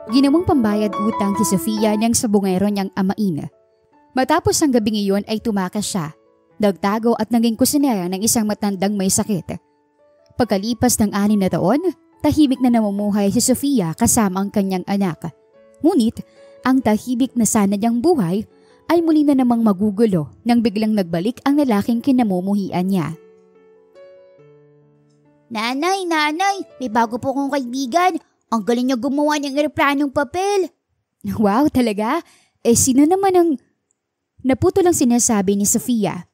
ginawang pambayad utang si Sofia ng sabungero niyang amain. Matapos ang gabing iyon ay tumakas siya, nagtago at naging kusinera ng isang matandang may sakit. Pagkalipas ng 6 na taon, tahimik na namumuhay si Sofia kasama ang kanyang anak. Ngunit, ang tahimik na sana niyang buhay ay muli na namang magugulo nang biglang nagbalik ang lalaking kinamumuhian niya. Nanay, may bago po kong kaibigan. Ang galing niya gumawa ng eroplanong papel. Wow, talaga? Sino naman ang... Naputo lang sinasabi ni Sofia.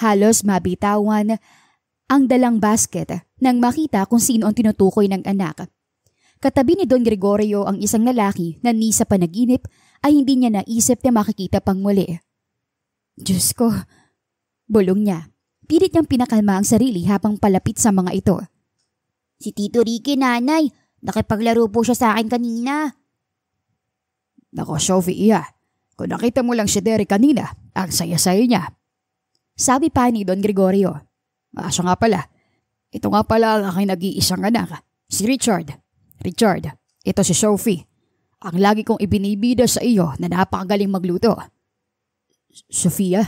Halos mabitawan ang dalang basket nang makita kung sino ang tinutukoy ng anak. Katabi ni Don Gregorio ang isang lalaki na ni sa panaginip ay hindi niya naisip na makikita pang muli. Diyos ko, bulong niya. Pilit niyang pinakalma ang sarili habang palapit sa mga ito. Si Tito Ricky, nanay. Nakipaglaro po siya sa akin kanina. Nako, Sofia. Kung nakita mo lang si Derek kanina, ang saya-saya niya. Sabi pa ni Don Gregorio. Siya nga pala. Ito nga pala ang aking nag-iisang anak. Si Richard. Richard, ito si Sophie. Ang lagi kong ibinibida sa iyo na napakagaling magluto. Sofia?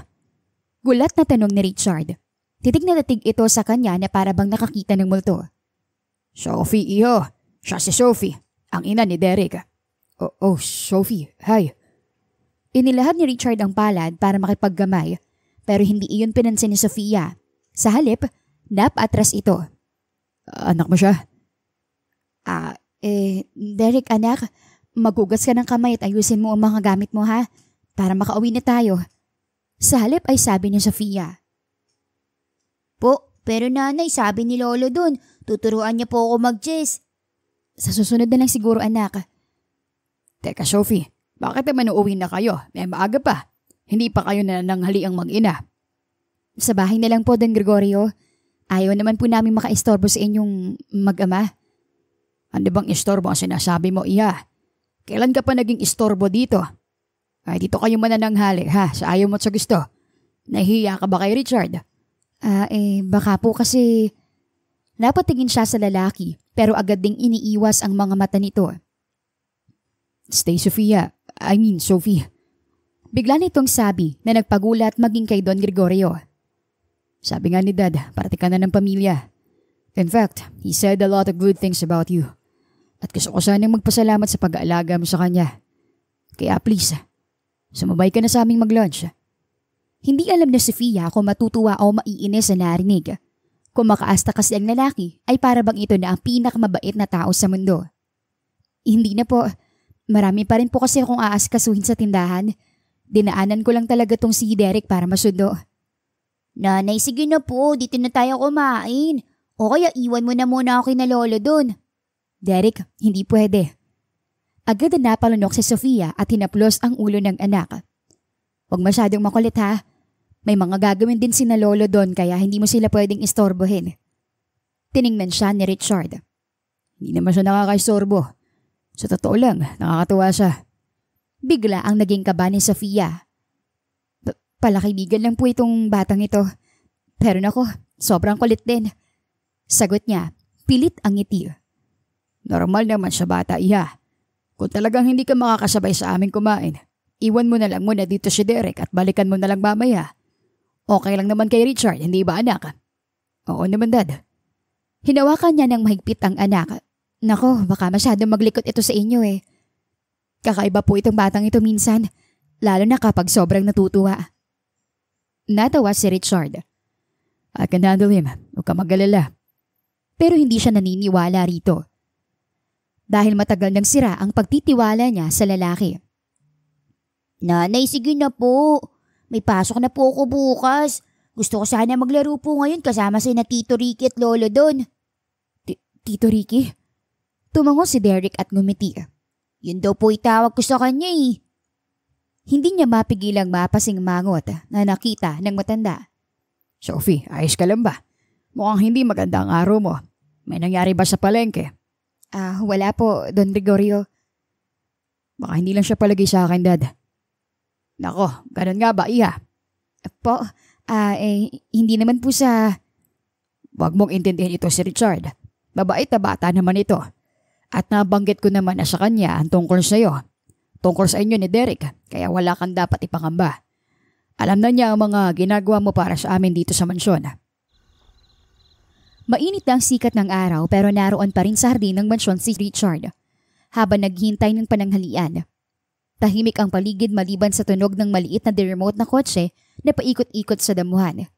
Gulat na tanong ni Richard. Titig na datig ito sa kanya na para bang nakakita ng multo. Sophie, iyo. Siya si Sophie, ang ina ni Derek. Oh, Sophie, hi. Inilahad ni Richard ang palad para makipaggamay, pero hindi iyon pinansin ni Sofia. Sa halip, napatras ito. Anak mo siya? Derek anak, magugas ka ng kamay at ayusin mo ang mga gamit mo ha, para makauwi na tayo. Sa halip ay sabi ni Sofia. Po, pero nanay, sabi ni Lolo dun, tuturuan niya po ako mag-chess. Sa susunod na lang siguro anak. Teka Sophie, bakit naman uuwi na kayo? Maaga pa. Hindi pa kayo na nanghaliang mag-ina. Sa bahay na lang po, Don Gregorio. Ayaw naman po namin makaistorbo sa inyong mag-ama. Ano bang istorbo ang sinasabi mo, iya? Kailan ka pa naging istorbo dito? Ay, dito kayo manananghali, ha? Sa ayaw mo at sa gusto. Nahihiya ka ba kay Richard? Baka po kasi... Napatingin siya sa lalaki, pero agad ding iniiwas ang mga mata nito. Sophie. Bigla nitong sabi na nagpagulat maging kay Don Gregorio. Sabi nga ni Dad, parati ka na ng pamilya. In fact, he said a lot of good things about you. At gusto ko sanang magpasalamat sa pag-aalaga mo sa kanya. Kaya please, sumabay ka na sa aming mag-lunch. Hindi alam na Sofia kung matutuwa o maiinis sa narinig. Kung makaasta kasi ang lalaki ay para bang ito na ang pinakamabait na tao sa mundo. Hindi na po. Marami pa rin po kasi akong aaskasuhin sa tindahan. Dinaanan ko lang talaga tong si Derek para masundo. Nanay, sige na po. Dito na tayo kumain. O kaya iwan mo na muna ako kina Lolo dun. Derek, hindi pwede. Agad na napalunok si Sofia at hinaplos ang ulo ng anak. Huwag masyadong makulit ha. May mga gagawin din sina Lolo doon kaya hindi mo sila pwedeng istorbohin. Tiningnan siya ni Richard. Hindi naman siya nakakaistorbo. Sa totoo lang, nakakatuwa siya. Bigla ang naging kaba ni Sofia. Palakaibigan lang po itong batang ito. Pero nako, sobrang kulit din. Sagot niya, pilit ang ngiti. Normal naman sa bata, iya. Kung talagang hindi ka makakasabay sa aming kumain, iwan mo na lang muna dito si Derek at balikan mo na lang mamaya. Okay lang naman kay Richard, hindi ba anak? Oo naman, Dad. Hinawakan niya ng mahigpit ang anak. Nako, baka masyadong maglikot ito sa inyo eh. Kakaiba po itong batang ito minsan, lalo na kapag sobrang natutuwa. Natawa si Richard. I can handle him, huwag ka mag-alala. Pero hindi siya naniniwala rito. Dahil matagal nang sira ang pagtitiwala niya sa lalaki. Nanay, sige na po. May pasok na po ako bukas. Gusto ko sana maglaro po ngayon kasama si na Tito Ricky at Lolo doon. Tito Ricky? Tumango si Derek at ngumiti. Yun daw po itawag ko sa kanya eh. Hindi niya mapigilang mapasing mangot na nakita ng matanda. Sophie, ayos ka lang ba? Mukhang hindi maganda ang araw mo. May nangyari ba sa palengke? Wala po, Don Gregorio. Baka hindi lang siya palagay sa akin, Dad. Nako, ganun nga ba, iya? Po, hindi naman po sa... Huwag mong intindihin ito si Richard. Babait na bata naman ito. At nabanggit ko naman na sa kanya ang tungkol sa iyo. Tungkol sa inyo ni Derek, kaya wala kang dapat ipangamba. Alam na niya ang mga ginagawa mo para sa amin dito sa mansyon. Mainit na ang sikat ng araw pero naroon pa rin sa hardin ng mansyon si Richard. Habang naghihintay ng pananghalian. Tahimik ang paligid maliban sa tunog ng maliit na remote na kotse na paikot-ikot sa damuhan.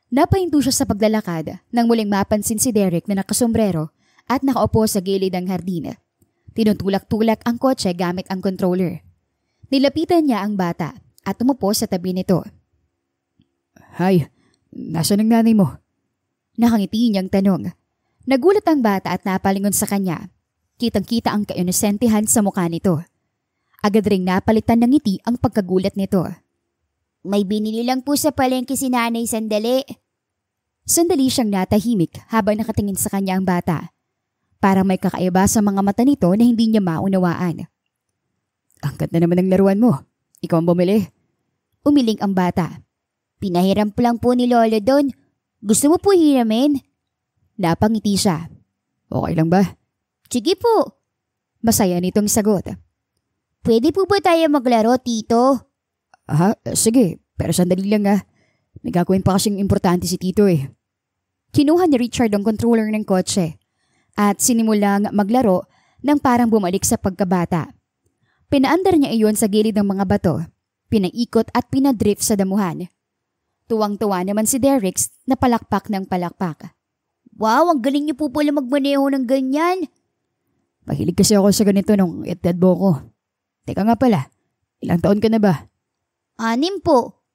Napahinto siya sa paglalakad nang muling mapansin si Derek na nakasombrero at nakaupo sa gilid ng hardin. Tinutulak-tulak ang kotse gamit ang controller. Nilapitan niya ang bata at umupo sa tabi nito. Hay, nasaan ang nanay mo? Nakangiti niyang tanong. Nagulat ang bata at napalingon sa kanya. Kitang-kita ang kainosentehan sa mukha nito. Agad ring napalitan ng ngiti ang pagkagulat nito. May binili lang po sa palengke si nanay sandali. Sandali siyang natahimik habang nakatingin sa kanya ang bata. Parang may kakaiba sa mga mata nito na hindi niya maunawaan. Ang ganda naman ng laruan mo. Ikaw ang bumili. Umiling ang bata. Pinahiram lang po ni Lolo doon. Gusto mo po hiramin? Napangiti siya. Okay lang ba? Sige po. Masaya nitong sagot. Pwede po ba tayo maglaro, Tito? Sige. Pero sandali lang May gagawin pa kasing importante si Tito eh. Kinuha ni Richard ang controller ng kotse at sinimulang maglaro nang parang bumalik sa pagkabata. Pinaandar niya iyon sa gilid ng mga bato, pinaikot at pinadrift sa damuhan. Tuwang-tuwa naman si Derek na palakpak ng palakpak. Wow, ang galing niyo po pala magmaneho ng ganyan. Mahilig kasi ako sa ganito nung edad mo ko. Teka nga pala, ilang taon ka na ba? 6 po.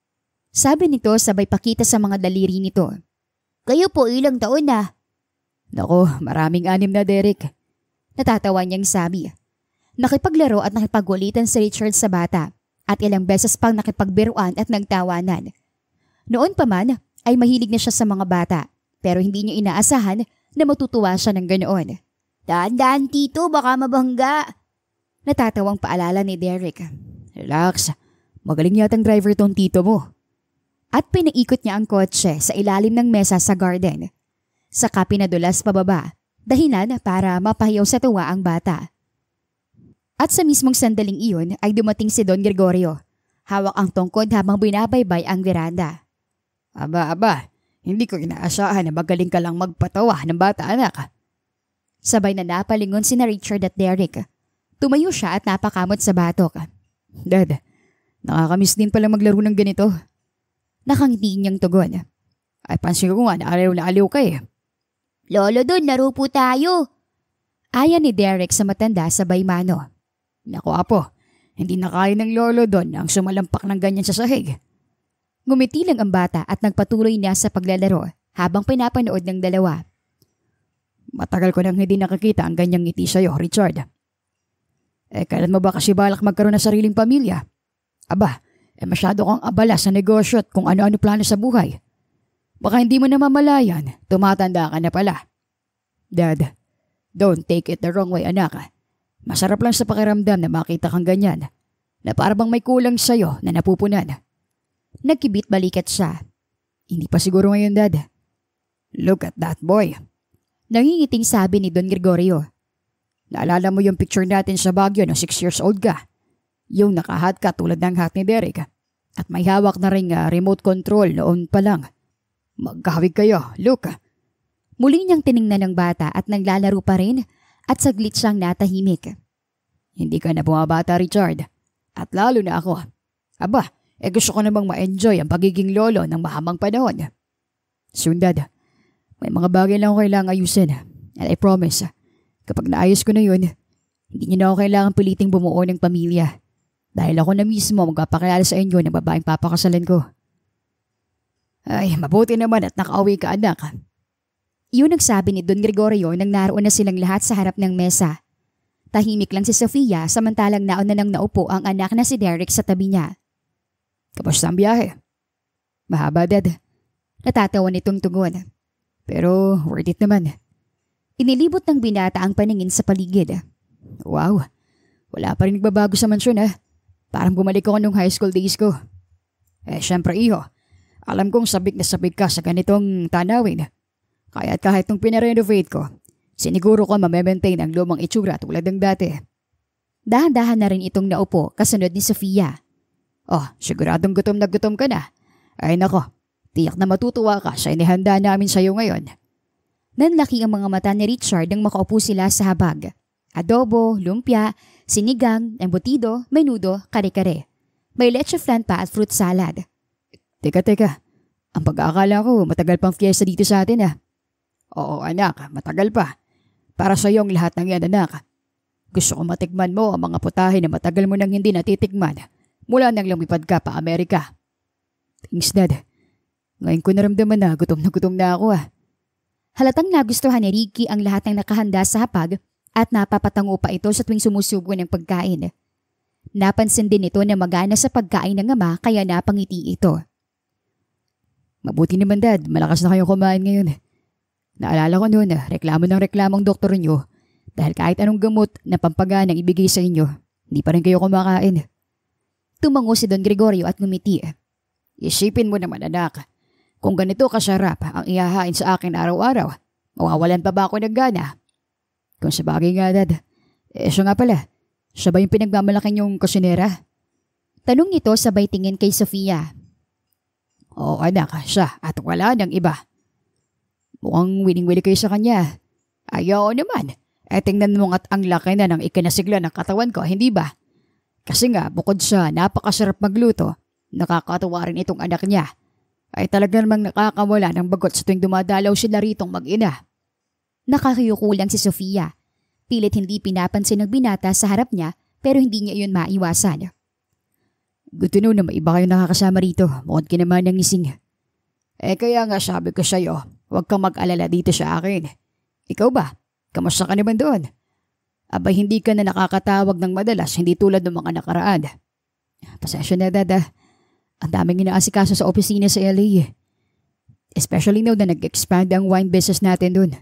Sabi nito sabay pakita sa mga daliri nito. Kayo po ilang taon na? Nako, maraming 6 na Derek. Natatawa niyang sabi. Nakipaglaro at nakipag-ulitan si Richard sa bata at ilang beses pang nakipagbiruan at nagtawanan. Noon pa man ay mahilig na siya sa mga bata pero hindi niya inaasahan na matutuwa siya ng ganoon. Daan-daan, Tito, baka mabangga. Natatawang paalala ni Derek. Relax, magaling yatang driver tong tito mo. At pinaikot niya ang kotse sa ilalim ng mesa sa garden. Saka pinadulas pababa, dahilan para mapahiyaw sa tuwa ang bata. At sa mismong sandaling iyon ay dumating si Don Gregorio. Hawak ang tungkod habang binabaybay ang veranda. Aba, hindi ko inaasahan na magaling ka lang magpatawa ng bata anak. Sabay na napalingon sina Richard at Derek. Tumayo siya at napakamot sa batok. Dad, nakakamiss din pala maglaro ng ganito. Nakangiti niyang tugon. Ay pansin ko nga na aliw ka eh. Lolo Don, laro po tayo. Aya ni Derek sa matanda sabay mano. Naku apo, hindi na kaya ng lolo Don ang sumalampak ng ganyan sa sahig. Ngumiti lang ang bata at nagpatuloy niya sa paglalaro habang pinapanood ng dalawa. Matagal ko nang hindi nakakita ang ganyang ngiti sa'yo, Richard. Kailan mo ba kasi balak magkaroon ng sariling pamilya? Aba, masyado kang abala sa negosyo at kung ano-ano plano sa buhay. Baka hindi mo namamalayan, tumatanda ka na pala. Dad, don't take it the wrong way anak. Masarap lang sa pakiramdam na makita kang ganyan, na parang may kulang sa'yo na napupunan. Nagkibit balikat siya. Hindi pa siguro ngayon, Dad. Look at that boy. Nangingiting sabi ni Don Gregorio. Naalala mo yung picture natin sa Baguio nung 6 years old ka? Yung nakahat ka tulad ng hat ni Derek. At may hawak na ring remote control noon pa lang. Magkahawig kayo, look. Muli niyang tiningnan ng bata at naglalaro pa rin at saglit siyang natahimik. Hindi ka na bumabata, Richard. At lalo na ako. Aba, gusto ko namang ma-enjoy ang pagiging lolo ng mahabang panahon. Soon, Dad. May mga bagay lang ako kailangang ayusin. And I promise, kapag naayos ko na yun, hindi niyo na ako kailangang piliting bumuo ng pamilya. Dahil ako na mismo magpapakilala sa inyo ng babaeng papakasalan ko. Ay, mabuti naman at nakauwi ka anak. Iyon ang sabi ni Don Gregorio nang naroon na silang lahat sa harap ng mesa. Tahimik lang si Sofia samantalang nauna nang naupo ang anak na si Derek sa tabi niya. Kamusta ang biyahe? Mahaba, Dad. Natatawa nitong tugon. Pero worth it naman. Inilibot ng binata ang paningin sa paligid. Wow, wala pa rin nagbabago sa mansyon Parang bumalik ako nung high school days ko. Syempre iho, alam kong sabik na sabik ka sa ganitong tanawin. Kahit nung pinarenovate ko, Siniguro ko mamaintain ang lumang itsura tulad ng dati. Dahan-dahan na rin itong naupo kasunod ni Sofia. Oh, siguradong gutom na gutom ka na. Ay nako, tiyak na matutuwa ka sa inihanda namin sa'yo ngayon. Nanlaki ang mga mata ni Richard nang makaupo sila sa habag. Adobo, lumpia, sinigang, embutido, menudo, kare-kare. May leche flan pa at fruit salad. Teka. Ang pag-aakala ko matagal pang fiesta dito sa atin ah. Oo anak, matagal pa. Para sa iyong lahat ng yan anak. Gusto ko matikman mo ang mga putahe na matagal mo nang hindi natitikman mula nang lumipad ka pa Amerika. Thanks Dad. Ngayon ko naramdaman na gutom na ako ah. Halatang nagustuhan ni Ricky ang lahat ng nakahanda sa hapag at napapatango pa ito sa tuwing sumusubo ng pagkain. Napansin din ito na magana sa pagkain ng ama kaya napangiti ito. Mabuti naman Dad, malakas na kayong kumain ngayon. Naalala ko noon reklamo ng reklamong doktor nyo dahil kahit anong gamot na pampaganang ibigay sa inyo, hindi pa rin kayo kumakain. Tumango si Don Gregorio at ngumiti. Isipin mo naman anak, kung ganito kasarap ang ihahain sa akin araw-araw, mawawalan pa ba ako ng gana? Kung sabagay nga Dad, siya nga pala, siya ba yung pinagmamalaking yung kusinera? Tanong nito sabay tingin kay Sofia. Oo anak, siya at wala ng iba. Mukhang wiling-wili kayo sa kanya. Ayaw naman. Tingnan mo nga't ang laki na ng ikinasigla ng katawan ko, hindi ba? Kasi nga, bukod sa napakasarap magluto, nakakatuwa rin itong anak niya. Ay talaga namang nakakawala ng bagot sa tuwing dumadalaw sila ritong mag-ina. Nakakayuko lang si Sofia. Pilit hindi pinapansin ng binata sa harap niya pero hindi niya iyon maiwasan. Good to know na may iba kayo nakakasama rito, bukod ka naman ng ngising. Kaya nga sabi ko sa'yo, huwag kang mag-alala dito sa akin. Ikaw ba? Kamusta ka naman doon? Abay hindi ka na nakakatawag ng madalas, hindi tulad ng mga nakaraan. Pasensya na Dad. Ang daming inaasikaso sa opisina sa LA. Especially now na nag-expand ang wine business natin doon.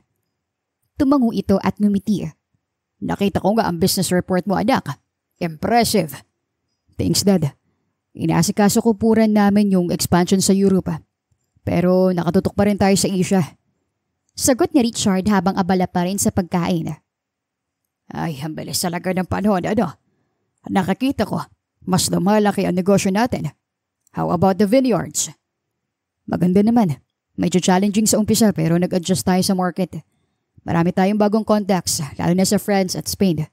Tumango ito at ngumiti. Nakita ko nga ang business report mo anak. Impressive. Thanks Dad. Inaasikaso ko puran namin yung expansion sa Europe. Pero nakatutok pa rin tayo sa Asia. Sagot ni Richard habang abala pa rin sa pagkain. Ay, ang bilis talaga ng panahon, ano? Nakakita ko, mas lumalaki ang negosyo natin. How about the vineyards? Maganda naman. Medyo challenging sa umpisa pero nag-adjust tayo sa market. Marami tayong bagong contacts, lalo na sa France at Spain.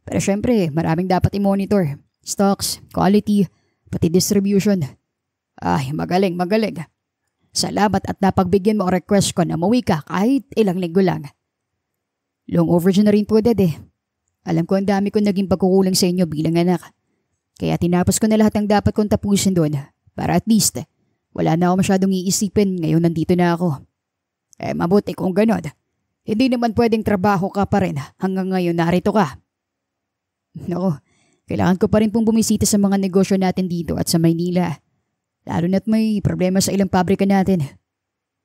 Pero syempre, maraming dapat i-monitor. Stocks, quality, pati distribution. Ay, magaling. Salamat at napagbigyan mo ang request ko na mauwi ka kahit ilang linggo lang. Long overdue na rin po Dad eh. Alam ko ang dami kong naging pagkukulang sa inyo bilang anak. Kaya tinapos ko na lahat ng dapat kong tapusin doon para at least wala na ako masyadong iisipin ngayon nandito na ako. Mabuti kung ganon. Hindi naman pwedeng trabaho ka pa rin hanggang ngayon narito ka. Naku, kailangan ko pa rin pong bumisita sa mga negosyo natin dito at sa Maynila. Lalo na't may problema sa ilang pabrika natin.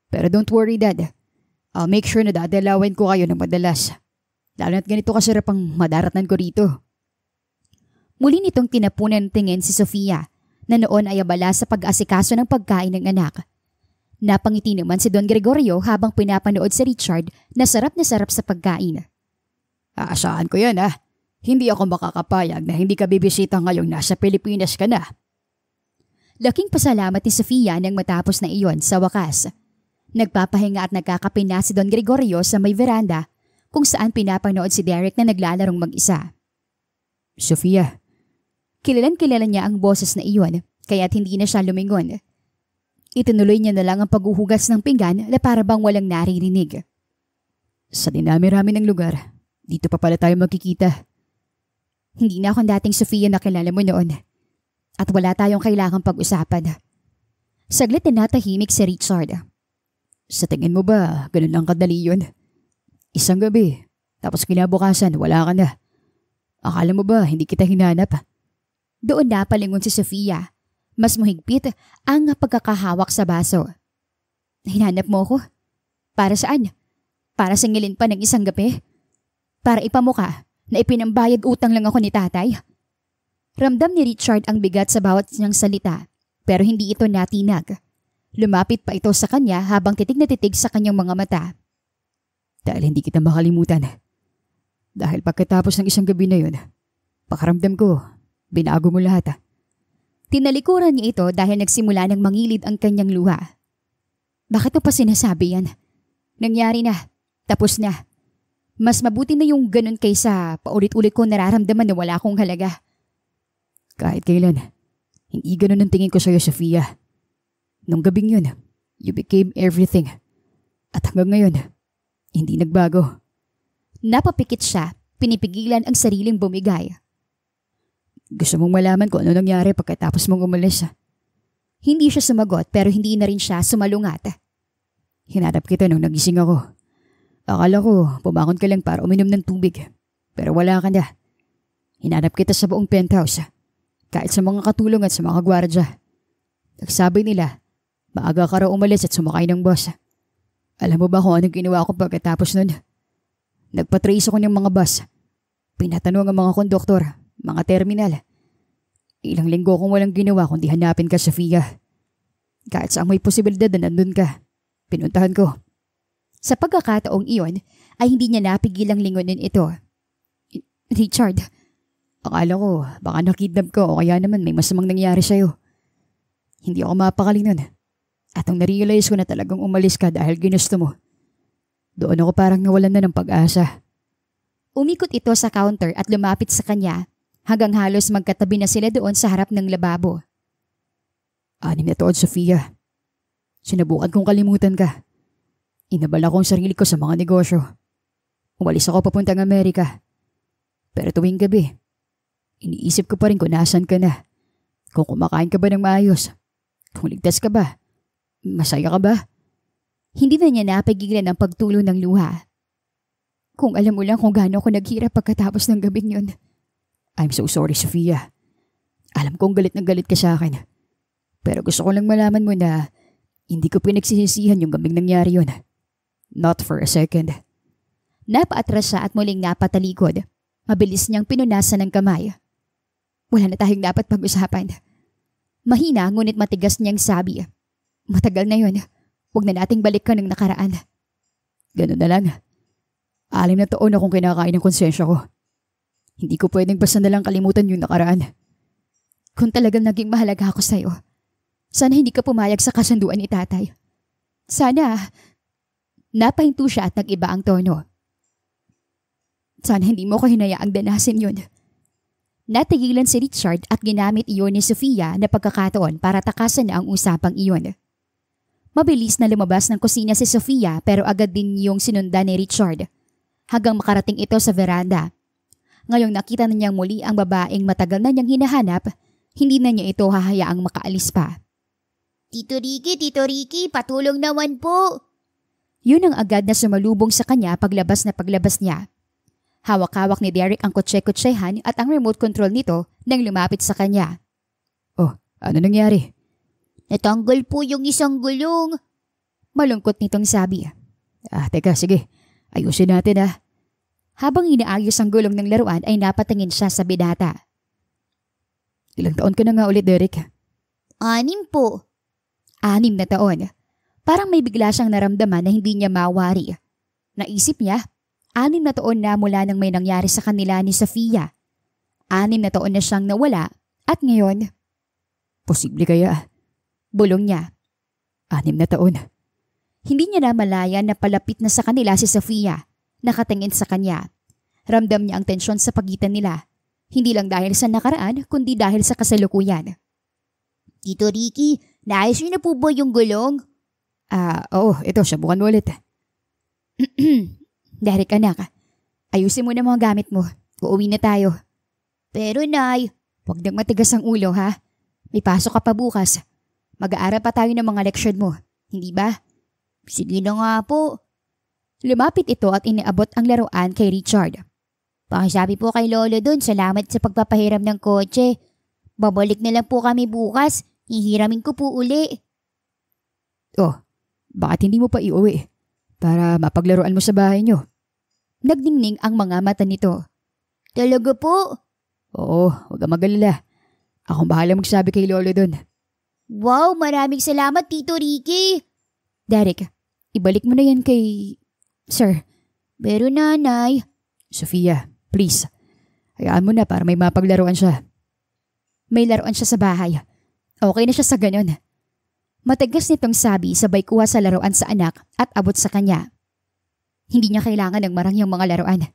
Pero don't worry Dad. I'll make sure na dadalawin ko kayo ng madalas. Lalo na't ganito kasarap ang madaratnan ko rito. Muli nitong tinapunan tingin si Sofia na noon ay abala sa pag-asikaso ng pagkain ng anak. Napangiti naman si Don Gregorio habang pinapanood si Richard na sarap sa pagkain. Aasahan ko yan Hindi ako makakapayag na hindi ka bibisita ngayong nasa Pilipinas ka na. Laking pasalamat ni Sofia nang matapos na iyon sa wakas. Nagpapahinga at nagkakape na si Don Gregorio sa may veranda kung saan pinapanood si Derek na naglalarong mag-isa. Sofia. Kilalang-kilala niya ang boses na iyon kaya't hindi na siya lumingon. Itinuloy niya na lang ang paghuhugas ng pinggan na para bang walang naririnig. Sa dinami-rami ng lugar, dito pa pala tayo magkikita. Hindi na akong dating Sofia na kilala mo noon. At wala tayong kailangang pag-usapan. Saglit na natahimik si Richard. Sa tingin mo ba, ganun lang kadali yun? Isang gabi, tapos kinabukasan, wala ka na. Akala mo ba, hindi kita hinanap? Doon na palingon si Sofia. Mas mahigpit ang pagkakahawak sa baso. Hinanap mo ko? Para saan? Para singilin pa ng isang gabi? Para ipamuka na ipinambayad utang lang ako ni tatay? Ramdam ni Richard ang bigat sa bawat niyang salita pero hindi ito natinag. Lumapit pa ito sa kanya habang titig na titig sa kanyang mga mata. Dahil hindi kita makalimutan. Dahil pagkatapos ng isang gabi na yun, pakaramdam ko, binago mo lahat. Tinalikuran niya ito dahil nagsimula ng mangilid ang kanyang luha. Bakit mo pa sinasabi yan? Nangyari na. Tapos na. Mas mabuti na yung ganun kaysa paulit-ulit ko nararamdaman na wala akong halaga. Kahit kailan, hindi ganun ang tingin ko sa'yo, Sofia. Nung gabing yun, you became everything. At hanggang ngayon, hindi nagbago. Napapikit siya, pinipigilan ang sariling bumigay. Gusto mong malaman kung ano nangyari pagkatapos mong umalis? Hindi siya sumagot pero hindi na rin siya sumalungat. Hinanap kita nung nagising ako. Akala ko, pumakon ka lang para uminom ng tubig. Pero wala ka na. Hinanap kita sa buong penthouse. Kahit sa mga katulong at sa mga gwardya. Nagsabi nila, maaga ka raw umalis at sumakay ng bus. Alam mo ba kung anong ginawa ko pagkatapos nun? Nagpatrace ako ng mga bus. Pinatanong ang mga konduktor, mga terminal. Ilang linggo kong walang ginawa kundi hanapin ka, Sofia. Kahit saan may posibilidad na nandun ka, pinuntahan ko. Sa pagkakataong iyon ay hindi niya napigilang lingunin ito. Richard, akala ko baka nakidnap ko o kaya naman may masamang nangyari sa'yo. Hindi ako mapakali nun. At nung narealize ko na talagang umalis ka dahil ginusto mo, doon ako parang nawalan na ng pag-asa. Umikot ito sa counter at lumapit sa kanya hanggang halos magkatabi na sila doon sa harap ng lababo. 6 na taon, Sofia. Sinubukan kong kalimutan ka. Inabala ko ang sarili ko sa mga negosyo. Umalis ako papuntang Amerika. Pero tuwing gabi, iniisip ko pa rin kung nasan ka na. Kung kumakain ka ba ng maayos. Kung ligtas ka ba. Masaya ka ba? Hindi na niya napigilan ang pagtulo ng luha. Kung alam mo lang kung gaano ako naghirap pagkatapos ng gabing yun. I'm so sorry, Sofia. Alam kong galit na galit ka sa akin. Pero gusto ko lang malaman mo na hindi ko pinagsisisihan yung gabing nangyari yun. Not for a second. Napaatras siya at muling napatalikod. Mabilis niyang pinunasan ng kamay. Wala na tayong dapat pag-usapan. Mahina ngunit matigas niyang sabi. Matagal na yun. Huwag na nating balikan ng nakaraan. Ganun na lang. 6 na taon akong kinakain ng konsensya ko. Hindi ko pwedeng basta na lang kalimutan yung nakaraan. Kung talagang naging mahalaga ako sa'yo, sana hindi ka pumayag sa kasunduan ni tatay. Sana. Napahinto siya at nag-iba ang tono. Sana hindi mo ko hinayaang danasin yun. Natigilan si Richard at ginamit iyon ni Sofia na pagkakataon para takasan na ang usapang iyon. Mabilis na lumabas ng kusina si Sofia pero agad din yung sinundan ni Richard hanggang makarating ito sa veranda. Ngayong nakita na niyang muli ang babaeng matagal na niyang hinahanap, hindi na niya ito hahayaang makaalis pa. Tito Ricky, patulong naman po. Yun ang agad na sumalubong sa kanya paglabas niya. Hawak-hawak ni Derek ang kotse-kotsehan at ang remote control nito nang lumapit sa kanya. Oh, ano nangyari? Natanggal po yung isang gulong. Malungkot nitong sabi. Teka, sige. Ayusin natin . Habang inaayos ang gulong ng laruan ay napatingin siya sa bidata. Ilang taon ka na nga ulit, Derek? 6 po. 6 na taon. Parang may bigla siyang naramdaman na hindi niya mawari. Naisip niya, 6 na taon na mula nang may nangyari sa kanila ni Sofia. 6 na taon na siyang nawala at ngayon, posible kaya? Bulong niya. 6 na taon. Hindi niya namalayan na palapit na sa kanila si Sofia. Nakatingin sa kanya. Ramdam niya ang tensyon sa pagitan nila. Hindi lang dahil sa nakaraan, kundi dahil sa kasalukuyan. Tito Ricky, naayos niyo na po ba yung gulong? Oo, ito, subukan mo ulit. Derek anak, ayusin mo na mga gamit mo. Uuwi na tayo. Pero Nay, huwag nang matigas ang ulo ha. May pasok ka pa bukas. Mag-aaral pa tayo ng mga leksyon mo, hindi ba? Sige na nga po. Lumapit ito at iniabot ang laruan kay Richard. Pakisabi po kay Lolo dun, salamat sa pagpapahiram ng kotse. Babalik na lang po kami bukas. Hihiramin ko po uli. Oh, bakit hindi mo pa iuwi? Para mapaglaruan mo sa bahay nyo. Nagningning ang mga mata nito. Talaga po? Oo, huwag kang mag-alala. Akong bahala magsabi kay Lolo dun. Wow, maraming salamat Tito Ricky. Derek, ibalik mo na yan kay... Sir, Pero nanay, Sofia, please. Hayaan mo na para may mapaglaruan siya. May laruan siya sa bahay. Okay na siya sa ganun. Matigas nitong sabi sabay kuha sa laruan sa anak at abot sa kanya. Hindi niya kailangan ng marangyang mga laruan.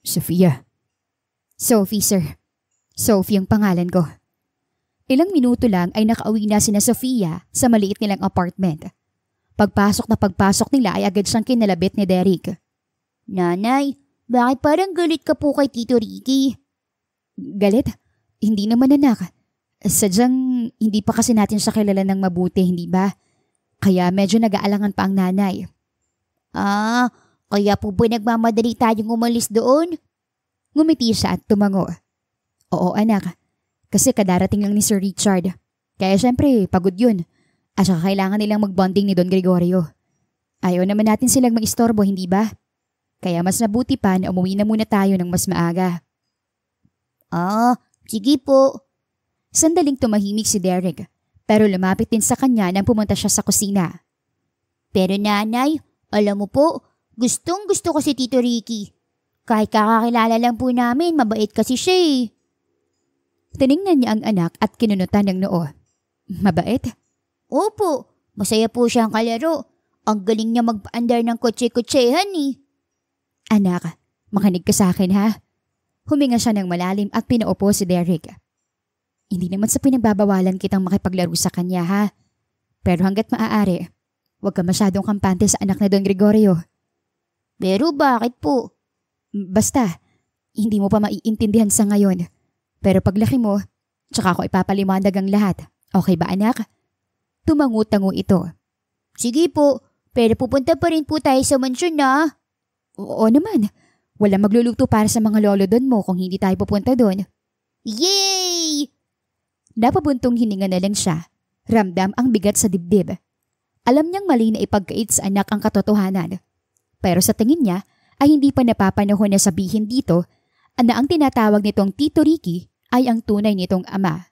Sofia. Sophie, sir. Sophie ang pangalan ko. Ilang minuto lang ay nakauwi na sina Sofia sa maliit nilang apartment. Pagpasok nila ay agad siyang kinalabit ni Derek. Nanay, bakit parang galit ka po kay Tito Ricky? Galit? Hindi naman anak. Sadyang hindi pa kasi natin siya kilala ng mabuti, hindi ba? Kaya medyo nag-aalangan pa ang nanay. Kaya po ba nagmamadali tayong umalis doon? Ngumiti siya at tumango. Oo anak, kasi kadarating lang ni Sir Richard. Kaya syempre, pagod yun. At saka kailangan nilang magbonding ni Don Gregorio. Ayaw naman natin silang maistorbo, hindi ba? Kaya mas mabuti pa na umuwi na muna tayo ng mas maaga. Sige po. Sandaling tumahimik si Derek, pero lumapit din sa kanya nang pumunta siya sa kusina. Pero nanay, alam mo po, gustong gusto ko si Tito Ricky. Kahit kakakilala lang po namin, mabait kasi siya eh. Tiningnan niya ang anak at kinunutan ng noo. Mabait? Opo, masaya po siyang kalaro. Ang galing niya magpaandar ng kotse-kotsehan eh. Anak, makinig ka sa akin ha. Huminga siya ng malalim at pinaupo si Derek. Hindi naman sa pinagbabawalan kitang makipaglaro sa kanya ha. Pero hanggat maaari, huwag ka masyadong kampante sa anak na Don Gregorio. Pero bakit po? Basta, hindi mo pa maiintindihan sa ngayon. Pero paglaki mo, tsaka ko ipapaliwanag ang lahat. Okay ba anak? Tumangu-tango ito. Sige po, pero pupunta pa rin po tayo sa mansyon na. Oo naman. Walang magluluto para sa mga lolo doon mo kung hindi tayo pupunta doon. Yay! Napabuntong hininga na lang siya. Ramdam ang bigat sa dibdib. Alam niyang mali na ipagkait sa anak ang katotohanan. Pero sa tingin niya ay hindi pa napapanahon na sabihin dito na ang tinatawag nitong Tito Ricky ay ang tunay nitong ama.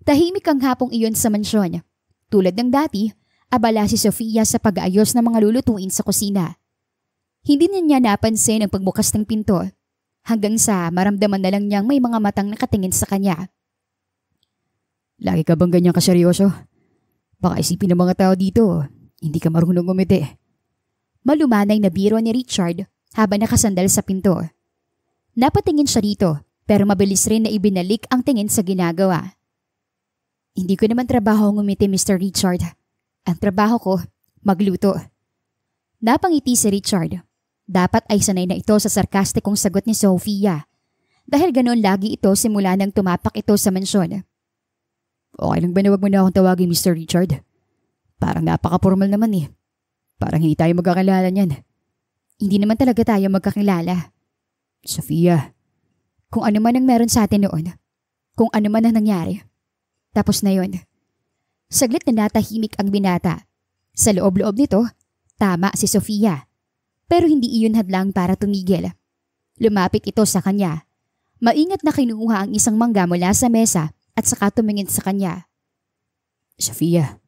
Tahimik ang hapong iyon sa mansyon. Tulad ng dati, abala si Sofia sa pag-aayos ng mga lulutuin sa kusina. Hindi niya napansin ang pagbukas ng pinto hanggang sa maramdaman na lang niyang may mga matang nakatingin sa kanya. Lagi ka bang ganyan kaseryoso? Baka isipin ng mga tao dito, hindi ka marunong ngumiti. Malumanay na biro ni Richard habang nakasandal sa pinto. Napatingin siya dito pero mabilis rin na ibinalik ang tingin sa ginagawa. Hindi ko naman trabaho ngumiti, Mr. Richard. Ang trabaho ko, magluto. Napangiti si Richard. Dapat ay sanay na ito sa sarkastikong sagot ni Sofia. Dahil ganoon lagi ito simula nang tumapak ito sa mansyon. Okay lang ba na wag mo na akong tawagin, Mr. Richard? Parang napaka-formal naman eh. Parang hindi tayo magkakilala niyan. Hindi naman talaga tayo magkakilala. Sofia. Kung ano man ang meron sa atin noon. Kung ano man ang nangyari. Tapos na yon. Saglit na natahimik ang binata. Sa loob-loob nito, tama si Sofia. Pero hindi iyon hadlang para tumigil. Lumapit ito sa kanya. Maingat na kinuha ang isang mangga mula sa mesa at saka tumingin sa kanya. Sofia,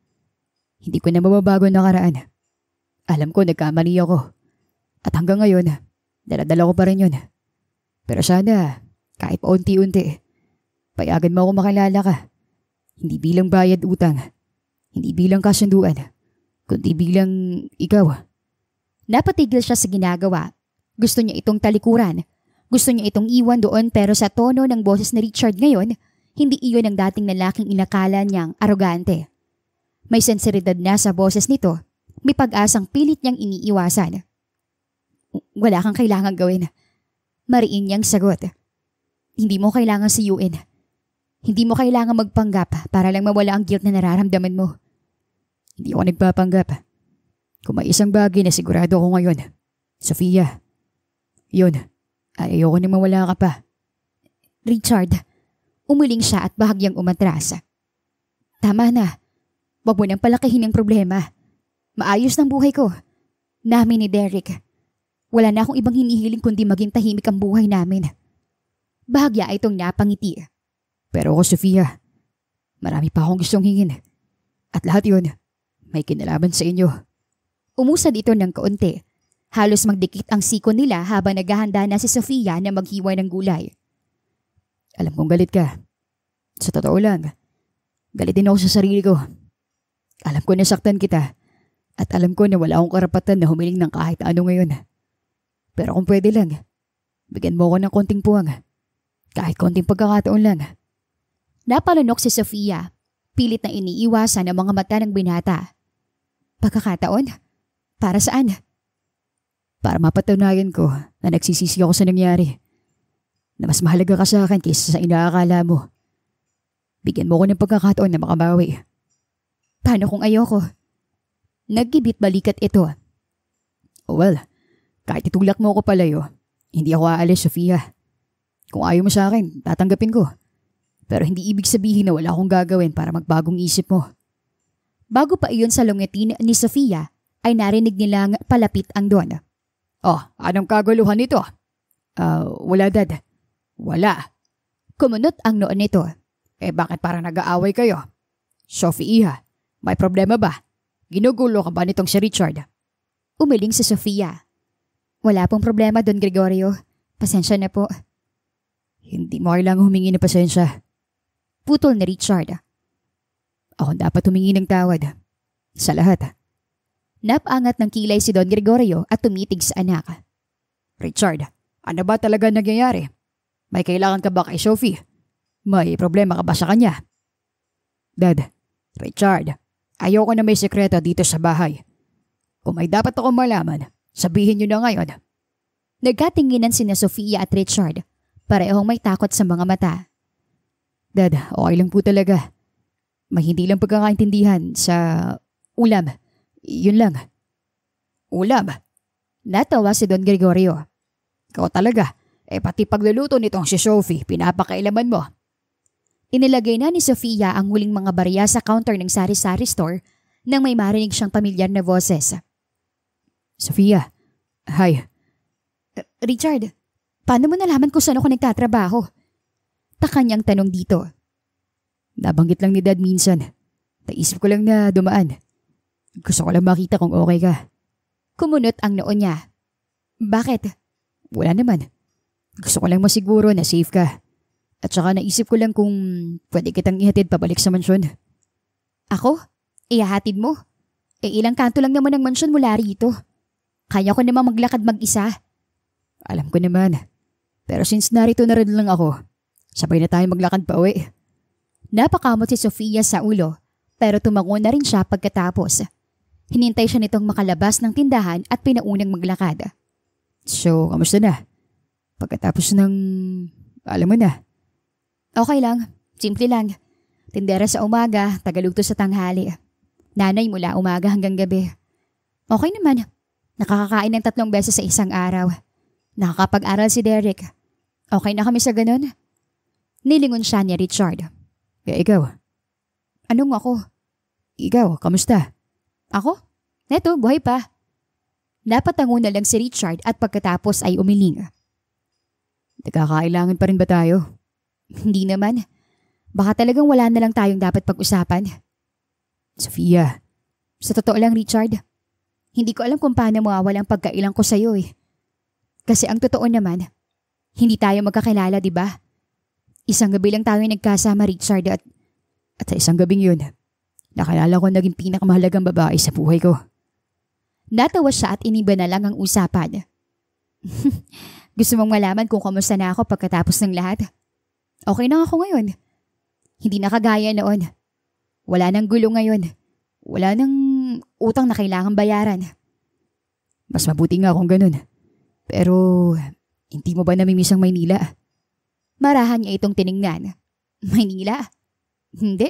hindi ko na mababago ang nakaraan. Alam ko nagkamali ako. At hanggang ngayon, daladala ko pa rin yun. Pero sana, kahit paunti-unti, payagan mo ako makilala ka. Hindi bilang bayad utang, hindi bilang kasunduan, kundi bilang ikaw. Napatigil siya sa ginagawa. Gusto niya itong talikuran. Gusto niya itong iwan doon pero sa tono ng boses ni Richard ngayon, hindi iyon ang dating lalaking inakala niyang arogante. May sensiridad na sa boses nito. May pag-asang pilit niyang iniiwasan. Wala kang kailangang gawin. Mariin niyang sagot. Hindi mo kailangan siyuin. Hindi mo kailangan magpanggap para lang mawala ang guilt na nararamdaman mo. Hindi ako nagpapanggap. Kung may isang bagay na sigurado ako ngayon, Sofia, yun, ayoko na mawala ka pa. Richard, umuling siya at bahagyang umatras. Tama na. Huwag mo nang palakihin ang problema. Maayos ng buhay ko. Namin ni Derek. Wala na akong ibang hinihiling kundi maging tahimik ang buhay namin. Bahagya itong napangiti. Pero ako, Sofia, marami pa akong gustong hingin. At lahat yun, may kinalaman sa inyo. Umusad ito ng kaunti. Halos magdikit ang siko nila habang naghahanda na si Sofia na maghiwa ng gulay. Alam kong galit ka. Sa totoo lang, galit din ako sa sarili ko. Alam ko nasaktan kita at alam ko na wala akong karapatan na humiling ng kahit ano ngayon. Pero kung pwede lang, bigyan mo ako ng konting puwang. Kahit konting pagkakataon lang. Napalunok si Sofia. Pilit na iniiwasan ang mga mata ng binata. Pagkakataon? Para saan? Para mapatunayan ko na nagsisisi ako sa nangyari. Na mas mahalaga ka sa akin kaysa sa inaakala mo. Bigyan mo ko ng pagkakataon na makabawi. Paano kung ayoko? Naggibit balikat ito. Well, kahit itulak mo ako palayo, hindi ako aalis, Sofia. Kung ayaw mo sa akin, tatanggapin ko. Pero hindi ibig sabihin na wala akong gagawin para magbagong isip mo. Bago pa iyon sa lungetin ni Sofia, ay narinig nilang palapit ang Don. Oh, anong kaguluhan nito? Wala, Dad. Wala. Kumunot ang noon nito. Bakit parang nag-aaway kayo? Sophie, may problema ba? Ginugulo ka ba nitong si Richard? Umiling si Sofia. Wala pong problema, Don Gregorio. Pasensya na po. Hindi mo kailangang humingi ng pasensya. Putol ni Richard. Ako dapat humingi ng tawad. Sa lahat. Napangat ng kilay si Don Gregorio at tumitig sa anak. Richard, ano ba talaga nangyayari? May kailangan ka ba kay Sophie? May problema ka ba sa kanya? Dad, Richard, ayoko na may sekreto dito sa bahay. Kung may dapat akong malaman, sabihin niyo na ngayon. Nagkatinginan sina Sofia at Richard. Parehong may takot sa mga mata. Dad, okay lang po talaga. May hindi lang pagkakaintindihan sa ulam. Yun lang. Ulam? Natawa si Don Gregorio. Ikaw talaga. Pati pagluluto nitong si Sophie, pinapakailaman mo. Inilagay na ni Sofia ang huling mga barya sa counter ng sari-sari store nang may marinig siyang pamilyar na boses. Sofia, hi. Richard, paano mo nalaman kung saan ako nagtatrabaho? Taka niyang tanong dito. Nabanggit lang ni Dad minsan. Naisip ko lang na dumaan. Gusto ko lang makita kung okay ka. Kumunot ang noo niya. Bakit? Wala naman. Gusto ko lang masiguro na safe ka. At saka naisip ko lang kung pwede kitang ihatid pabalik sa mansyon. Ako? Ihahatid mo? Ilang kanto lang naman ang mansyon mula rito. Kaya ko naman maglakad mag-isa. Alam ko naman. Pero since narito na rin lang ako, sabay na tayo maglakad pa uwi. Napakamot si Sofia sa ulo, pero tumango na rin siya pagkatapos. Hinintay siya nitong makalabas ng tindahan at pinaunang maglakad. So, kamusta na? Pagkatapos ng... alam mo na. Okay lang. Simple lang. Tindera sa umaga, tagalugto sa tanghali. Nanay mula umaga hanggang gabi. Okay naman. Nakakakain ng 3 beses sa isang araw. Nakakapag-aral si Derek. Okay na kami sa ganun. Nilingon siya ni Richard. Ikaw? Anong ako? Ikaw, kamusta? Ako? Neto, buhay pa. Napatango na lang si Richard at pagkatapos ay umiling. Nagkakailangan pa rin ba tayo? Hindi naman. Baka talagang wala na lang tayong dapat pag-usapan. Sofia. Sa totoo lang, Richard, hindi ko alam kung paano mawawala ang pagkailang ko sa'yo eh. Kasi ang totoo naman, hindi tayo magkakilala, di ba? Isang gabi lang tayo nagkasama, Richard, at sa isang gabing yun, nakilala ko naging pinakamahalagang babae sa buhay ko. Natawa siya at iniba na lang ang usapan. Gusto mong malaman kung kamusta na ako pagkatapos ng lahat? Okay na ako ngayon. Hindi na kagaya noon. Wala nang gulo ngayon. Wala nang utang na kailangang bayaran. Mas mabuti nga kung ganun. Pero, hindi mo ba namimiss ang Maynila? Marahan niya itong tiningnan. Maynila? Hindi.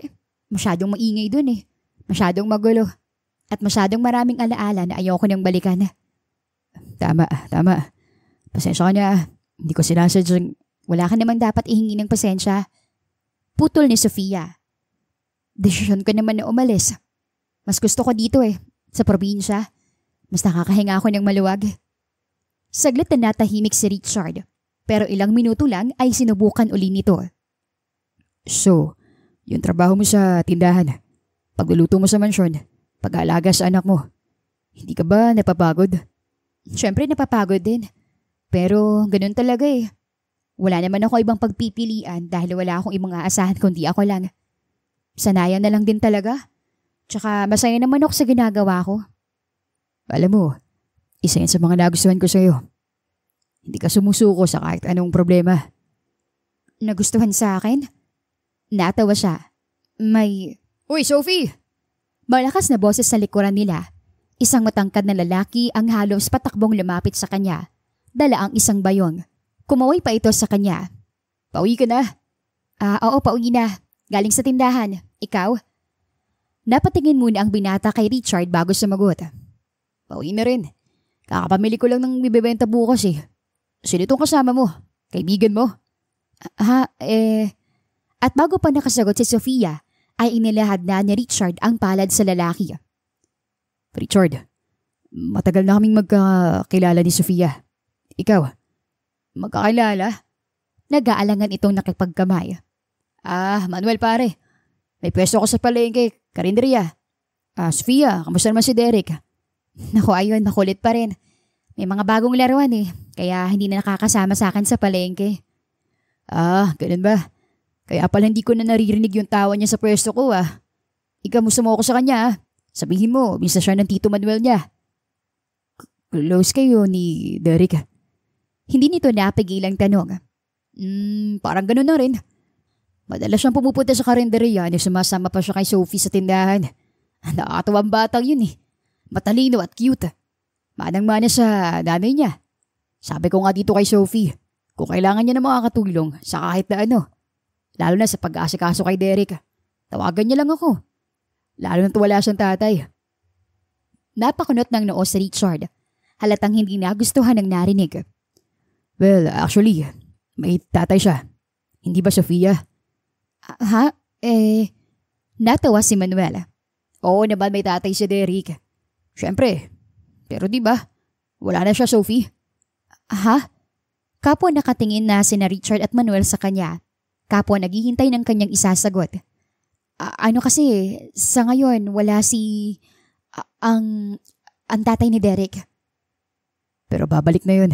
Masyadong maingay dun eh. Masyadong magulo. At masyadong maraming alaala na ayoko nang balikan. Tama. Pasensya ka na. Hindi ko sinasadyang... Wala ka namang dapat ihingi ng pasensya. Putol ni Sofia. Desisyon ko naman na umalis. Mas gusto ko dito eh, sa probinsya. Mas nakakahinga ako ng maluwag. Saglit na natahimik si Richard, pero ilang minuto lang ay sinubukan uli nito. So, yung trabaho mo sa tindahan, pagluluto mo sa mansyon, pag-aalaga sa anak mo, hindi ka ba napapagod? Siyempre napapagod din. Pero ganun talaga eh. Wala naman ako ibang pagpipilian dahil wala akong ibang aasahan kundi ako lang. Sanayan na lang din talaga. Tsaka masaya naman ako sa ginagawa ko. Alam mo, isa yan sa mga nagustuhan ko sa'yo. Hindi ka sumusuko sa kahit anong problema. Nagustuhan sa akin? Natawa siya. Uy, Sophie! Malakas na boses sa likuran nila. Isang matangkad na lalaki ang halos patakbong lumapit sa kanya. Dala ang isang bayong. Kumaway pa ito sa kanya. Pauwi ka na? Oo, pauwi na. Galing sa tindahan. Ikaw? Napatingin muna ang binata kay Richard bago sumagot. Pauwi na rin. Kakapamili ko lang ng bibebenta bukas eh. Sino itong kasama mo? Kaibigan mo? At bago pa nakasagot si Sofia, ay inilahad na ni Richard ang palad sa lalaki. Richard, matagal na kaming magkakilala ni Sofia. Ikaw, magkakilala? Nag-aalangan itong nakipagkamay. Manuel pare. May pwesto ako sa palengke, karinderya. Sofia, kamusta naman si Derek? Naku ayun, makulit pa rin. May mga bagong laruan eh, kaya hindi na nakakasama sa akin sa palengke. Ganun ba? Kaya pala hindi ko na naririnig yung tawa niya sa pwesto ko Ikaw mo sumuko sa kanya Sabihin mo, misa siya ng Tito Manuel niya. Close kayo ni Derek. Hindi nito napigilang tanong. Parang ganun na rin. Madalas siyang pumupunta sa karinderya na sumasama pa siya kay Sophie sa tindahan. Nakakatawang batang yun eh. Matalino at cute. Manang-mana sa nanay niya. Sabi ko nga dito kay Sophie, kung kailangan niya na makakatulong sa kahit na ano. Lalo na sa pag-aasikaso kay Derek. Tawagan niya lang ako. Lalo na't wala siyang tatay. Napakunot ng noo si Richard. Halatang hindi nagustuhan ng narinig. Well, actually, may tatay siya. Hindi ba, Sofia? Natawa si Manuel. Oo naman, may tatay si Derek. Siyempre. Pero di ba, wala na siya, Sophie. Kapwa nakatingin na sina Richard at Manuel sa kanya. Kapwa naghihintay ng kanyang isasagot. Kasi, sa ngayon, wala ang tatay ni Derek. Pero babalik na yun.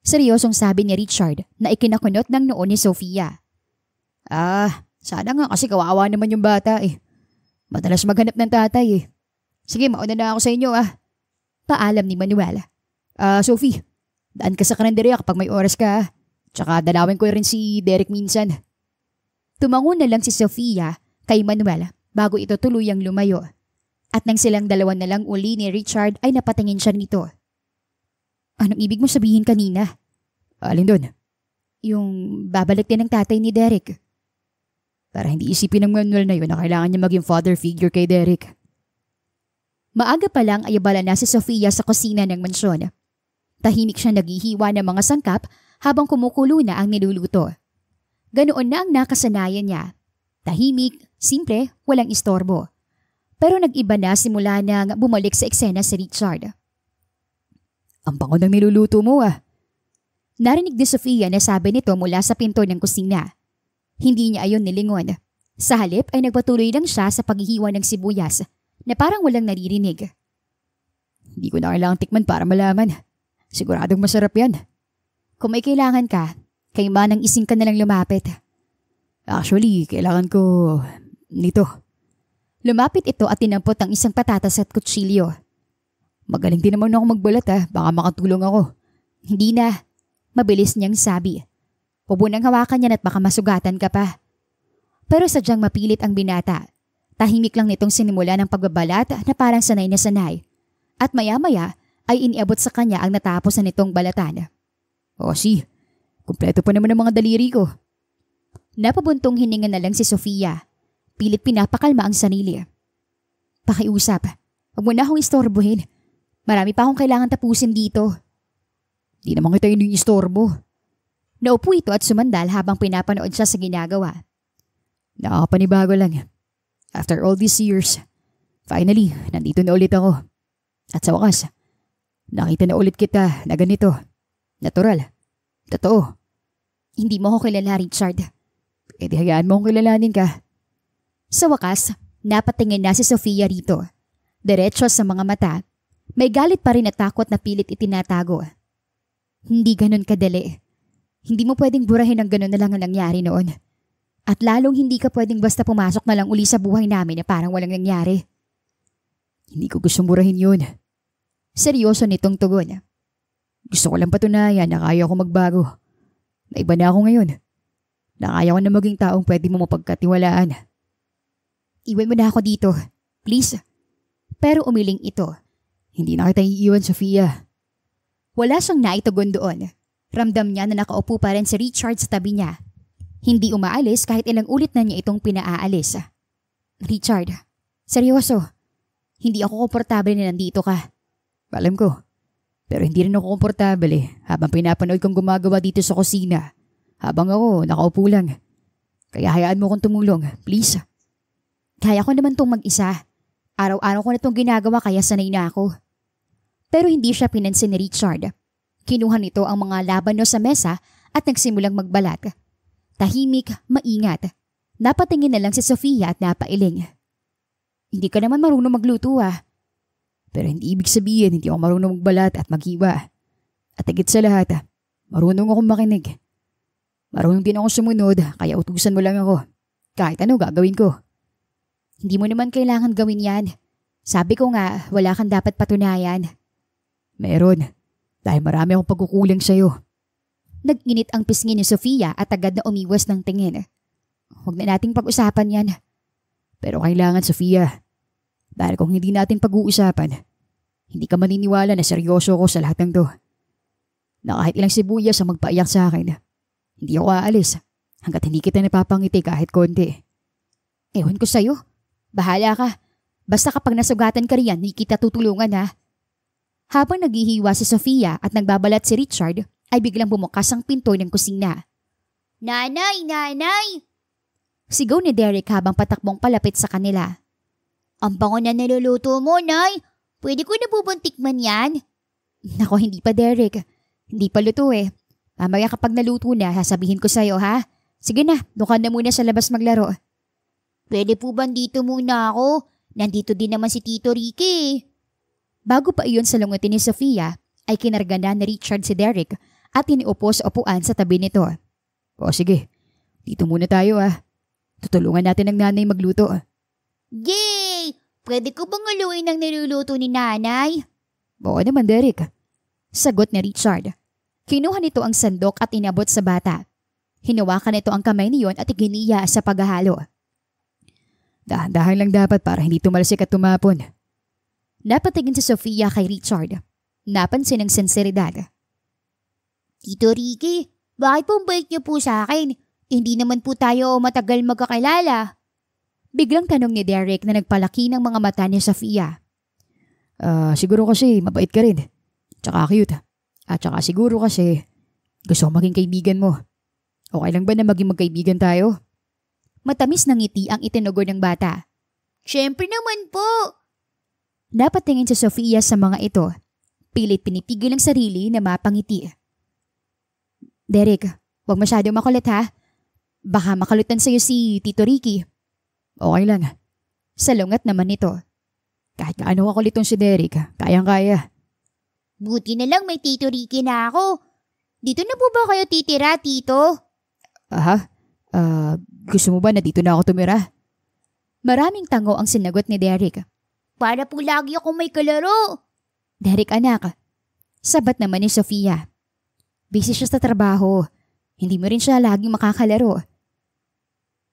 Seryosong sabi ni Richard na ikinakunot ng noo ni Sofia. Sana nga kasi kawawa naman yung bata eh. Madalas maghanap ng tatay eh. Sige, mauna na ako sa inyo Paalam ni Manuel. Sophie, daan ka sa karinderya kapag may oras ka. Tsaka dalawin ko rin si Derek minsan. Tumango na lang si Sofia kay Manuel bago ito tuluyang lumayo. At nang silang dalawa na lang uli ni Richard ay napatingin siya nito. Anong ibig mo sabihin kanina? Alin doon? Yung babalik din ng tatay ni Derek. Para hindi isipin ng Manuel na yun na kailangan niya maging father figure kay Derek. Maaga pa lang ay abala na si Sofia sa kusina ng mansyon. Tahimik siya naghihiwa ng mga sangkap habang kumukulo na ang niluluto. Ganoon na ang nakasanayan niya. Tahimik, simple, walang istorbo. Pero nag-iba na simula nang bumalik sa eksena si Richard. Ang bango ng niluluto mo Narinig ni Sofia na sabi nito mula sa pinto ng kusina. Hindi niya ayon nilingon. Sa halip ay nagpatuloy lang siya sa paghihiwa ng sibuyas na parang walang naririnig. Hindi ko na kailangang tikman para malaman. Siguradong masarap yan. Kung may kailangan ka, kay manang ising ka na lang lumapit. Actually, kailangan ko nito. Lumapit ito at tinampot ang isang patatas at kutsilyo. Magaling din naman ako magbulat baka makatulong ako. Hindi na. Mabilis niyang sabi. Pubunang hawakan niyan at baka masugatan ka pa. Pero sadyang mapilit ang binata. Tahimik lang nitong sinimula ng pagbabalat na parang sanay na sanay. At maya-maya ay iniabot sa kanya ang natapos na nitong balatan. Kumpleto pa naman ang mga daliri ko. Napabuntong hininga na lang si Sofia. Pilit pinapakalma ang sarili. Pakiusap. Huwag mo na akong istorbohin. Marami pa akong kailangan tapusin dito. Di naman kita yung istorbo. Naupo ito at sumandal habang pinapanood siya sa ginagawa. Nakakapanibago lang. After all these years, finally, nandito na ulit ako. At sa wakas, nakita na ulit kita na ganito. Natural. Totoo. Hindi mo ako kilala, Richard. Di hayaan mo akong kilalanin ka. Sa wakas, napatingin na si Sofia rito. Diretso sa mga mata. May galit pa rin at takot na pilit itinatago. Hindi ganun kadali. Hindi mo pwedeng burahin ang ganun na lang ang nangyari noon. At lalong hindi ka pwedeng basta pumasok na lang uli sa buhay namin na parang walang nangyari. Hindi ko gustong burahin yun. Seryoso nitong tugon. Gusto ko lang patunayan na kaya ko magbago. Na iba na ako ngayon. Na kaya ko na maging taong pwede mo mapagkatiwalaan. Iwan mo na ako dito. Please. Pero umiling ito. Hindi na kita iiwan, Sofia. Wala siyang naitugon doon. Ramdam niya na nakaupo pa rin si Richard sa tabi niya. Hindi umaalis kahit ilang ulit na niya itong pinaaalis. Richard, seryoso. Hindi ako komportable na nandito ka. Alam ko. Pero hindi rin ako komportable habang pinapanood kong gumagawa dito sa kusina. Habang ako nakaupo lang. Kaya hayaan mo kong tumulong, please. Kaya ko naman tong mag-isa. Araw-araw ko na itong ginagawa kaya sanay na ako. Pero hindi siya pinansin ni Richard. Kinuha nito ang mga labano sa mesa at nagsimulang magbalat. Tahimik, maingat. Napatingin na lang si Sofia at napailing. Hindi ka naman marunong magluto Pero hindi ibig sabihin hindi ako marunong magbalat at maghiwa. At higit sa lahat, marunong akong makinig. Marunong din ako sumunod kaya utusan mo lang ako. Kahit ano gagawin ko. Hindi mo naman kailangan gawin yan. Sabi ko nga, wala kang dapat patunayan. Meron. Dahil marami akong pagkukulang sa'yo. Nag-init ang pisngi ni Sofia at agad na umiwas ng tingin. Huwag na nating pag-usapan yan. Pero kailangan, Sofia. Dahil kung hindi natin pag-uusapan, hindi ka maniniwala na seryoso ko sa lahat ng to. Na kahit ilang sibuyas ang magpaiyak sa akin, hindi ako aalis hanggat hindi kita napapangiti kahit konti. Ewan ko sa'yo. Bahala ka. Basta kapag nasugatan ka riyan, hindi kita tutulungan Habang naghihiwa si Sofia at nagbabalat si Richard, ay biglang bumukas ang pinto ng kusina. Nanay! Nanay! Sigaw ni Derek habang patakbong palapit sa kanila. Ang bango na niluluto mo, Nay! Pwede ko na bubuntikman yan? Nako, hindi pa Derek. Hindi pa luto Mamaya kapag naluto na, sasabihin ko sa'yo Sige na, doon ka na muna sa labas maglaro. Pwede po ba dito muna ako? Nandito din naman si Tito Ricky. Bago pa iyon sa lungutin ni Sofia, ay kinarga na ni Richard si Derek at iniupo sa upuan sa tabi nito. O sige, dito muna tayo Tutulungan natin ang nanay magluto. Yay! Pwede ko bang aluin ang niluluto ni nanay? Oo naman, Derek. Sagot ni Richard. Kinuha nito ang sandok at inabot sa bata. Hinawakan nito ang kamay niyon at iginiya sa paghahalo. Dahan-dahan lang dapat para hindi tumalsik at tumapon. Napatingin si Sofia kay Richard. Napansin ang sinseridad. Tito Ricky, bakit po bait niyo po sa akin? Hindi naman po tayo matagal magkakilala. Biglang tanong ni Derek na nagpalaki ng mga mata ni Sofia. Siguro kasi mabait ka rin. Tsaka cute. At tsaka siguro kasi gusto ko maging kaibigan mo. Okay lang ba na maging magkaibigan tayo? Matamis ng ngiti ang itinugon ng bata. Siyempre naman po. Napatingin si Sofia sa mga ito. Pilit pinipigil ang sarili na mapangiti. Derek, huwag masyado makulit Baka makalutan sa'yo si Tito Ricky. Okay lang. Salungat naman nito. Kahit gaano kakulit tong si Derek, kayang-kaya. Buti na lang may Tito Ricky na ako. Dito na po ba kayo titira, Tito? Gusto mo ba na dito na ako tumira? Maraming tango ang sinagot ni Derek. Para po lagi akong may kalaro. Derek anak, sabat naman ni Sofia. Busy siya sa trabaho. Hindi mo rin siya laging makakalaro.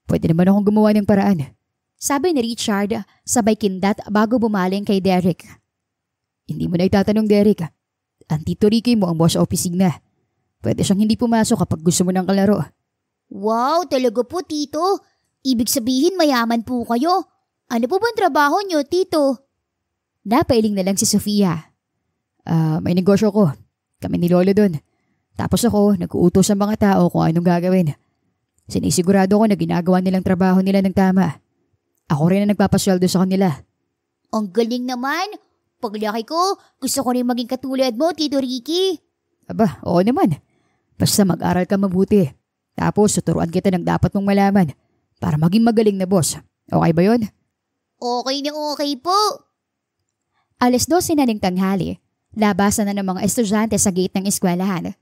Pwede naman akong gumawa ng paraan. Sabi ni Richard sabay kindat bago bumaling kay Derek. Hindi mo na itatanong, Derek. Ang Tito Ricky mo ang boss sa opisina. Pwede siyang hindi pumasok kapag gusto mo ng kalaro. Wow, talaga po, Tito. Ibig sabihin mayaman po kayo. Ano po bang trabaho niyo, Tito? Napailing na lang si Sofia. May negosyo ko. Kami ni Lolo doon. Tapos ako, nag-uutos sa mga tao kung anong gagawin. Sinisigurado ko na ginagawa nilang trabaho nila ng tama. Ako rin ang nagpapasweldo sa kanila. Ang galing naman. Paglaki ko, gusto ko rin maging katulad mo, Tito Ricky. Aba, oo naman. Basta mag-aral ka mabuti. Tapos tuturuan kita ng dapat mong malaman para maging magaling na boss. Okay ba yun? Okay na okay po. 12:00 na ng tanghali, labasan na ng mga estudyante sa gate ng eskwelahan.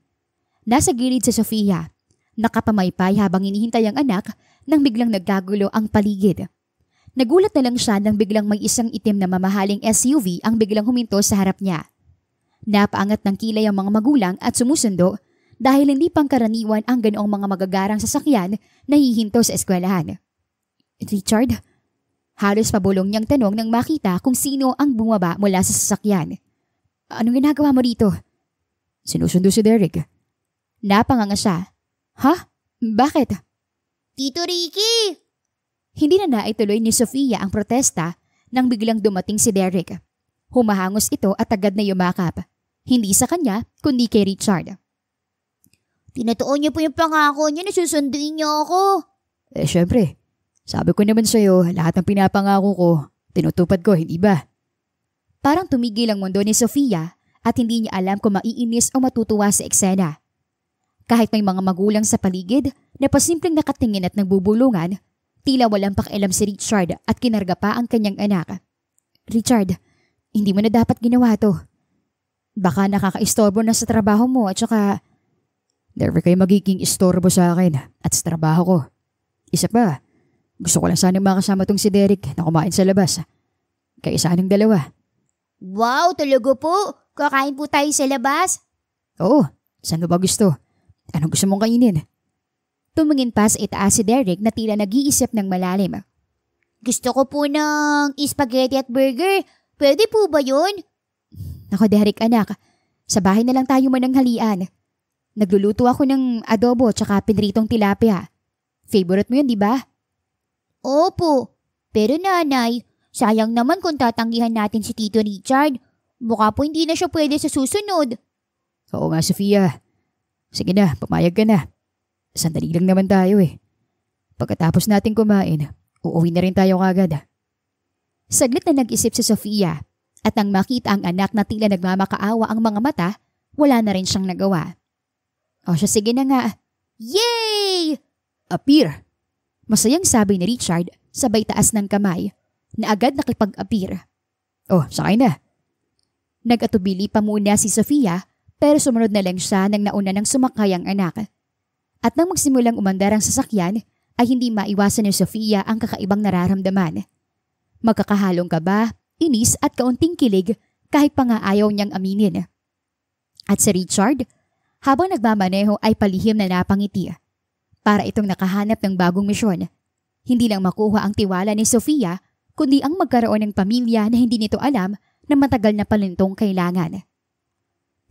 Nasa gilid si Sofia, nakapamaypay habang hinihintay ang anak nang biglang nagkagulo ang paligid. Nagulat na lang siya nang biglang may isang itim na mamahaling SUV ang biglang huminto sa harap niya. Napaangat ng kilay ang mga magulang at sumusundo dahil hindi pangkaraniwan ang ganoong mga magagarang sasakyan na hihinto sa eskwelahan. Richard? Halos pabulong niyang tanong nang makita kung sino ang bumaba mula sa sasakyan. Anong ginagawa mo rito? Sinusundo si Derek. Napanganga siya. Ha? Bakit? Tito Ricky! Hindi na naituloy ni Sofia ang protesta nang biglang dumating si Derek. Humahangos ito at agad na yumakap. Hindi sa kanya, kundi kay Richard. Tinatuon niyo po yung pangako niyo na susunduin niyo ako. Syempre. Sabi ko naman sa'yo, lahat ng pinapangako ko, tinutupad ko, hindi ba? Parang tumigil ang mundo ni Sofia at hindi niya alam kung maiinis o matutuwa sa eksena. Kahit may mga magulang sa paligid na pasimpleng nakatingin at nagbubulungan, tila walang pakialam si Richard at kinarga pa ang kanyang anak. Richard, hindi mo na dapat ginawa to. Baka nakakaistorbo na sa trabaho mo at saka... Never kayo magiging istorbo sa akin at sa trabaho ko. Isa pa, gusto ko lang sanang makasama tong si Derek na kumain sa labas. Kaya sanang dalawa. Wow, talaga po? Kakain po tayo sa labas? Oo, saan ba gusto? Anong gusto mong kainin? Tumingin pa sa itaas si Derek na tila nag-iisip ng malalim. Gusto ko po ng spaghetti at burger. Pwede po ba yun? Nako Derek anak, sa bahay na lang tayo mananghalian. Nagluluto ako ng adobo tsaka pinritong tilapia. Favorite mo yun, di ba? Opo. Pero nanay, sayang naman kung tatanggihan natin si Tito Richard. Baka po hindi na siya pwede sa susunod. Oo nga, Sofia. Sige na, pumayag ka na. Sandali lang naman tayo eh. Pagkatapos natin kumain, uuwi na rin tayo kagad. Saglit na nag-isip si Sofia at nang makita ang anak na tila nagmamakaawa ang mga mata, wala na rin siyang nagawa. O siya, sige na nga. Yay! Appear! Masayang sabi ni Richard sabay taas ng kamay na agad nakipag-appear. Oh, sakay na. Nag-atubili pa muna si Sofia pero sumunod na lang siya nang nauna ng sumakay ang anak. At nang magsimulang umandar ang sasakyan ay hindi maiwasan ni Sofia ang kakaibang nararamdaman. Magkakahalong kaba, inis at kaunting kilig kahit pa nga ayaw niyang aminin. At si Richard, habang nagmamaneho ay palihim na napangiti. Para itong nakahanap ng bagong misyon. Hindi lang makuha ang tiwala ni Sofia, kundi ang magkaroon ng pamilya na hindi nito alam na matagal na palintong kailangan.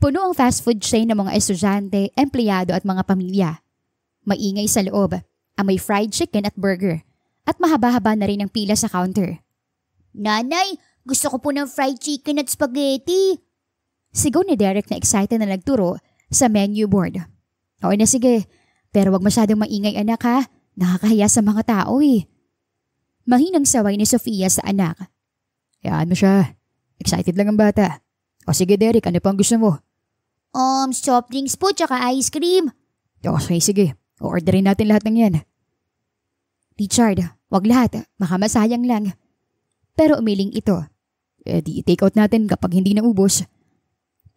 Puno ang fast food chain ng mga estudyante, empleyado at mga pamilya. Maingay sa loob, amoy fried chicken at burger, at mahaba-haba na rin ang pila sa counter. Nanay, gusto ko po ng fried chicken at spaghetti. Sigaw ni Derek na excited na nagturo sa menu board. Oo na sige, pero wag masyadong maingay anak ha, nakakahiya sa mga tao eh. Mahinang saway ni Sofia sa anak. Hayaan mo siya, excited lang ang bata. O sige Derek, ano pang gusto mo? Soft drinks po tsaka ice cream. Okay, sige, orderin natin lahat ng yan. Richard, wag lahat, baka masayang lang. Pero umiling ito. Di i-take out natin kapag hindi na ubos.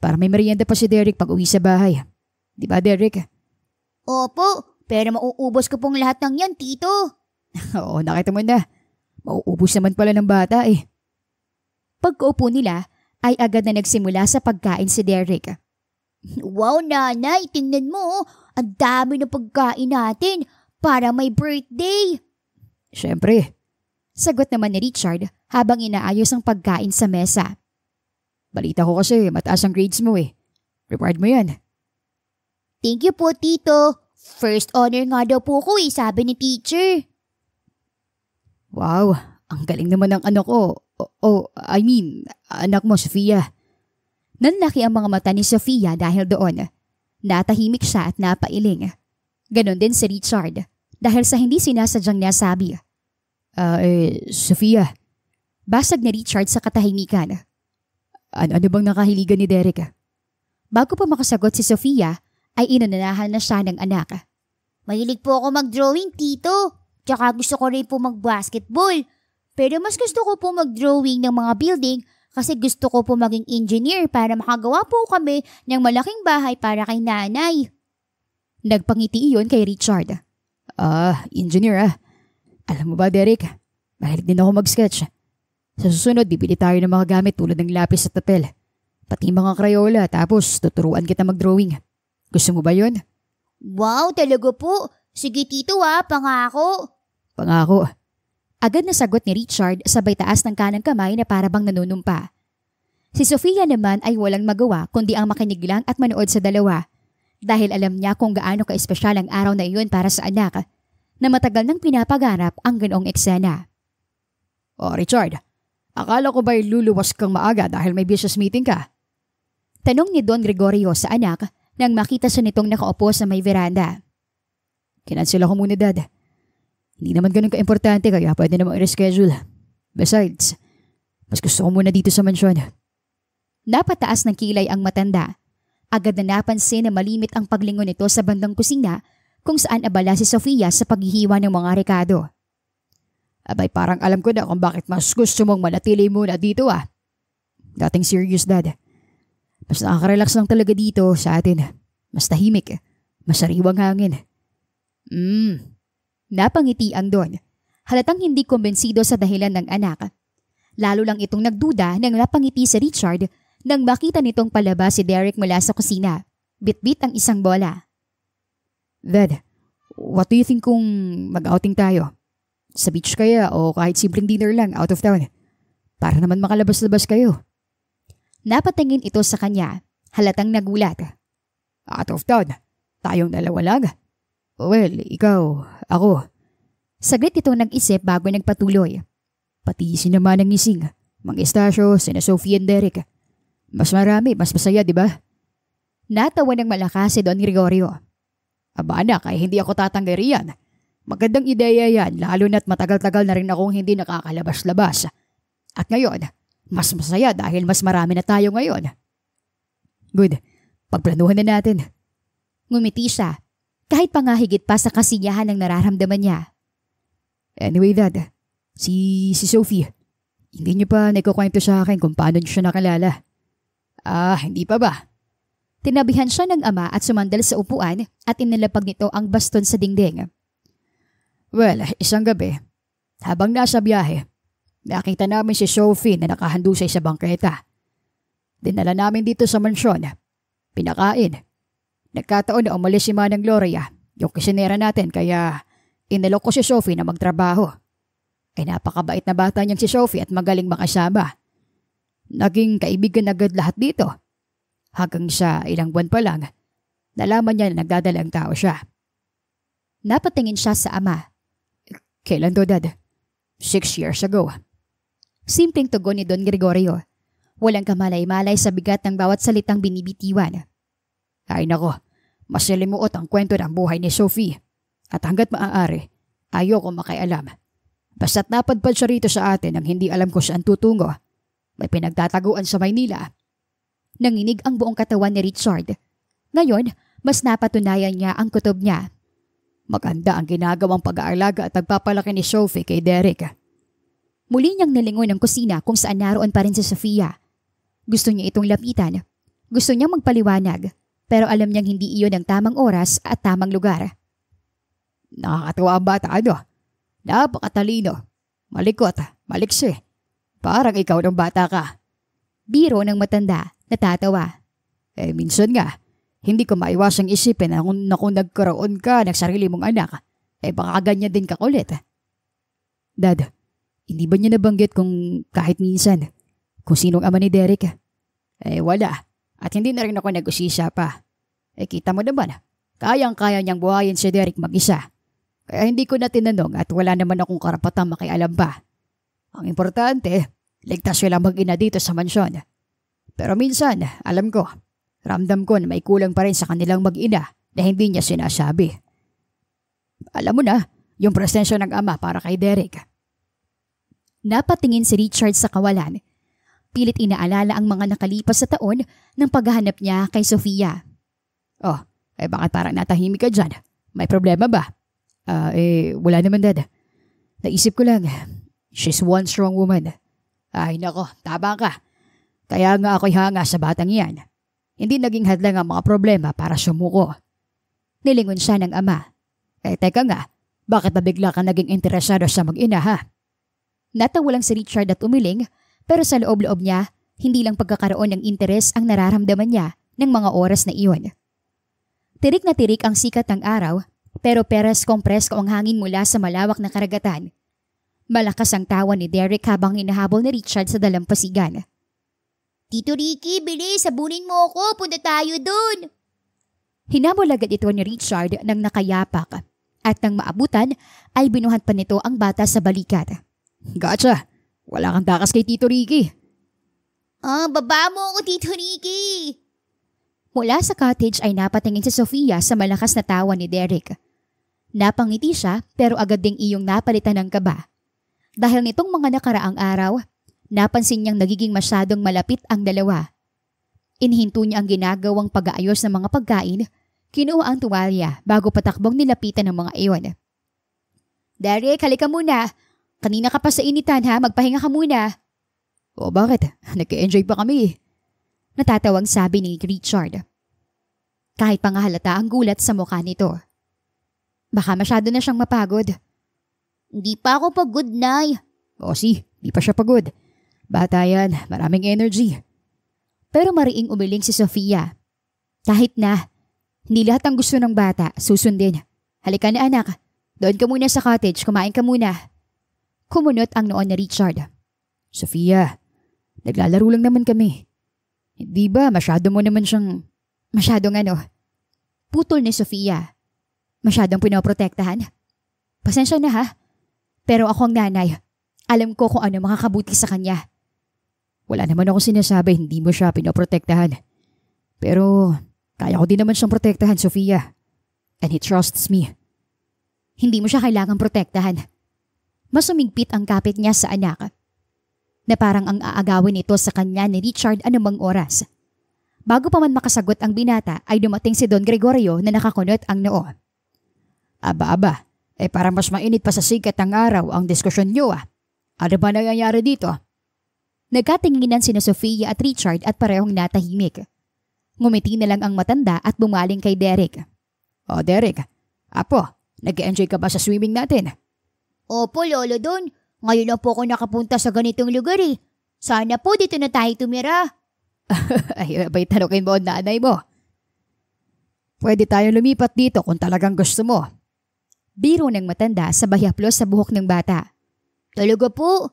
Para may merienda pa si Derek pag uwi sa bahay. Di ba Derek? Opo, pero mauubos ko pong lahat ng yan, Tito. Oo, nakita mo na. Mauubos naman pala ng bata eh. Pagkaupo nila ay agad na nagsimula sa pagkain si Derek. Wow, nanay, tingnan mo. Ang dami ng pagkain natin para may birthday. Siyempre. Sagot naman ni Richard habang inaayos ang pagkain sa mesa. Balita ko kasi mataas ang grades mo eh. Reward mo yan. Thank you po, Tito. First honor nga daw po ko sabi ni teacher. Wow, ang galing naman ng anak ko. Anak mo, Sofia. Nanlaki ang mga mata ni Sofia dahil doon. Natahimik siya at napailing. Ganon din si Richard dahil sa hindi sinasadyang nasabi. Sofia. Basag ni Richard sa katahimikan. Ano bang nakahiligan ni Derek? Bago pa makasagot si Sofia, ay inananahan na siya ng anak. Mahilig po ako mag-drawing, Tito. Tsaka gusto ko rin po mag-basketball. Pero mas gusto ko po mag-drawing ng mga building Kasi gusto ko po maging engineer para makagawa po kami ng malaking bahay para kay nanay. Nagpangiti iyon kay Richard. Engineer ah. Alam mo ba, Derek? Mahilig din ako mag-sketch. Sa susunod, bibili tayo ng mga gamit tulad ng lapis at papel. Pati mga Crayola, tapos tuturuan kita mag-drawing. Gusto mo ba yun? Wow, talaga po. Sige tito pangako. Pangako. Agad na sagot ni Richard sabay taas ng kanang kamay na parabang nanunumpa. Si Sofia naman ay walang magawa kundi ang makinig lang at manood sa dalawa. Dahil alam niya kung gaano ka-espesyal ang araw na iyon para sa anak na matagal nang pinapagarap ang ganoong eksena. Richard, akala ko ba'y luluwas kang maaga dahil may business meeting ka? Tanong ni Don Gregorio sa anak nang makita siya nitong nakaupo sa may veranda. Kinansela ko muna, Dad. Hindi naman ganun ka-importante kaya pwede namang i-reschedule. Besides, mas gusto ko muna dito sa mansyon. Napataas ng kilay ang matanda. Agad na napansin na malimit ang paglingon nito sa bandang kusina kung saan abala si Sofia sa paghihiwa ng mga rekado. Abay, parang alam ko na kung bakit mas gusto mong manatili muna dito Dating serious, Dad. Mas nakaka-relax lang talaga dito sa atin. Mas tahimik. Mas sariwang hangin. Napangiti ang Don. Halatang hindi kumbensido sa dahilan ng anak. Lalo lang itong nagduda nang napangiti si Richard nang makita nitong palabas si Derek mula sa kusina. Bit-bit ang isang bola. Dad, what do you think kung mag-outing tayo? Sa beach kaya o kahit simpleng dinner lang out of town? Para naman makalabas-labas kayo. Napatingin ito sa kanya. Halatang nagulat. Out of town? Tayong dalawa lang? Well, ikaw, ako. Saglit itong nag-isip bago nagpatuloy. Pati sinama ng ngising, Mang Estacio, sina Sophie and Derek. Mas marami, mas masaya, di ba? Natawa ng malakas si Don Gregorio. Aba anak, ay hindi ako tatanggi riyan. Magandang ideya yan, lalo na't matagal-tagal na rin akong hindi nakakalabas-labas. At ngayon, mas masaya dahil mas marami na tayo ngayon. Good, pagplanuhan na natin. Ngumiti siya, kahit pa nga higit pa sa kasiyahan ng nararamdaman niya. Anyway, Dad, si Sophie, hindi niyo pa nagkukwento sa akin kung paano niyo siya nakalala. Hindi pa ba? Tinabihan siya ng ama at sumandal sa upuan at inilapag nito ang baston sa dingding. Well, isang gabi, habang nasa biyahe, nakita namin si Sophie na nakahandusay sa bangketa. Dinala namin dito sa mansyon. Pinakain. Nagkataon na umalis si Manang Gloria, yung kusinera natin, kaya inalok ko si Sophie na magtrabaho. Ay napakabait na bata niyang si Sophie at magaling makasama. Naging kaibigan agad lahat dito. Hanggang sa ilang buwan pa lang, nalaman niya na nagdadalang tao siya. Napatingin siya sa ama. Kailan to, Dad? 6 years ago. Simpleng tugon ni Don Gregorio. Walang kamalay-malay sa bigat ng bawat salitang binibitiwan. Ay nako, mas salimuot ang kwento ng buhay ni Sophie. At hanggat maaari, ayoko makialam. Basta't napadpad siya rito sa atin nang hindi alam ko saan tutungo. May pinagtataguan sa Maynila. Nanginig ang buong katawan ni Richard. Ngayon, mas napatunayan niya ang kutob niya. Maganda ang ginagawang pag-aalaga at pagpapalaki ni Sophie kay Derek. Muli niyang nalingon ang kusina kung saan naroon pa rin si Sofia. Gusto niya itong lapitan. Gusto niyang magpaliwanag. Pero alam niyang hindi iyon ang tamang oras at tamang lugar. Nakakatawa ang bata, Napakatalino. Malikot, maliksi. Parang ikaw ng bata ka. Biro ng matanda, natatawa. Minsan nga, hindi ko maiwasang isipin na kung nagkaroon ka ng sarili mong anak, baka ganyan din kakulit. Dad, hindi ba niya nabanggit kung kahit minsan, kung sinong ama ni Derek? Wala. At hindi na rin ako nag-usisa pa. Kita mo naman, kayang-kaya niyang buhayin si Derek mag-isa. Kaya hindi ko na tinanong at wala naman akong karapatang makialam pa. Ang importante, ligtas silang mag-ina dito sa mansyon. Pero minsan, alam ko, ramdam ko na may kulang pa rin sa kanilang mag-ina na hindi niya sinasabi. Alam mo na, yung presensya ng ama para kay Derek. Napatingin si Richard sa kawalan. Pilit inaalala ang mga nakalipas sa taon ng paghahanap niya kay Sofia. Bakit parang natahimik ka dyan? May problema ba? Wala naman, Dad. Naisip ko lang, she's one strong woman. Ay nako, tama ka. Kaya nga ako'y hanga sa batang yan. Hindi naging hadlang ang mga problema para sumuko. Nilingon siya ng ama. Teka nga, bakit nabigla ka naging interesado sa mag-ina ha? Natawa lang si Richard at umiling, pero sa loob-loob niya, hindi lang pagkakaroon ng interes ang nararamdaman niya ng mga oras na iyon. Tirik na tirik ang sikat ng araw, pero peres-kompresko ang hangin mula sa malawak na karagatan. Malakas ang tawa ni Derek habang hinahabol ni Richard sa dalampasigan. Tito Ricky, bilis, sabunin mo ako. Punta tayo dun. Hinabol agad ito ni Richard nang nakayapak at nang maabutan ay binuhat pa nito ang bata sa balikat. Gotcha! Wala kang takas kay Tito Ricky. Baba mo ako, Tito Ricky. Mula sa cottage ay napatingin si Sofia sa malakas na tawa ni Derek. Napangiti siya pero agad ding iyong napalitan ng kaba. Dahil nitong mga nakaraang araw, napansin niyang nagiging masyadong malapit ang dalawa. Inihinto niya ang ginagawang pag-aayos ng mga pagkain, kinuha ang tuwalya bago patakbong nilapitan ng mga iyon. Derek, halika muna. Kanina ka pa sa initan ha, magpahinga ka muna. O bakit? Nag-enjoy pa kami. Natatawang sabi ni Richard. Kahit pa nga halata ang gulat sa mukha nito. Baka masyado na siyang mapagod. Hindi pa ako pagod, Nay. O di pa siya pagod. Bata yan, maraming energy. Pero mariing umiling si Sofia. Kahit na, hindi lahat ang gusto ng bata susundin. Halika na anak, doon ka muna sa cottage, kumain ka muna. Kumunot ang noon ni Richard. Sofia, naglalaro lang naman kami. Hindi ba masyado mo naman siyang... Masyadong ano? Putol ni Sofia. Masyadong pinoprotektahan? Pasensya na ha. Pero ako ang nanay. Alam ko kung ano makakabuti sa kanya. Wala naman ako sinasabi hindi mo siya pinoprotektahan. Pero kaya ko din naman siyang protektahan, Sofia. And he trusts me. Hindi mo siya kailangang protektahan. Mas sumigpit ang kapit niya sa anak. Na parang ang aagawin ito sa kanya ni Richard anumang oras. Bago pa man makasagot ang binata ay dumating si Don Gregorio na nakakunot ang noo. Aba, parang mas mainit pa sa sikat ng araw ang diskusyon niyo ah. Ano ba nangyayari dito? Nagkatinginan sina Sofia at Richard at parehong natahimik. Ngumiti na lang ang matanda at bumaling kay Derek. O Derek, apo, nag-enjoy ka ba sa swimming natin? Opo, Lolo Don. Ngayon na po ako nakapunta sa ganitong lugar eh. Sana po dito na tayo tumira. Ay, ba'y tanongin mo ang nanay mo? Pwede tayo lumipat dito kung talagang gusto mo. Biro ng matanda sa bahaplos sa buhok ng bata. Talaga po?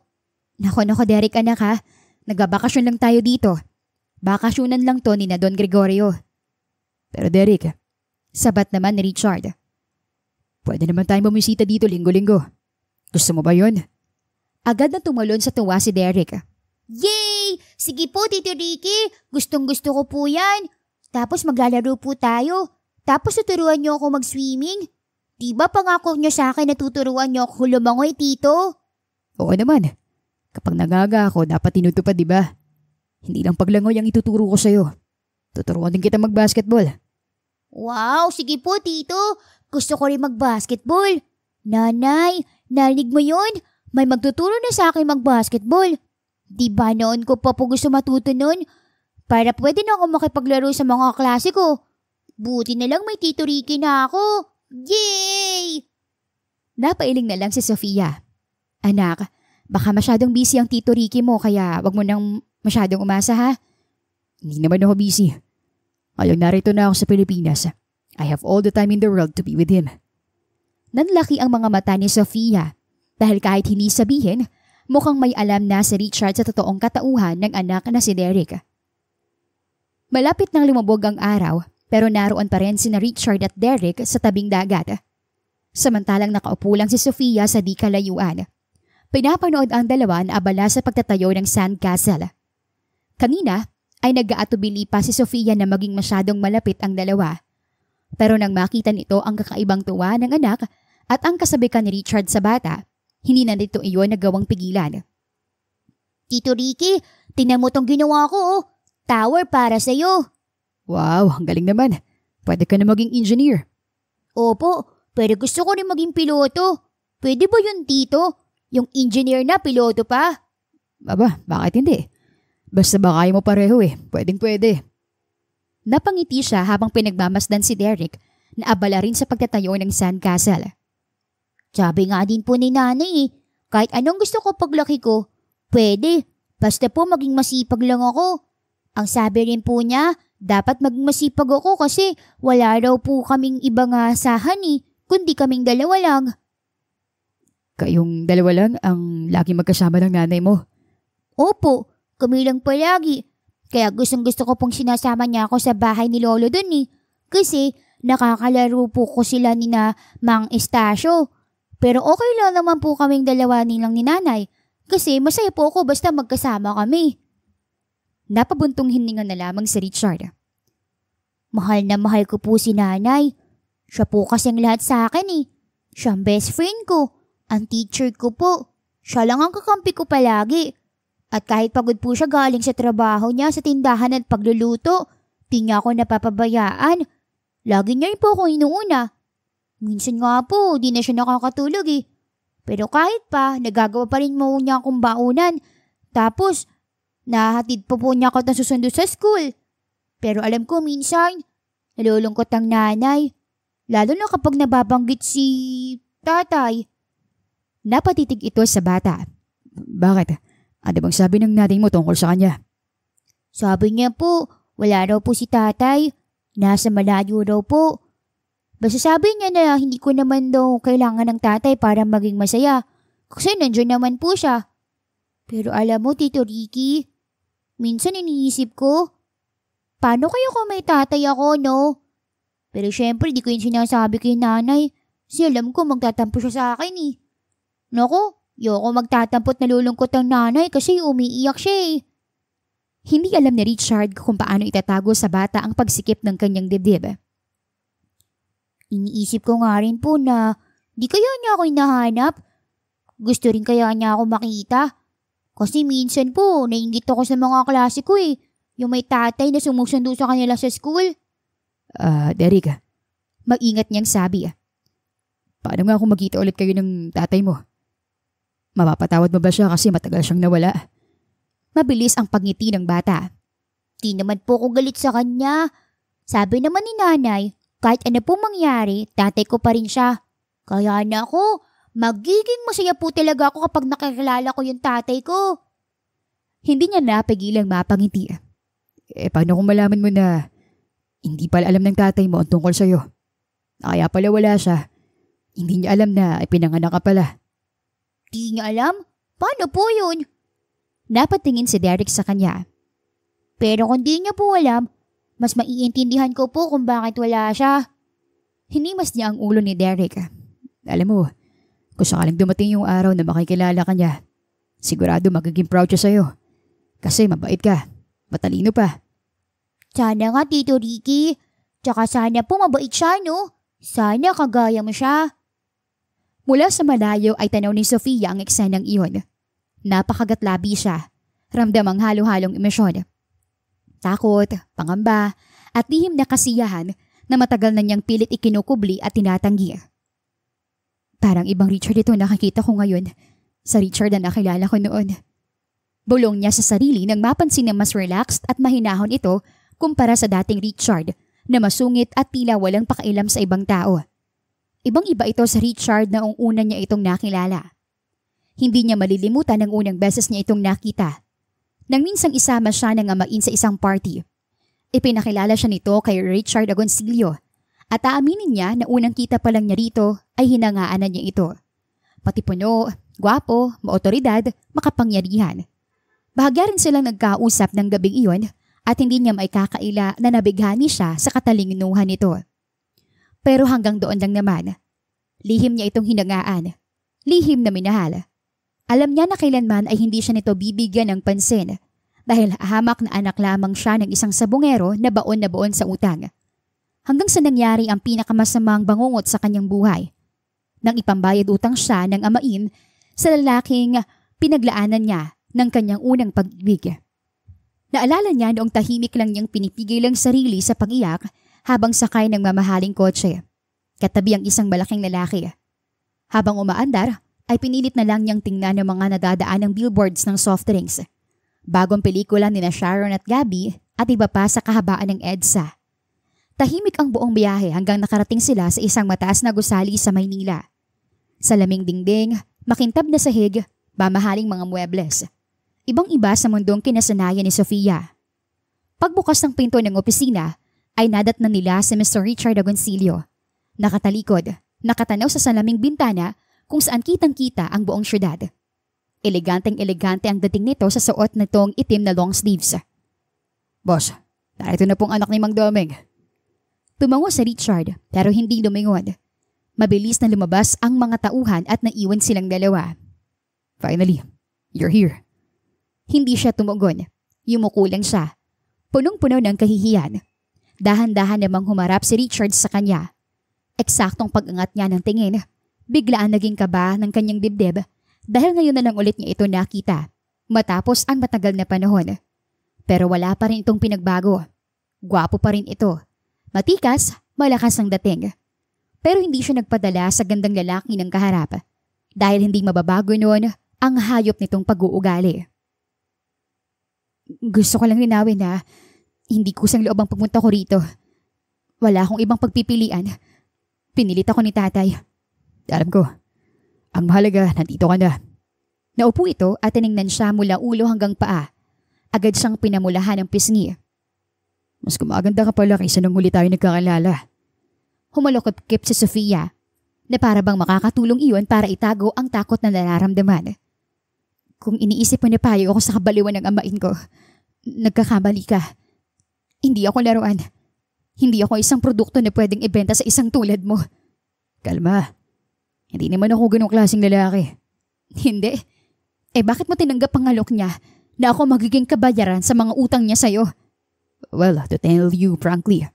Nako Derek anak ha. Nagbabakasyon lang tayo dito. Bakasyonan lang to ni na Don Gregorio. Pero Derek, sabat naman ni Richard. Pwede naman tayo bumisita dito linggo-linggo. Gusto mo ba yun? Agad na tumalon sa tuwa si Derek. Yay! Sige po, Tito Ricky. Gustong-gusto ko po yan. Tapos maglalaro po tayo. Tapos tuturuan niyo ako mag-swimming. Diba pangako niyo sa akin na tuturuan niyo ako lumangoy, Tito? Oo naman. Kapag nagaga ako, dapat tinutupad, diba? Hindi lang paglangoy ang ituturo ko sa'yo. Tuturuan din kita mag-basketball. Wow, sige po, Tito. Gusto ko rin mag-basketball. Nanay, narinig mo yun? May magtuturo na sa akin mag-basketball. Diba noon ko pa po gusto matuto nun? Para pwede na ako makipaglaro sa mga klase ko. Buti na lang may Tito Ricky na ako. Yay! Napailing na lang si Sofia. Anak, baka masyadong busy ang Tito Ricky mo kaya wag mo nang masyadong umasa ha. Hindi naman ako busy. Ngayon narito na ako sa Pilipinas. I have all the time in the world to be with him. Nanlaki ang mga mata ni Sofia dahil kahit hindi sabihin, mukhang may alam na si Richard sa totoong katauhan ng anak na si Derek. Malapit nang lumubog ang araw pero naroon pa rin sina Richard at Derek sa tabing dagat. Samantalang nakaupo lang si Sofia sa di kalayuan. Pinapanood ang dalawa na abala sa pagtatayo ng sandcastle. Kanina ay nag-aatubili pa si Sofia na maging masyadong malapit ang dalawa. Pero nang makita nito ang kakaibang tuwa ng anak at ang kasabikan ni Richard sa bata, hindi na nito iyon nagawang pigilan. Tito Ricky, tingnan mo tong ginawa ko oh. Tower para sa'yo. Wow, ang galing naman. Pwede ka na maging engineer. Opo, pero gusto ko rin maging piloto. Pwede ba yun, Tito? Yung engineer na piloto pa? Aba, bakit hindi? Basta ba kaya mo pareho pwedeng pwede. Napangiti siya habang pinagmamasdan si Derek na abala rin sa pagtatayo ng sandcastle. Sabi nga din po ni nanay kahit anong gusto ko paglaki ko, pwede. Basta po maging masipag lang ako. Ang sabi rin po niya, dapat maging masipag ako kasi wala raw po kaming ibang asahan kundi kaming dalawa lang. Kayong dalawa lang ang lagi magkasama ng nanay mo? Opo, kami lang palagi. Kaya gustong gusto ko pong sinasama niya ako sa bahay ni Lolo dun Kasi nakakalaro po ko sila ni na Mang Estacio. Pero okay lang naman po kaming dalawa nilang ni nanay. Kasi masaya po ako basta magkasama kami. Napabuntong hininga na lamang si Richard. Mahal na mahal ko po si nanay. Siya po kasing lahat sa akin Siya ang best friend ko. Ang teacher ko po. Siya lang ang kakampi ko palagi. At kahit pagod po siya galing sa trabaho niya sa tindahan at pagluluto, di niya ako napapabayaan. Lagi niya rin po ako inuuna. Minsan nga po, di na siya nakakatulog Pero kahit pa, nagagawa pa rin mo niya akong baunan. Tapos, nahatid po niya ako na susundo sa school. Pero alam ko minsan, nalulungkot ang nanay. Lalo na kapag nababanggit si tatay. Napatitig ito sa bata. Bakit? Ano bang sabi ng nanay mo tungkol sa kanya? Sabi niya po, wala raw po si tatay. Nasa malayo raw po. Basta sabi niya na hindi ko naman daw kailangan ng tatay para maging masaya. Kasi nandiyan naman po siya. Pero alam mo, Tito Ricky, minsan iniisip ko, paano kayo kung may tatay ako, no? Pero syempre, di ko yung sinasabi kay nanay. Kasi alam ko magtatampo siya sa akin Naku, yoko magtatampot nalulungkot ang nanay kasi umiiyak siya Hindi alam ni Richard kung paano itatago sa bata ang pagsikip ng kanyang dibdib. Iniisip ko nga rin po na di kaya niya ako hinahanap. Gusto rin kaya niya ako makita. Kasi minsan po, nainggit ako sa mga klase ko Yung may tatay na sumusundo sa kanila sa school. Derek. Mag-ingat niyang sabi. Paano nga kung magkita ulit kayo ng tatay mo? Mapapatawad mo ba siya kasi matagal siyang nawala? Mabilis ang pagngiti ng bata. Di naman po ko galit sa kanya. Sabi naman ni nanay, kahit ano po mangyari, tatay ko pa rin siya. Kaya na ako, magiging masaya po talaga ako kapag nakakilala ko yung tatay ko. Hindi niya napigilang mapangiti. Paano kung malaman mo na hindi pala alam ng tatay mo ang tungkol sa'yo? Kaya pala wala siya. Hindi niya alam na ipinanganak ka pala. Di niya alam? Paano po yun? Napatingin si Derek sa kanya. Pero kung di niya po alam, mas maiintindihan ko po kung bakit wala siya. Hinimas niya ang ulo ni Derek. Alam mo, kung sakaling dumating yung araw na makikilala ka niya, sigurado magiging proud siya sa'yo. Kasi mabait ka, matalino pa. Sana nga, Tito Ricky. Tsaka sana po mabait siya, no? Sana kagaya mo siya. Mula sa malayo ay tanaw ni Sofia ang eksenang iyon. Napakagatlabi siya. Ramdam ang halo-halong emosyon. Takot, pangamba, at lihim na kasiyahan na matagal na niyang pilit ikinukubli at tinatanggi. Parang ibang Richard ito nakikita ko ngayon sa Richard na nakilala ko noon. Bulong niya sa sarili nang mapansin na mas relaxed at mahinahon ito kumpara sa dating Richard na masungit at tila walang pakialam sa ibang tao. Ibang-iba ito sa Richard na una niya itong nakilala. Hindi niya malilimutan ang unang beses niya itong nakita. Nang minsang isama siya ng amain sa isang party. Ipinakilala siya nito kay Richard Agoncillo at aaminin niya na unang kita pa lang niya rito ay hinangaan na niya ito. Pati puno, gwapo, maotoridad, makapangyarihan. Bahagya rin silang nagkausap ng gabing iyon at hindi niya maikakaila na nabighani siya sa katalinguhan nito. Pero hanggang doon lang naman. Lihim niya itong hinangaan. Lihim na minahal. Alam niya na kailanman ay hindi siya nito bibigyan ng pansin dahil hamak na anak lamang siya ng isang sabungero na baon sa utang. Hanggang sa nangyari ang pinakamasamang bangungot sa kanyang buhay. Nang ipambayad utang siya ng amain sa lalaking pinaglaanan niya ng kanyang unang pag-ibig. Naalala niya noong tahimik lang niyang pinipigil ang sarili sa pag-iyak habang sakay ng mamahaling kotse. Katabi ang isang malaking lalaki. Habang umaandar, ay pinilit na lang niyang tingnan ng mga nadadaan ng billboards ng soft drinks. bagong pelikula ni na Sharon at Gabby at iba pa sa kahabaan ng EDSA. Tahimik ang buong biyahe hanggang nakarating sila sa isang mataas na gusali sa Maynila. Sa laming dingding, makintab na sahig, mamahaling mga muebles. Ibang-iba sa mundong kinasanayan ni Sofia. Pagbukas ng pinto ng opisina, ay nadat na nila si Mr. Richard Agoncillo. Nakatalikod, nakatanaw sa salaming bintana kung saan kitang-kita ang buong syudad. Eleganteng-elegante ang dating nito sa suot nitong itim na long sleeves. Boss, narito na pong anak ni Mang Doming. Tumango si Richard pero hindi lumingon. Mabilis na lumabas ang mga tauhan at naiwan silang dalawa. Finally, you're here. Hindi siya tumugon. Yumuko lang siya. Punong-puno ng kahihiyan. Dahan-dahan namang humarap si Richard sa kanya. Eksaktong pag-angat niya ng tingin, biglaan naging kaba ng kanyang dibdib dahil ngayon na lang ulit niya ito nakita matapos ang matagal na panahon. Pero wala pa rin itong pinagbago. Gwapo pa rin ito. Matikas, malakas ang dating. Pero hindi siya nagpadala sa gandang lalaki ng kaharap dahil hindi mababago noon ang hayop nitong pag-uugali. Gusto ko lang linawin na hindi kusang loob ang pumunta ko rito. Wala akong ibang pagpipilian. Pinilit ako ni tatay. Alam ko. Ang mahalaga, nandito ka na. Naupo ito at tiningnan siya mula ulo hanggang paa. Agad siyang pinamulahan ng pisngi. Mas gumaganda ka pala kaysa nung huli tayo nagkakilala. Humalokip-kip si Sofia na para bang makakatulong iyon para itago ang takot na nararamdaman. Kung iniisip mo na payo ako sa kabaliwan ng amain ko, nagkakamali ka. Hindi ako laruan. Hindi ako isang produkto na pwedeng ibenta sa isang tulad mo. Kalma. Hindi naman ako ganong klaseng lalaki. Hindi. Bakit mo tinanggap ang alok niya na ako magiging kabayaran sa mga utang niya sa'yo? Well, to tell you frankly,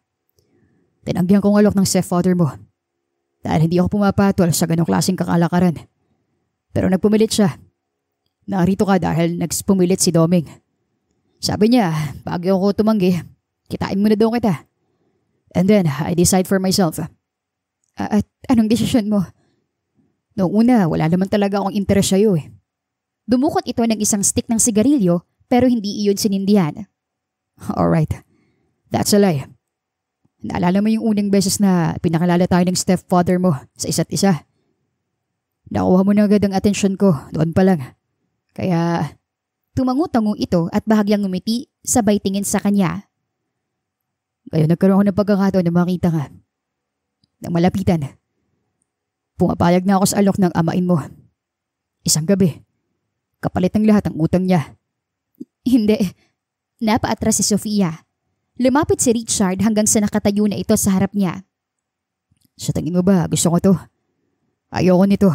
tinanggihan kong alok ng stepfather mo. Dahil hindi ako pumapatol sa ganong klaseng kakalakaran. Pero nagpumilit siya. Narito ka dahil nagpumilit si Doming. Sabi niya, bago ako tumanggi, kitain mo na daw kita. And then, I decide for myself. At anong desisyon mo? Noong una, wala naman talaga akong interes sa'yo eh. Dumukot ito ng isang stick ng sigarilyo pero hindi iyon sinindihan. Alright, that's a lie. Naalala mo yung unang beses na pinakalala tayo ng stepfather mo sa isa't isa? Nakuha mo na agad ang atensyon ko doon pa lang. Kaya tumango-tango ito at bahagyang ngumiti sabay tingin sa kanya. Ngayon nagkaroon ako ng pagkakataon na makita ka. Nang malapitan. Pumapayag na ako sa alok ng amain mo. Isang gabi. Kapalit ng lahat ang utang niya. Hindi. Napaatras si Sofia. Lumapit si Richard hanggang sa nakatayo na ito sa harap niya. Sa tingin mo ba gusto ko to? Ayoko nito.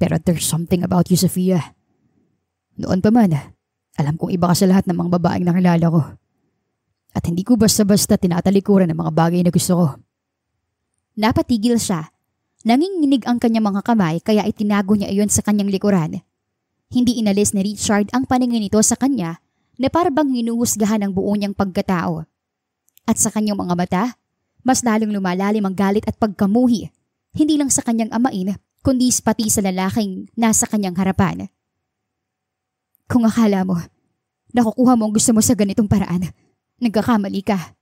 Pero there's something about you, Sofia. Noon pa man, alam kong iba ka sa lahat ng mga babaeng nakilala ko. At hindi ko basta-basta tinatalikuran ng mga bagay na gusto ko. Napatigil siya. Nanginginig ang kanyang mga kamay kaya itinago niya iyon sa kanyang likuran. Hindi inalis ni Richard ang paningin nito sa kanya na parabang hinuhusgahan ang buo niyang pagkatao. At sa kanyang mga mata, mas lalong lumalalim ang galit at pagkamuhi, hindi lang sa kanyang amain, kundi pati sa lalaking nasa kanyang harapan. Kung akala mo, nakukuha mo ang gusto mo sa ganitong paraan, nagkakamali ka.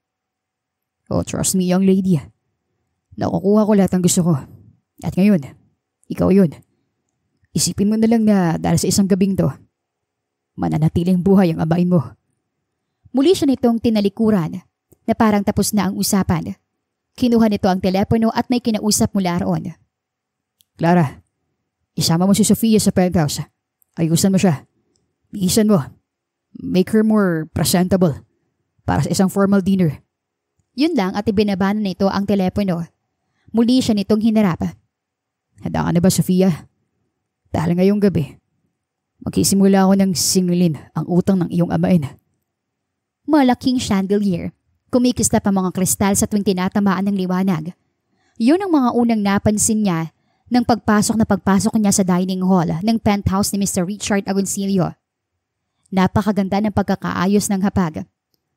Oh, trust me, young lady. Nakukuha ko lahat ng gusto ko. At ngayon, ikaw yun. Isipin mo na lang na dahil sa isang gabing to, mananatiling buhay ang amain mo. Muli siya nitong tinalikuran na parang tapos na ang usapan. Kinuha nito ang telepono at may kinausap mula roon. Clara, isama mo si Sofia sa penthouse. Ayusan mo siya. Bihisan mo. Make her more presentable para sa isang formal dinner. Yun lang at ibinaba na nito ang telepono. Muli siya nitong hinarap. Handa ka na ba, Sofia? Dahil ngayong gabi, magsisimula ako ng singilin ang utang ng iyong amain. Malaking chandelier. Kumikista pa mga kristal sa tuwing tinatamaan ng liwanag. Yun ang mga unang napansin niya nang pagpasok niya sa dining hall ng penthouse ni Mr. Richard Agoncillo. Napakaganda ng pagkakaayos ng hapag.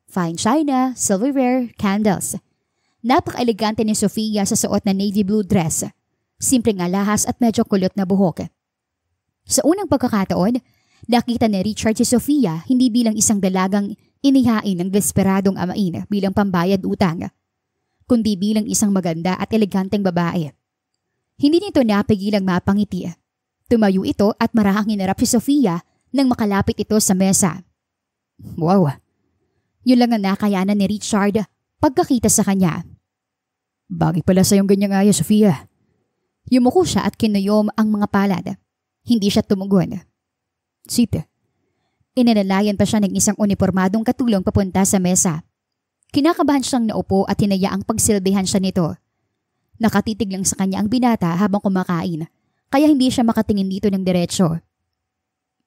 Fine china, silverware, candles. Napaka-elegante ni Sofia sa suot na navy blue dress. Simpleng alahas at medyo kulot na buhok. Sa unang pagkakataon, Nakita ni Richard si Sofia hindi bilang isang dalagang inihain ng desperadong amain bilang pambayad utang, kundi bilang isang maganda at eleganteng babae. Hindi nito napigilang mapangiti. Tumayo ito at marahang hinarap si Sofia nang makalapit ito sa mesa. Wow! Yun lang ang nakayanan ni Richard pagkakita sa kanya. Bagay pala sa iyong ganyang aya, Sofia. Yumuko siya at kinuyom ang mga palad. Hindi siya tumugon. Sit. Inalalayan pa siya ng isang unipormadong katulong papunta sa mesa. Kinakabahan siyang naupo at hinayaang pagsilbihan siya nito. Nakatitig lang sa kanya ang binata habang kumakain, kaya hindi siya makatingin dito ng diretsyo.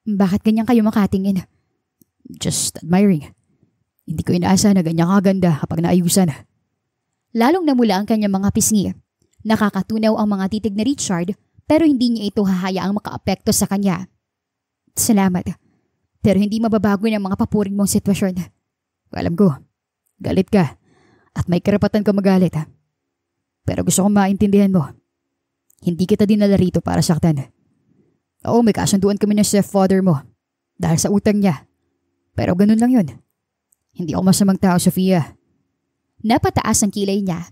Bakit ganyan kayo makatingin? Just admiring. Hindi ko inaasa na ganyan kaganda kapag naayusan. Lalong namula ang kanyang mga pisngi. Nakakatunaw ang mga titig ni Richard pero hindi niya ito hahayaang makaapekto sa kanya. Salamat. Pero hindi mababago ng mga papuring mong sitwasyon. Alam ko, galit ka at may karapatan ka magalit. Pero gusto kong maintindihan mo. Hindi kita dinala rito para saktan. Oo, may kasunduan kami ng stepfather mo dahil sa utang niya. Pero ganun lang yun. Hindi ako masamang tao, Sofia. Napataas ang kilay niya.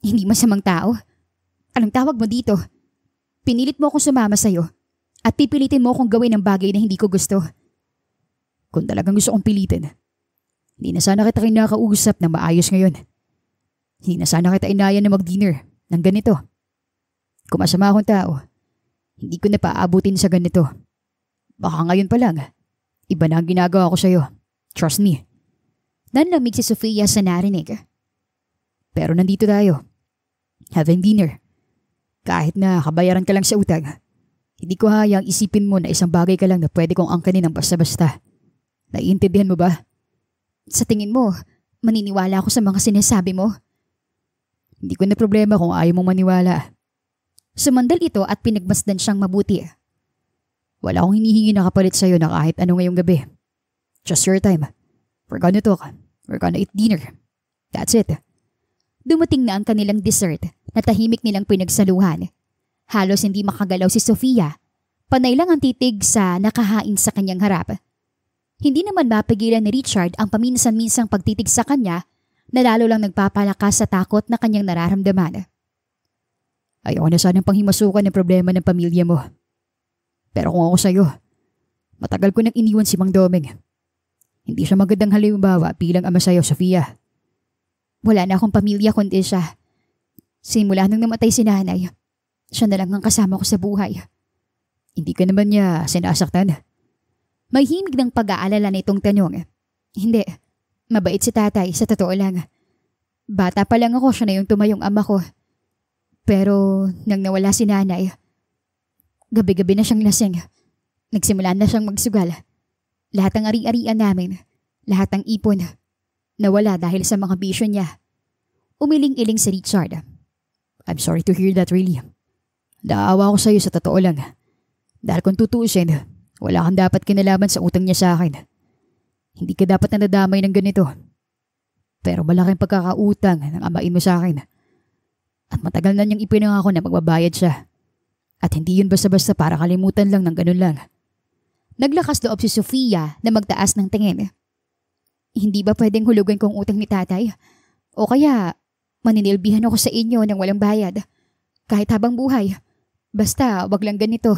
Hindi masamang tao? Anong tawag mo dito? Pinilit mo akong sumama sa'yo at pipilitin mo akong gawin ng bagay na hindi ko gusto. Kung talagang gusto kong pilitin, hindi na sana kita kinakausap na maayos ngayon. Hindi na sana kita inaya na mag-dinner ng ganito. Kung masama akong tao, hindi ko na paaabutin sa ganito. Baka ngayon pa lang, iba na ang ginagawa ko sa'yo. Trust me. Nanlamig si Sofia sa narinig. Pero nandito tayo. Having dinner. Kahit na kabayaran ka lang sa utang, hindi ko hayang isipin mo na isang bagay ka lang na pwede kong angkanin ng basta-basta. Naiintindihan mo ba? Sa tingin mo, maniniwala ako sa mga sinasabi mo? Hindi ko na problema kung ayaw mong maniwala. Sumandal ito at pinagmasdan siyang mabuti. Wala akong hinihingi na kapalit sa'yo na kahit ano ngayong gabi. Just your time. We're gonna talk. We're gonna eat dinner. That's it. Dumating na ang kanilang dessert na tahimik nilang pinagsaluhan. Halos hindi makagalaw si Sofia. Panay lang ang titig sa nakahain sa kanyang harap. Hindi naman mapigilan ni Richard ang paminsan-minsang pagtitig sa kanya na lalo lang nagpapalakas sa takot na kanyang nararamdaman. Ayaw na sanang panghimasukan ng problema ng pamilya mo. Pero kung ako sa'yo, matagal ko nang iniwan si Mang Doming. Hindi siya magandang halimbawa bilang ama sa'yo, Sofia. Wala na akong pamilya kundi siya. Simula nung namatay si nanay, siya na lang ang kasama ko sa buhay. Hindi ka naman niya sinasaktan. May himig ng pag-aalala nitong tanong. Hindi, mabait si tatay sa totoo lang. Bata pa lang ako, siya na yung tumayong ama ko. Pero nang nawala si nanay, gabi-gabi na siyang lasing. Nagsimula na siyang magsugal. Lahat ng ari-arian namin, lahat ng ipon, nawala dahil sa mga bisyo niya. Umiling-iling si Richard. I'm sorry to hear that, really. Naawa ko sa'yo sa totoo lang. Dahil kung tutuusin, wala kang dapat kinalaman sa utang niya sa akin. Hindi ka dapat nadamay ng ganito. Pero malaking pagkakautang ng amain mo sa akin. At matagal na niyang ipinangako na magbabayad siya. At hindi yun basta-basta para kalimutan lang ng ganun lang. Naglakas loob si Sofia na magtaas ng tingin. Hindi ba pwedeng hulugan kong utang ni tatay? O kaya maninilbihan ako sa inyo ng walang bayad? Kahit habang buhay. Basta wag lang ganito.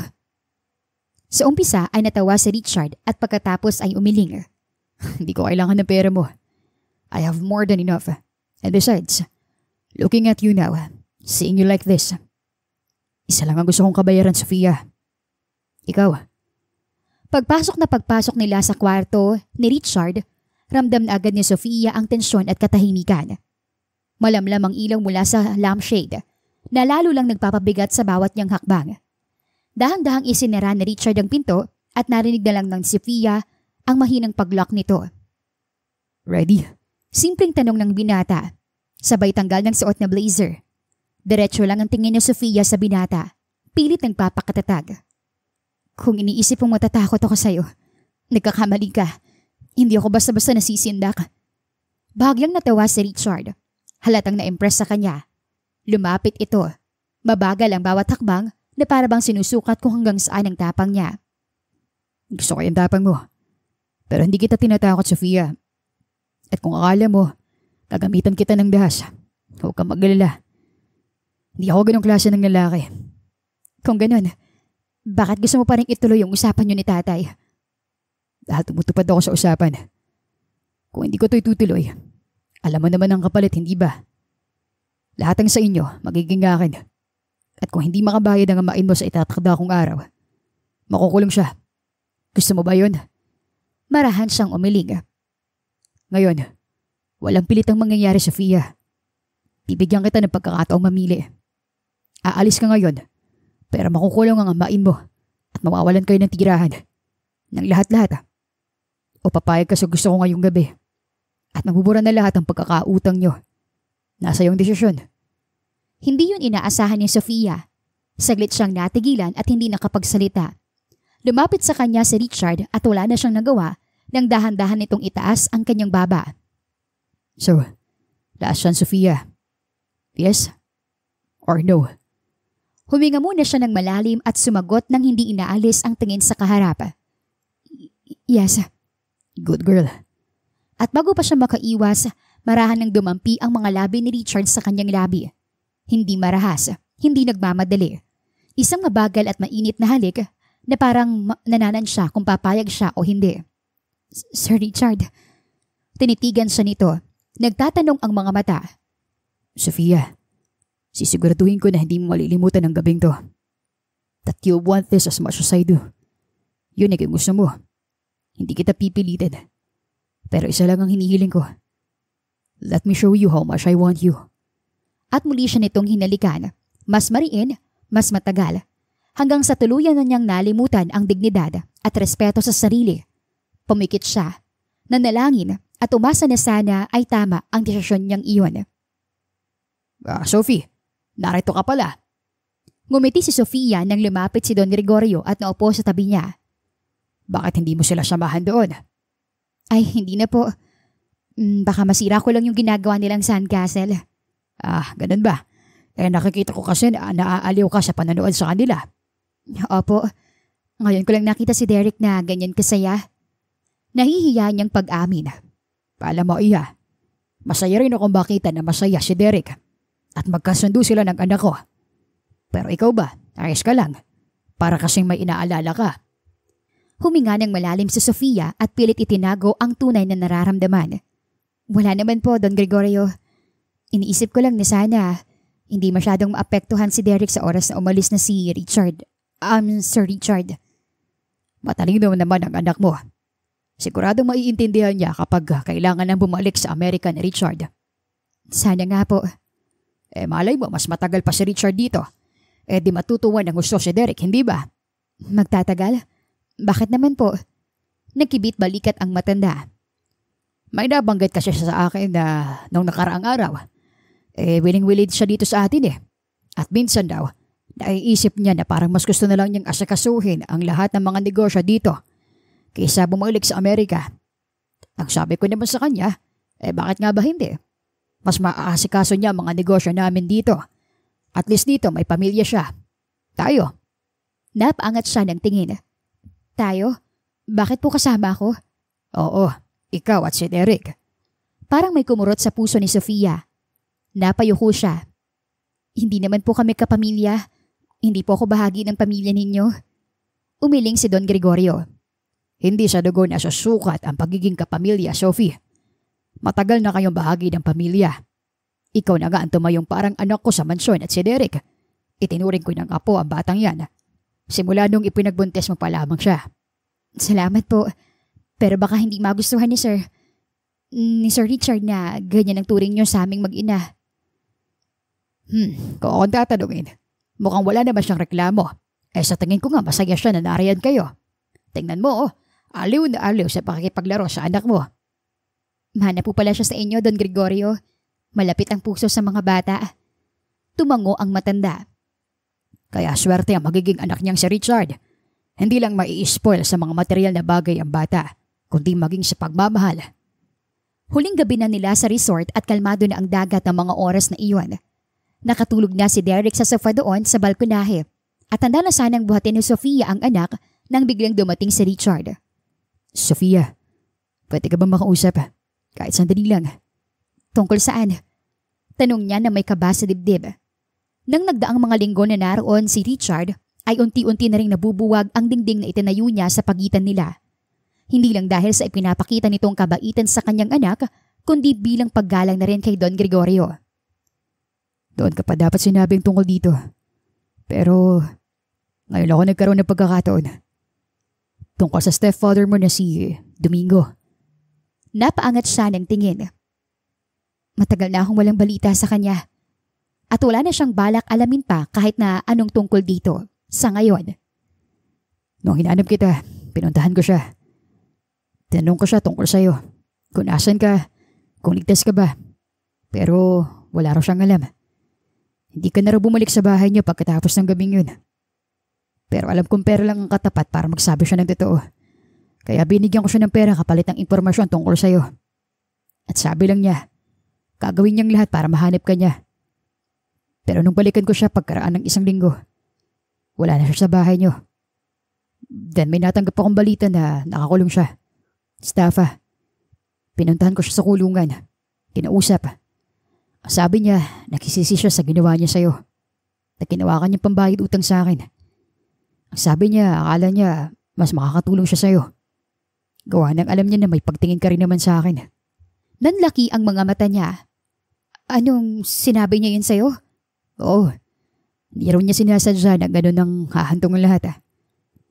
Sa umpisa ay natawa si Richard at pagkatapos ay umiling. Hindi ko kailangan ng pera mo. I have more than enough. And besides, looking at you now, seeing you like this, isa lang ang gusto kong kabayaran, Sofia. Ikaw. Pagpasok nila sa kwarto ni Richard, ramdam na agad ni Sofia ang tensyon at katahimikan. Malamlam ang ilaw mula sa lampshade na lalo lang nagpapabigat sa bawat niyang hakbang. Dahang-dahang isinara ni Richard ang pinto at narinig na lang ng Sofia ang mahinang paglock nito. Ready? Simpleng tanong ng binata, sabay tanggal ng suot na blazer. Diretso lang ang tingin ni Sofia sa binata, pilit nagpapakatatag. Kung iniisip mong matatakot ako sa'yo, nagkakamali ka. Hindi ako basta-basta nasisindak. Bahagyang natawa si Richard. Halatang na-impress sa kanya. Lumapit ito. Mabagal ang bawat hakbang na para bang sinusukat kung hanggang saan ang tapang niya. Gusto ko yung tapang mo. Pero hindi kita tinatakot, Sofia. At kung akala mo, gagamitan kita ng dahas, huwag kang mag-alala. Hindi ako ganong klase ng lalaki. Kung ganun, bakit gusto mo pa rin ituloy yung usapan niyo ni tatay? Dahil tumutupad ako sa usapan. Kung hindi ko ito itutuloy, alam mo naman ang kapalit, hindi ba? Lahat ng sa inyo, magiging akin. At kung hindi makabayad ang amain mo sa itatakda kong araw, makukulong siya. Gusto mo ba yun? Marahan siyang umiling. Ngayon, walang pilitang mangyayari, Sofia. Bibigyan kita ng pagkakataong mamili. Aalis ka ngayon, pero makukulong ang amain mo at mawawalan kayo ng tirahan. Ng lahat-lahat. O papayag ka sa gusto ko ngayong gabi. At mabubura na lahat ang pagkakautang nyo. Nasa iyong desisyon. Hindi yun inaasahan ni Sofia. Saglit siyang natigilan at hindi nakapagsalita. Lumapit sa kanya si Richard at wala na siyang nagawa nang dahan-dahan nitong itaas ang kanyang baba. So, last chance, Sofia. Yes or no? Huminga muna siya ng malalim at sumagot nang hindi inaalis ang tingin sa kaharap. Yes. Good girl. At bago pa siya makaiwas, marahan ng dumampi ang mga labi ni Richard sa kanyang labi. Hindi marahas, hindi nagmamadali. Isang mabagal at mainit na halik na parang nananan siya kung papayag siya o hindi. Sir Richard. Tinitigan siya nito. Nagtatanong ang mga mata. Sofia, sisiguraduhin ko na hindi mo malilimutan ang gabing to. That you want this as much as I do. Yun ang gusto mo. Hindi kita pipilitin. Pero isa lang ang hinihiling ko. Let me show you how much I want you. At muli siya nitong hinalikan. Mas mariin, mas matagal. Hanggang sa tuluyan na niyang nalimutan ang dignidad at respeto sa sarili. Pumikit siya. Nanalangin at umasa na sana ay tama ang desisyon niyang iyon. Sophie, narito ka pala. Ngumiti si Sofia nang lumapit si Don Gregorio at naupo sa tabi niya. Bakit hindi mo sila samahan doon? Ay, hindi na po. Baka masira ko lang yung ginagawa nilang sandcastle. Ganun ba? Nakikita ko kasi na naaaliw ka sa panonood sa kanila. Opo. Ngayon ko lang nakita si Derek na ganyan kasaya. Nahihiya niyang pag-amin. Alam mo, Iya, masaya rin akong makita na masaya si Derek. At magkasundo sila ng anak ko. Pero ikaw ba? Ayos ka lang. Para kasing may inaalala ka. Huminga ng malalim si Sofia at pilit itinago ang tunay na nararamdaman. Wala naman po, Don Gregorio. Iniisip ko lang na sana hindi masyadong maapektuhan si Derek sa oras na umalis na si Richard. Sir Richard. Matalino naman ang anak mo. Siguradong maiintindihan niya kapag kailangan nang bumalik sa Amerika ni Richard. Sana nga po. Malay mo, mas matagal pa si Richard dito. Di matutuwa ng gusto si Derek, hindi ba? Magtatagal? Bakit naman po? Nagkibit balikat ang matanda. May nabanggit kasi siya sa akin na nung nakaraang araw. Willing-willing siya dito sa atin . At minsan daw, naiisip niya na parang mas gusto na lang niyang asakasuhin ang lahat ng mga negosyo dito kaysa bumalik sa Amerika. Ang sabi ko naman sa kanya, bakit nga ba hindi? Mas maaasikaso niya ang mga negosyo namin dito. At least dito may pamilya siya. Tayo. Napaangat siya ng tingin. Tayo? Bakit po kasama ako? Oo, ikaw at si Derek. Parang may kumurot sa puso ni Sofia. Napayuko siya. Hindi naman po kami kapamilya. Hindi po ako bahagi ng pamilya ninyo. Umiling si Don Gregorio. Hindi sa dugo na susukat ang pagiging kapamilya, Sophie. Matagal na kayong bahagi ng pamilya. Ikaw na nga ang tumayong parang anak ko sa mansyon at si Derek. Itinuring ko ng apo ang batang yan. Simula nung ipinagbuntis mo pa lamang siya. Salamat po. Pero baka hindi magustuhan ni Sir Richard na ganyan ang turing niyo sa aming mag-ina. Kung akong tatanungin, mukhang wala naman siyang reklamo. Sa tingin ko nga masaya siya na nariyan kayo. Tingnan mo, aliw na aliw sa pakikipaglaro sa anak mo. Mahana po pala siya sa inyo, Don Gregorio. Malapit ang puso sa mga bata. Tumango ang matanda. Kaya swerte ang magiging anak niyang si Richard. Hindi lang mai-spoil sa mga material na bagay ang bata, kundi maging sa pagmamahal. Huling gabi na nila sa resort at kalmado na ang dagat ng mga oras na iyon. Nakatulog na si Derek sa sofa doon sa balkonahe at handa na sanang buhatin ni Sofia ang anak nang biglang dumating si Richard. Sofia, pwede ka ba makausap? Kahit sandali lang. Tungkol saan? Tanong niya na may kaba sa dibdib. Nang nagdaang mga linggo na naroon si Richard, ay unti-unti na ring nabubuwag ang dingding na itinayo niya sa pagitan nila. Hindi lang dahil sa ipinapakita nitong kabaitan sa kanyang anak, kundi bilang paggalang na rin kay Don Gregorio. Doon ka pa dapat sinabing tungkol dito. Pero ngayon ako nagkaroon ng pagkakataon. Tungkol sa stepfather mo na si Domingo. Napaangat siya ng tingin. Matagal na akong walang balita sa kanya. At wala na siyang balak alamin pa kahit na anong tungkol dito sa ngayon. Nung hinanap kita, pinuntahan ko siya. Tinanong ko siya tungkol sa'yo. Kung asan ka, kung ligtas ka ba. Pero wala raw siyang alam. Hindi ka na raw bumalik sa bahay niyo pagkatapos ng gabing yun. Pero alam kong pera lang ang katapat para magsabi siya ng totoo. Kaya binigyan ko siya ng pera kapalit ng impormasyon tungkol sa'yo. At sabi lang niya, gagawin niyang lahat para mahanap ka niya. Pero nung balikan ko siya pagkaraan ng 1 linggo, wala na siya sa bahay niyo. Then may natanggap akong balita na nakakulong siya. Staffa, pinuntahan ko siya sa kulungan. Kinausap. Sabi niya, nakisisi siya sa ginawa niya sa'yo. Na ginawa ka niyang pambayad utang sa akin. Sabi niya, akala niya mas makakatulong siya sa'yo. Gawa nang alam niya na may pagtingin ka rin naman sa akin. Nanlaki ang mga mata niya. Anong sinabi niya yun sa'yo? Oo. Hindi raw niya sinasadya na gano'n ang hahantong lahat.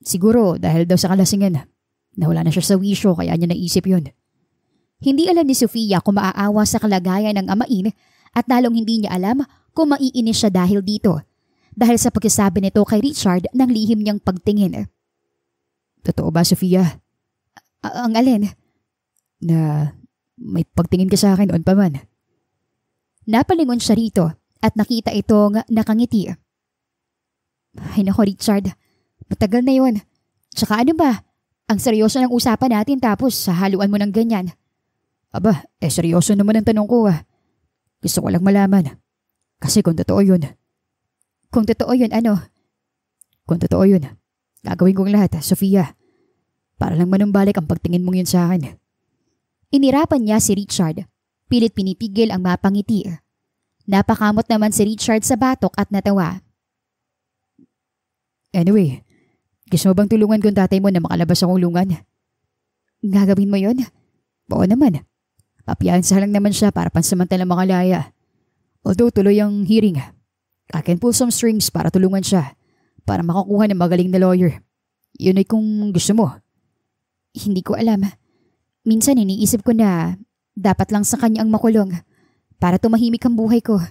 Siguro dahil daw sa kalasingan. Nawala na siya sa wisyo kaya niya naisip yun. Hindi alam ni Sofia kung maaawa sa kalagayan ng amain at lalong hindi niya alam kung maiinis siya dahil dito. Dahil sa pagkasabi nito kay Richard ng lihim niyang pagtingin. Totoo ba, Sofia? Ang alin? Na may pagtingin ka sa akin noon pa man. Napalingon siya rito at nakita itong nakangiti. Ay nako Richard, matagal na yun. Tsaka ano ba? Ang seryoso ng usapan natin tapos haluan mo ng ganyan. Aba, seryoso naman ang tanong ko . Gusto ko lang malaman. Kasi kung totoo yun. Kung totoo yun, ano? Kung totoo yun, gagawin kong lahat, Sofia. Para lang manumbalik ang pagtingin mong yun sa akin. Inirapan niya si Richard. Pilit pinipigil ang mapangiti. Napakamot naman si Richard sa batok at natawa. Anyway, gusto mo bang tulungan kong tatay mo na makalabas sa kulungan? Gagawin mo yun? Oo naman. Papiyansa lang naman siya para pansamantalang makalaya. Although tuloy ang hearing, I can pull some strings para tulungan siya para makakuha ng magaling na lawyer. Yun ay kung gusto mo. Hindi ko alam. Minsan iniisip ko na dapat lang sa kanya ang makulong para tumahimik ang buhay ko.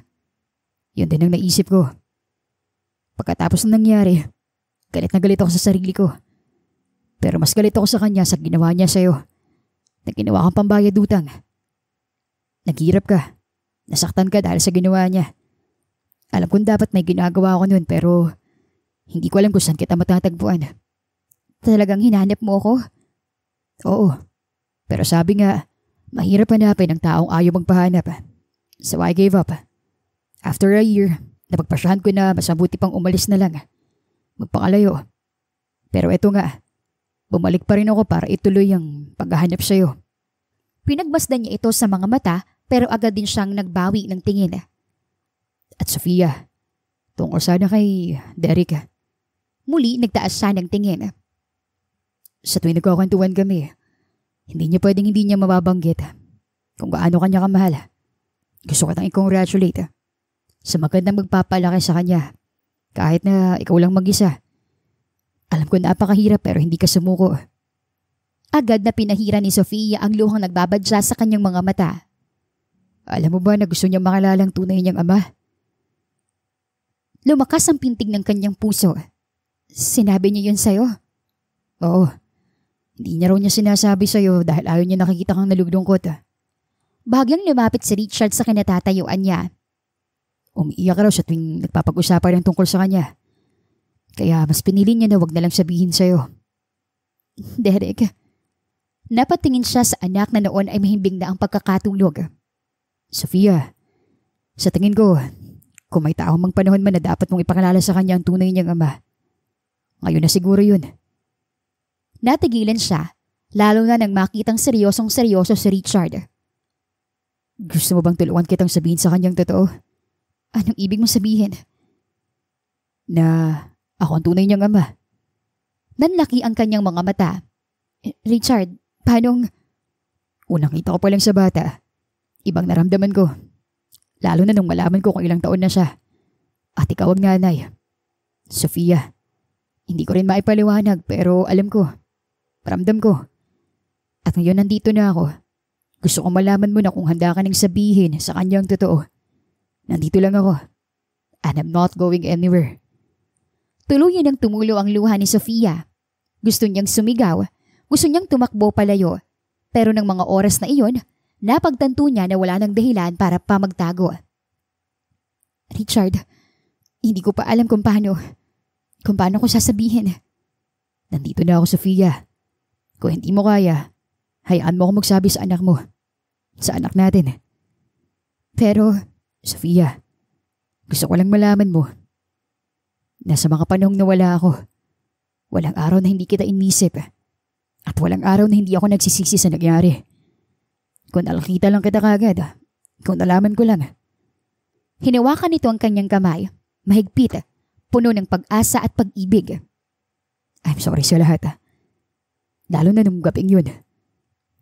Yun din ang naisip ko. Pagkatapos ng nangyari, galit na galit ako sa sarili ko. Pero mas galit ako sa kanya sa ginawa niya sa'yo. Na ginawa kang pambayad utang. Naghirap ka. Nasaktan ka dahil sa ginawa niya. Alam kong dapat may ginagawa ako noon pero hindi ko alam kung saan kita matatagpuan. Talagang hinanap mo ako? Oo. Pero sabi nga, mahirap hanapin ang taong ayaw magpahanap. So I gave up. After a year, napagpasyahan ko na mas mabuti pang umalis na lang. Magpakalayo. Pero eto nga, bumalik pa rin ako para ituloy ang paghahanap sa'yo. Pinagmasdan niya ito sa mga mata pero agad din siyang nagbawi ng tingin. At Sofia, tungkol sana kay Derek. Muli nagtaas siya ng tingin. Sa tuwing nagkakwentuhan kami, hindi niya mababanggit kung gaano kanya kamahal. Gusto ko tang i-congratulate sa magandang magpapalaki sa kanya kahit na ikaw lang mag-isa. Alam ko napakahirap pero hindi ka sumuko. Agad na pinahira ni Sofia ang luhang nagbabadya sa kanyang mga mata. Alam mo ba na gusto niya makilala ang tunay niyang ama? Lumakas ang pintig ng kanyang puso. Sinabi niya yun sa'yo? Oo. Hindi niya raw niya sinasabi sa'yo dahil ayaw niya nakikita kang nalulungkot. Bahagyang lumapit si Richard sa kinatatayuan niya. Umiiyak raw sa tuwing nagpapag-usapan ng tungkol sa kanya. Kaya mas pinili niya na wag na lang sabihin sa'yo. Derek, napatingin siya sa anak na noon ay mahimbing na ang pagkakatulog. Sofia, sa tingin ko, kung may taong mang panahon man na dapat mong ipakilala sa kanya ang tunay niyang ama, ngayon na siguro yun. Natigilan siya, lalo na nang makitang seryosong-seryoso si Richard. Gusto mo bang tulungan kitang sabihin sa kanyang totoo? Anong ibig mong sabihin? Na ako ang tunay niyang ama. Nanlaki ang kanyang mga mata. Richard, paanong... Unang kita ko pa lang sa bata. Ibang naramdaman ko. Lalo na nung malaman ko kung ilang taon na siya. At ikaw ang nanay. Sofia, hindi ko rin maipaliwanag pero alam ko. Paramdam ko. At ngayon nandito na ako. Gusto ko malaman mo na kung handa ka nang sabihin sa kanyang totoo. Nandito lang ako. And I'm not going anywhere. Tuluyan ang tumulo ang luha ni Sofia. Gusto niyang sumigaw. Gusto niyang tumakbo palayo. Pero ng mga oras na iyon, napagtanto niya na wala ng dahilan para pa magtago. Richard, hindi ko pa alam kung paano ko sasabihin. Nandito na ako, Sofia. Kung hindi mo kaya, hayaan mo ako magsabi sa anak mo. Sa anak natin. Pero, Sofia, gusto ko lang malaman mo. Nasa mga panahong nawala ako. Walang araw na hindi kita inisip. At walang araw na hindi ako nagsisisi sa nangyari. Kung nakita lang kita kagad, kung nalaman ko lang. Hinawakan nito ang kanyang kamay, mahigpit, puno ng pag-asa at pag-ibig. I'm sorry sa lahat. Lalo na nung gabing yun.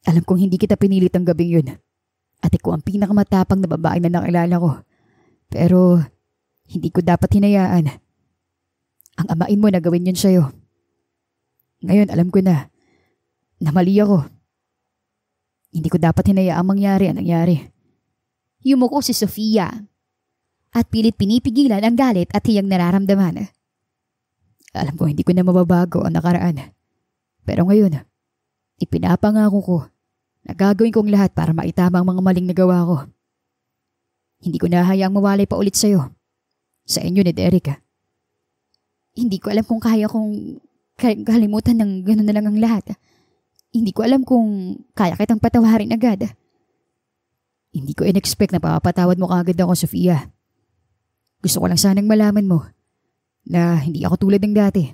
Alam kong hindi kita pinilit ang gabing yun. At ikaw ang pinakamatapang na babae na nakilala ko. Pero hindi ko dapat hinayaan. Ang amain mo na gawin yun sa'yo. Ngayon alam ko na mali ako. Hindi ko dapat hinayaang mangyari ang nangyari. Yumuko si Sofia at pilit pinipigilan ang galit at hiyang nararamdaman. Alam ko hindi ko na mababago ang nakaraan. Pero ngayon, ipinapangako ko na gagawin kong lahat para maitama ang mga maling nagawa ko. Hindi ko na hayaang mawalay pa ulit sa'yo. Sa inyo ni Derek. Hindi ko alam kung kaya kong kalimutan ng gano'n na lang ang lahat. Hindi ko alam kung kaya kitang patawarin agad. Hindi ko in-expect na papatawad mo kagad ako, Sofia. Gusto ko lang sanang malaman mo na hindi ako tulad ng dati.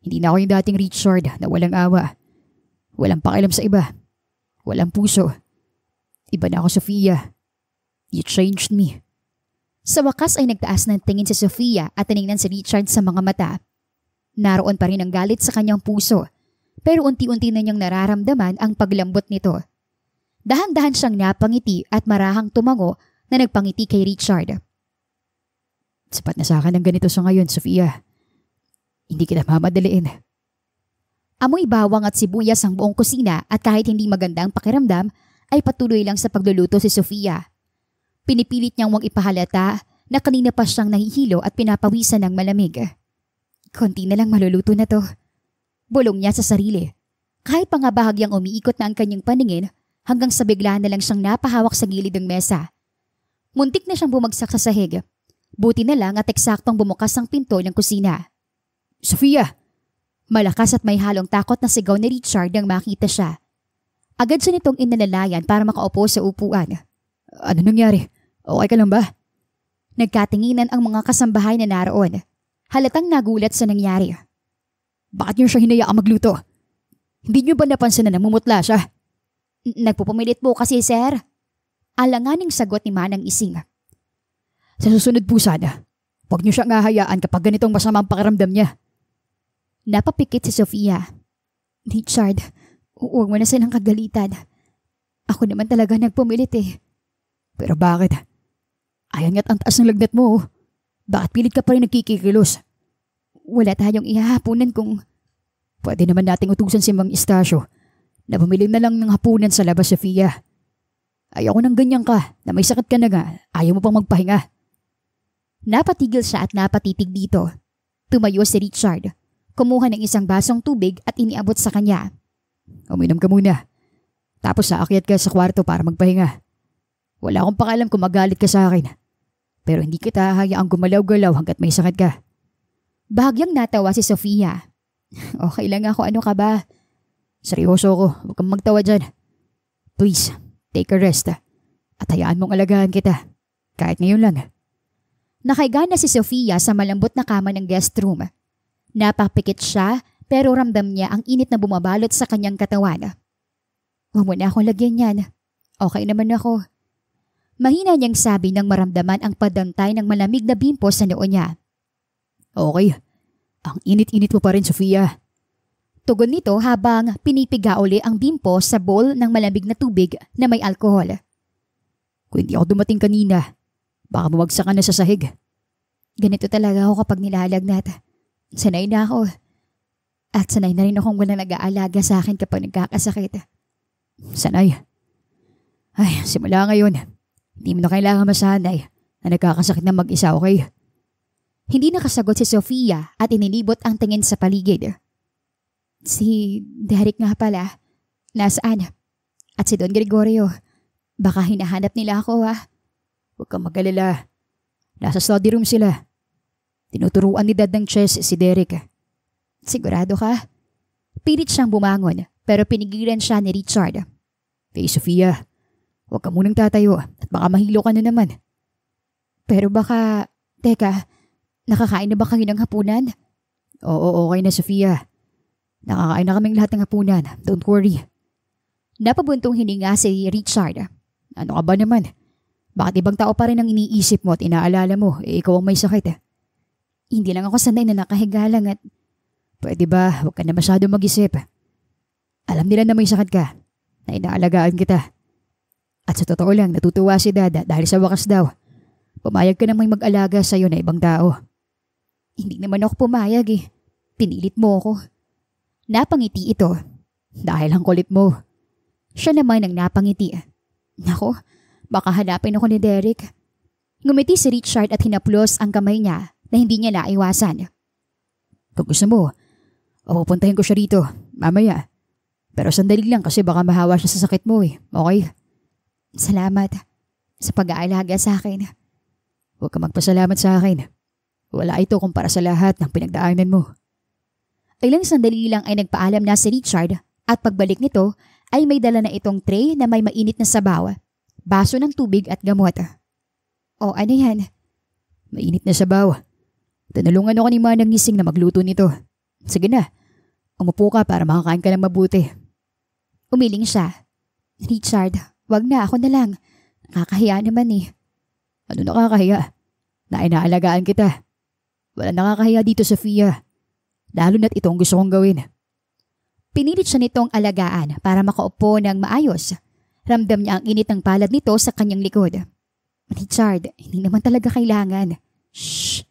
Hindi na ako yung dating Richard na walang awa. Walang pakialam sa iba. Walang puso. Iba na ako, Sofia. You changed me. Sa wakas ay nagtaas ng tingin si Sofia at tinignan si Richard sa mga mata. Naroon pa rin ang galit sa kanyang puso, pero unti-unti na niyang nararamdaman ang paglambot nito. Dahan-dahan siyang napangiti at marahang tumango na nagpangiti kay Richard. Sapat na sa akin ang ganito sa ngayon, Sofia. Hindi kita mamadaliin. Amoy bawang at sibuyas ang buong kusina at kahit hindi magandang pakiramdam, ay patuloy lang sa pagluluto si Sofia. Pinipilit niyang huwag ipahalata na kanina pa siyang nahihilo at pinapawisan ng malamig. Konti na lang maluluto na to. Bulong niya sa sarili. Kahit pa nga bahagyang umiikot na ang kanyang paningin hanggang sa bigla na lang siyang napahawak sa gilid ng mesa. Muntik na siyang bumagsak sa sahig. Buti na lang at eksaktong bumukas ang pinto ng kusina. Sofia! Malakas at may halong takot na sigaw ni Richard nang makita siya. Agad siya nitong inalalayan para makaupo sa upuan. Ano nangyari? Okay ka lang ba? Nagkatinginan ang mga kasambahay na naroon. Halatang nagulat sa nangyari. Bakit niyo siya hinayaang magluto? Hindi niyo ba napansin na namumutla siya? Nagpupumilit po kasi, sir. Alanganing sagot ni Manang Ising. Sa susunod po sana, huwag niyo siyang hahayaan kapag ganitong masamang pakiramdam niya. Napapikit si Sofia. Richard, huwag mo na silang kagalitan. Ako naman talaga nagpumilit eh. Pero bakit? Ayan nga't ang taas ng lagnat mo. Bakit pilit ka pa rin nagkikikilos? Wala tayong ihahapunan kung... Pwede naman nating utusan si Mang Istasyo na bumili na lang ng hapunan sa labas, Sofia. Ayoko nang ganyan ka na may sakit ka na nga. Ayaw mo pang magpahinga. Napatigil siya at napatitig dito. Tumayo si Richard. Kumuha ng isang basong tubig at iniabot sa kanya. Uminom ka muna. Tapos aakyat ka sa kwarto para magpahinga. Wala akong pakialam kung magalit ka sa akin. Pero hindi kita hayaang gumalaw-galaw hanggat may sakit ka. Bahagyang natawa si Sofia. Okay lang ako, ano ka ba? Seryoso ako, huwag kang magtawa dyan. Please, take a rest. At hayaan mong alagaan kita. Kahit ngayon lang. Nakaiga na si Sofia sa malambot na kama ng guest room. Napapikit siya pero ramdam niya ang init na bumabalot sa kanyang katawan. Huwag mo na akong lagyan yan. Okay naman ako. Mahina niyang sabi nang maramdaman ang padantay ng malamig na bimpo sa noo niya. Okay. Ang init-init mo pa rin, Sofia. Tugon nito habang pinipiga uli ang bimpo sa bowl ng malamig na tubig na may alkohol. Kung hindi ako dumating kanina, baka bumagsak ka na sa sahig. Ganito talaga ako kapag nilalagnat. Sanay na ako. At sanay na rin akong walang nag-aalaga sa akin kapag nagkakasakit. Sanay. Ay, simula ngayon, hindi mo na kailangan masanay na nagkakasakit na mag-isa, okay? Hindi nakasagot si Sofia at inilibot ang tingin sa paligid. Si Derek nga pala. Nasaan? At si Don Gregorio. Baka hinahanap nila ako Huwag kang mag-alala. Nasa study room sila. Tinuturuan ni Dad ng chess si Derek. Sigurado ka? Pilit siyang bumangon pero pinigilan siya ni Richard. Hey Sofia, huwag ka munang tatayo at baka mahilo ka na naman. Pero baka... Teka, nakakain na ba kayo ng hapunan? Oo, okay na Sofia. Nakakain na kaming lahat ng hapunan. Don't worry. Napabuntong hininga si Richard. Ano ka ba naman? Bakit ibang tao pa rin ang iniisip mo at inaalala mo? Ikaw ang may sakit. Hindi lang ako sanay na nakahiga lang at... Pwede ba? Huwag ka na masyado mag-isip. Alam nila na may sakit ka. Na inaalagaan kita. At sa totoo lang, natutuwa si Dada dahil sa wakas daw. Pumayag ka na may mag-alaga sa'yo na ibang tao. Hindi naman ako pumayag Pinilit mo ako. Napangiti ito. Dahil ang kulit mo. Siya naman ang napangiti. Nako, baka hanapin ako ni Derek. Ngumiti si Richard at hinaplos ang kamay niya na hindi niya naiwasan. Kung gusto mo, pupuntahin ko siya rito, mamaya. Pero sandali lang kasi baka mahawa siya sa sakit mo okay? Salamat sa pag-aalaga sa akin. Huwag ka magpasalamat sa akin. Wala ito kumpara sa lahat ng pinagdaanan mo. Ilang sandali lang ay nagpaalam na si Richard at pagbalik nito ay may dala na itong tray na may mainit na sabaw, baso ng tubig at gamot. O ano yan? Mainit na sabaw. Tinulungan ako ni Manang Gising na magluto nito. Sige na, umupo ka para makakain ka ng mabuti. Umiling siya. Richard, wag na, ako na lang. Nakakahiya naman Ano nakakahiya? Na inaalagaan kita. Wala nakakahiya dito, Sofia. Lalo na't itong gusto kong gawin. Pinilit siya nitong alagaan para makaupo ng maayos. Ramdam niya ang init ng palad nito sa kanyang likod. Richard, hindi naman talaga kailangan. Shh!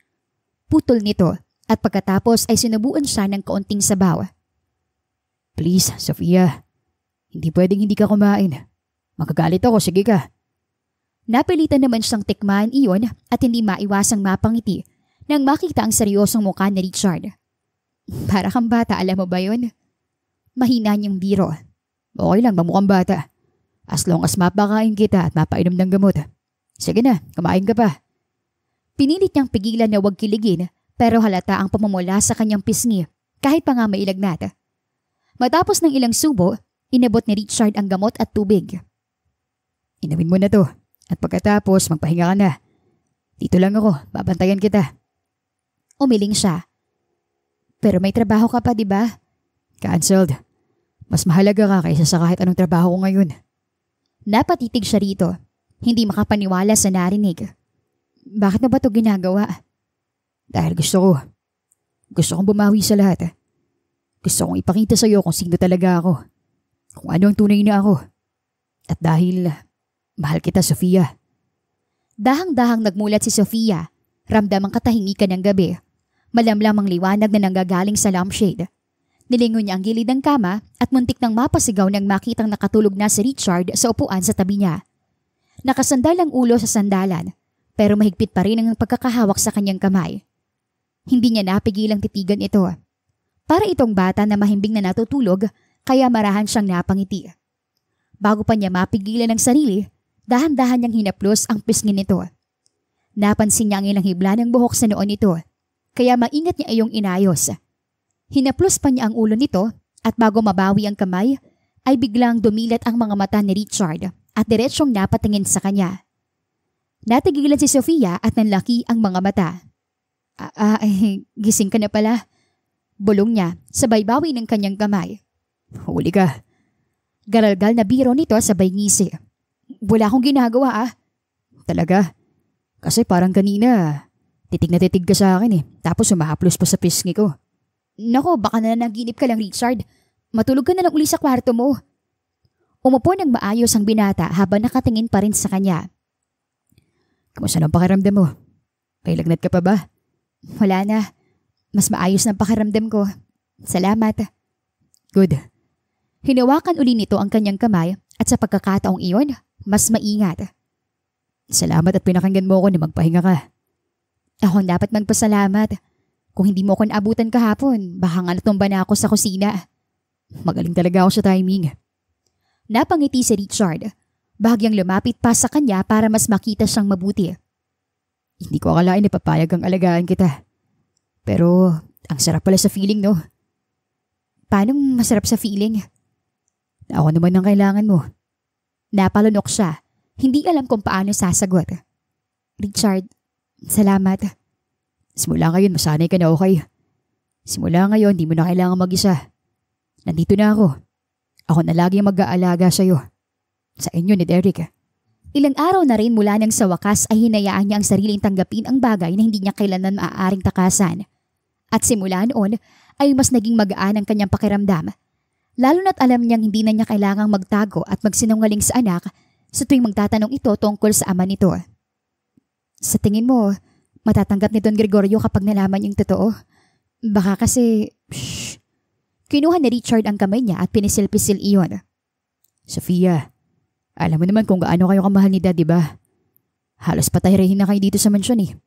Putol nito at pagkatapos ay sinubuan siya ng kaunting sabaw. Please, Sofia. Hindi pwedeng hindi ka kumain. Magagalit ako, sige ka. Napilitan naman siyang tikman iyon at hindi maiwasang mapangiti nang makita ang seryosong mukha ni Richard. Para kang bata, alam mo ba yun? Mahina niyang biro. Okay lang, mamukhang bata. As long as mapakain kita at mapainom ng gamot. Sige na, kumain ka pa. Pinilit niyang pigilan na huwag kiligin pero halata ang pamumula sa kanyang pisngi kahit pa nga mailagnat. Matapos ng ilang subo, inabot ni Richard ang gamot at tubig. Inumin mo na to at pagkatapos magpahinga ka na. Dito lang ako, babantayan kita. Umiling siya. Pero may trabaho ka pa, di ba? Cancelled. Mas mahalaga ka kaysa sa kahit anong trabaho ko ngayon. Napatitig siya rito. Hindi makapaniwala sa narinig. Bakit na ba ito ginagawa? Dahil gusto kong bumawi sa lahat. Gusto kong ipakita sa iyo kung sino talaga ako. Kung ano ang tunay na ako. At dahil mahal kita, Sofia. Dahang-dahang nagmulat si Sofia. Ramdam ang katahimikan ng gabi. Malamlam ang liwanag na nanggagaling sa lampshade. Nilingon niya ang gilid ng kama at muntik nang mapasigaw nang makitang nakatulog na si Richard sa upuan sa tabi niya. Nakasandal ang ulo sa sandalan pero mahigpit pa rin ang pagkakahawak sa kanyang kamay. Hindi niya napigilang titigan ito. Para itong bata na mahimbing na natutulog kaya marahan siyang napangiti. Bago pa niya mapigilan ang sarili, dahan-dahan niyang hinaplos ang pisngi nito. Napansin niya ang ilang hibla ng buhok sa noon nito kaya maingat niya iyong inayos. Hinaplos pa niya ang ulo nito at bago mabawi ang kamay ay biglang dumilat ang mga mata ni Richard at diretsyong napatingin sa kanya. Natigilan si Sofia at nanlaki ang mga mata. Gising ka na pala. Bulong niya sabay bawi ng kanyang kamay. Huli ka. Garalgal na biro nito sabay ngisi. Wala akong ginagawa Talaga? Kasi parang kanina, titig na titig ka sa akin tapos humahaplos pa sa pisngi ko. Nako, baka nanaginip ka lang, Richard. Matulog ka na lang uli sa kwarto mo. Umupo ng maayos ang binata habang nakatingin pa rin sa kanya. Kamusta ang pakiramdam mo? May lagnat ka pa ba? Wala na. Mas maayos ng pakiramdam ko. Salamat. Good. Hinawakan uli nito ang kanyang kamay at sa pagkakataong iyon, mas maingat. Salamat at pinakinggan mo ako na magpahinga ka. Ako dapat magpasalamat. Kung hindi mo ako naabutan kahapon, baka nga natumba na ako sa kusina. Magaling talaga ako sa timing. Napangiti si Richard. Bahagyang lumapit pa sa kanya para mas makita siyang mabuti. Hindi ko akalain na papayag ang alagaan kita. Pero ang sarap pala sa feeling, no? Paano masarap sa feeling? Ako naman ang kailangan mo. Napalunok siya. Hindi alam kung paano sasagot. Richard, salamat. Simula ngayon, masanay ka na, okay? Simula ngayon, di mo na kailangan mag-isa. Nandito na ako. Ako na lagi ang mag-aalaga sa'yo. Sa inyo ni Derek. Ilang araw na rin mula nang sa wakas ay hinayaan niya ang sariling tanggapin ang bagay na hindi niya kailanman maaaring takasan. At simula noon ay mas naging magaan ang kanyang pakiramdam. Lalo na't alam niyang hindi na niya kailangang magtago at magsinungaling sa anak sa tuwing magtatanong ito tungkol sa ama nito. Sa tingin mo, matatanggap ni Don Gregorio kapag nalaman niyang totoo? Baka kasi... Shh. Kinuha ni Richard ang kamay niya at pinisil-pisil iyon. Sofia, alam mo naman kung gaano kayo kamahal ni Dad, diba? Halos patay-rehin na kayo dito sa mansyon.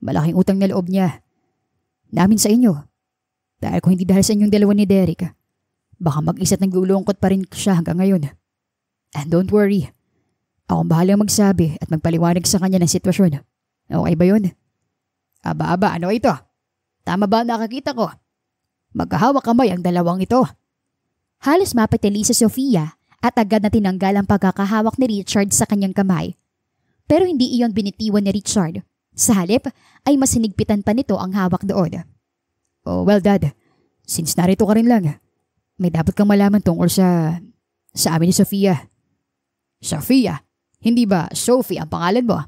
Malaking utang na loob niya. Namin sa inyo. Dahil kung hindi dahil sa inyong dalawa ni Derek, baka mag-isa't naglulungkot pa rin siya hanggang ngayon. And don't worry. Akong bahalang magsabi at magpaliwanag sa kanya ng sitwasyon. Okay ba yun? Aba, ano ito? Tama ba nakakita ko? Magkahawak kamay ang dalawang ito. Halos mapatili si Sofia at agad na tinanggal ang pagkakahawak ni Richard sa kanyang kamay. Pero hindi iyon binitiwan ni Richard. Sa halip ay mas hinigpitan pa nito ang hawak doon. Oh, well, Dad. Since narito ka rin lang, may dapat kang malaman tungkol sa amin ni Sofia. Sofia? Hindi ba Sophie ang pangalan mo?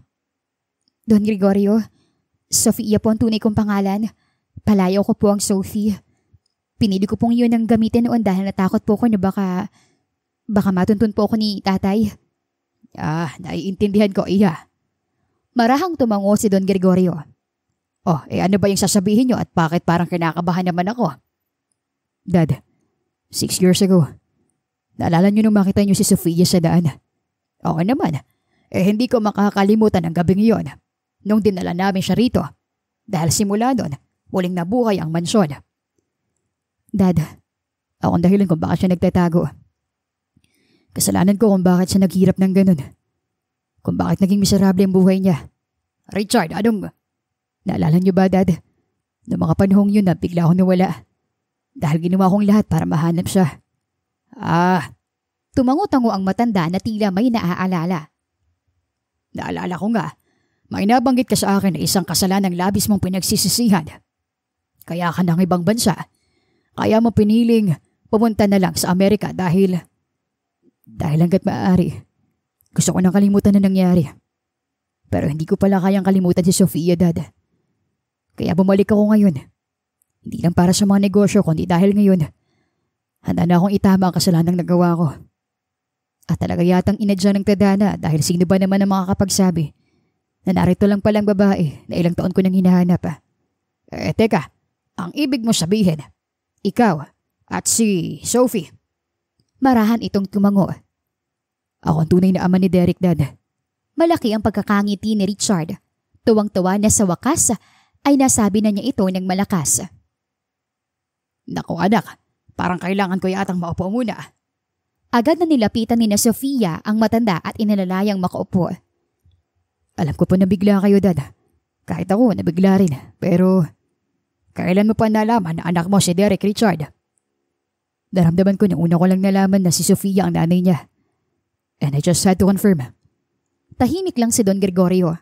Don Gregorio, Sofia po ang tunay kong pangalan. Palayaw ko po ang Sophie. Pinili ko pong yun ang gamitin noon dahil natakot po ako na baka matuntun po ako ni tatay. Naiintindihan ko, iya. Marahang tumango si Don Gregorio. Oh, ano ba yung sasabihin nyo at bakit parang kinakabahan naman ako? Dad, 6 years ago, naalala nyo nung makita nyo si Sofia sa daan? Oo naman, hindi ko makakalimutan ang gabing iyon nung dinala namin siya rito. Dahil simula doon, muling nabuhay ang mansyon. Dad, akong dahilan kung bakit siya nagtatago. Kasalanan ko kung bakit siya naghirap ng ganun. Kung bakit naging miserable ang buhay niya. Richard, naalala niyo ba, Dad? Noong mga panahong yun na bigla akong nawala. Dahil ginawa kong lahat para mahanap siya. Tumango-tango ang matanda na tila may naaalala. Naalala ko nga, may nabanggit ka sa akin na isang kasalanang labis mong pinagsisisihan. Kaya ka ng ibang bansa. Kaya mo piniling pumunta na lang sa Amerika dahil hanggat maaari. Gusto ko nang kalimutan na nangyari. Pero hindi ko pala kayang kalimutan si Sofia, Dad. Kaya bumalik ako ngayon. Hindi lang para sa mga negosyo kundi dahil ngayon, handa na akong itama ang kasalanang nagawa ko. At talaga yatang inadya ng tadhana dahil sino ba naman ang makakapagsabi na narito lang palang babae na ilang taon ko nang hinahanap. Teka, ang ibig mo sabihin, ikaw at si Sophie. Marahan itong tumango. Ako ang tunay na ama ni Derek, Dad. Malaki ang pagkakangiti ni Richard. Tuwang-tuwa na sa wakas ay nasabi na niya ito ng malakas. Naku anak, parang kailangan ko yatang maupo muna. Agad na nilapitan ni na Sofia ang matanda at inalalayang makaupo. Alam ko po nabigla kayo, Dad. Kahit ako nabigla rin. Pero kailan mo pa nalaman na anak mo si Derek, Richard? Naramdaman ko nung una ko lang nalaman na si Sofia ang nanay niya. And I just had to confirm. Tahimik lang si Don Gregorio.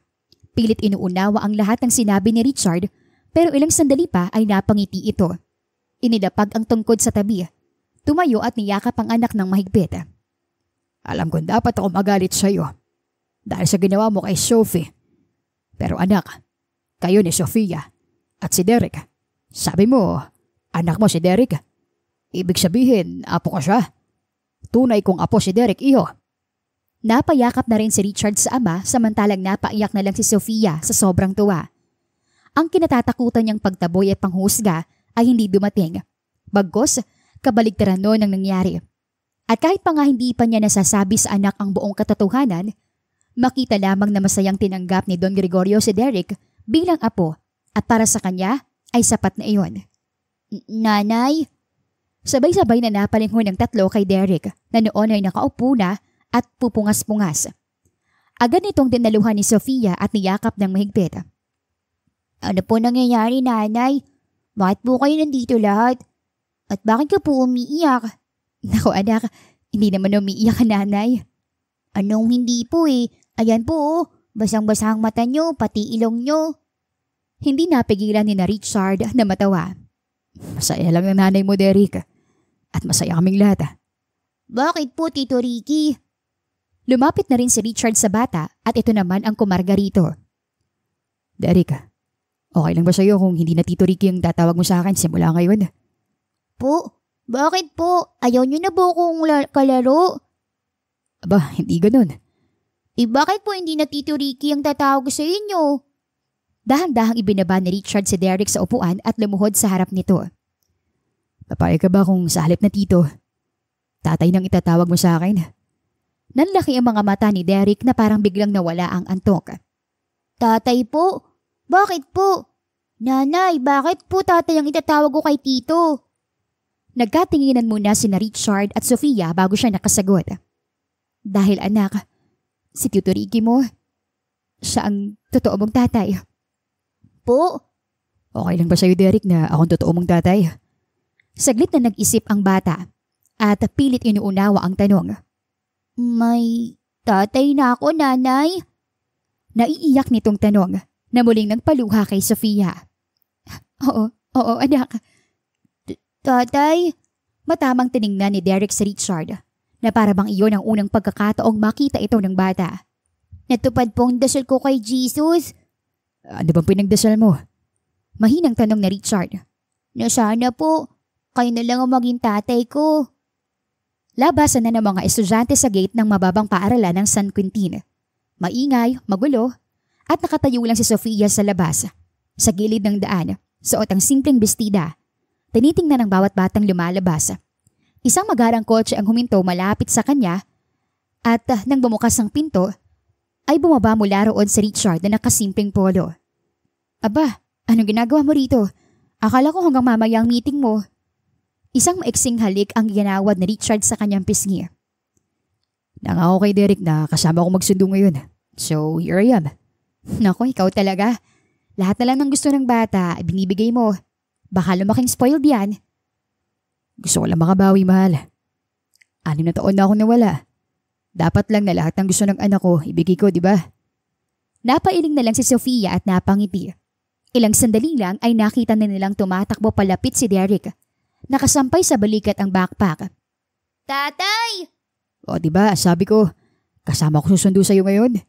Pilit inuunawa ang lahat ng sinabi ni Richard pero ilang sandali pa ay napangiti ito. Inilapag ang tungkod sa tabi. Tumayo at niyakap ang anak ng mahigpit. Alam kong dapat ako magalit sa iyo dahil sa ginawa mo kay Sophie. Pero anak, kayo ni Sofia at si Derek. Sabi mo, anak mo si Derek. Ibig sabihin, apo ko siya. Tunay kong apo si Derek, iho. Napayakap na rin si Richard sa ama samantalang napaiyak na lang si Sofia sa sobrang tuwa. Ang kinatatakutan niyang pagtaboy at panghusga ay hindi dumating. Bagkus, kabaligtaran noon ang nangyari. At kahit pa nga hindi pa niya nasasabi sa anak ang buong katotohanan, makita lamang na masayang tinanggap ni Don Gregorio si Derek bilang apo at para sa kanya ay sapat na iyon. Nanay? Sabay-sabay na napalinghon ng tatlo kay Derek na noon ay nakaupo na at pupungas-pungas. Agad nitong dinaluhan ni Sofia at niyakap ng mahigpit. Ano po nangyayari, nanay? Bakit po kayo nandito lahat? At bakit ka po umiiyak? Naku anak, hindi naman umiiyak ka nanay. Anong hindi po eh? Ayan po, basang-basa ang mata nyo, pati ilong nyo. Hindi napigilan ni na Richard na matawa. Masaya lang ang nanay mo, Derek. At masaya kaming lahat. Bakit po, Tito Ricky? Lumapit na rin si Richard sa bata at ito naman ang kumarga rito. Derek, okay lang ba sa'yo kung hindi na Tito Ricky ang tatawag mo sa akin simula ngayon? Po? Bakit po? Ayaw nyo na po kung kalaro? Aba, hindi ganun. Bakit po hindi na Tito Ricky ang tatawag sa inyo? Dahan-dahang ibinaba ni Richard si Derek sa upuan at lumuhod sa harap nito. Papayag ka ba kung sa halip na tito, tatay nang itatawag mo sa akin? Nanlaki ang mga mata ni Derek na parang biglang nawala ang antok. Tatay po? Bakit po? Nanay, bakit po tatay ang itatawag ko kay tito? Nagkatinginan muna sina Richard at Sofia bago siya nakasagot. Dahil anak, si Tito Ricky mo, siya ang totoo mong tatay. Po? Okay lang ba sa'yo, Derek, na akong totoo mong tatay? Saglit na nag-isip ang bata at pilit inuunawa ang tanong. May tatay na ako, nanay? Naiiyak nitong tanong na muling nagpaluha kay Sofia. Oo, anak. Tatay? Matamang tiningnan ni Derek si Richard na para bang iyon ang unang pagkakataong makita ito ng bata. Natupad po ang dasal ko kay Jesus. Ano bang pinagdasal mo? Mahinang tanong ni Richard. Na sana po, kayo na lang ang maging tatay ko. Labasan na ng mga estudyante sa gate ng mababang paaralan ng San Quintin. Maingay, magulo, at nakatayo lang si Sofia sa labas. Sa gilid ng daan, suot ang simpleng bestida. Tinitingnan ng bawat batang lumalabas. Isang magarang kotse ang huminto malapit sa kanya at nang bumukas ang pinto, ay bumaba mula roon si Richard na nakasimpleng polo. Aba, anong ginagawa mo rito? Akala ko hanggang mamaya ang meeting mo. Isang maiksing halik ang ginawad ni Richard sa kanyang pisngi. Nangako kay Derek na kasama ko magsundo ngayon. So, here I am. Naku, ikaw talaga. Lahat na lang ng gusto ng bata, binibigay mo. Baka lumaking spoiled yan. Gusto ko lang makabawi, mahal. 6 na taon na ako nawala. Dapat lang na lahat ng gusto ng anak ko, ibigay ko, di ba? Napailing na lang si Sofia at napangiti. Ilang sandali lang ay nakita na nilang tumatakbo palapit si Derek. Nakasampay sa balikat ang backpack. Tatay! O diba, sabi ko, kasama ko susundo sa'yo ngayon.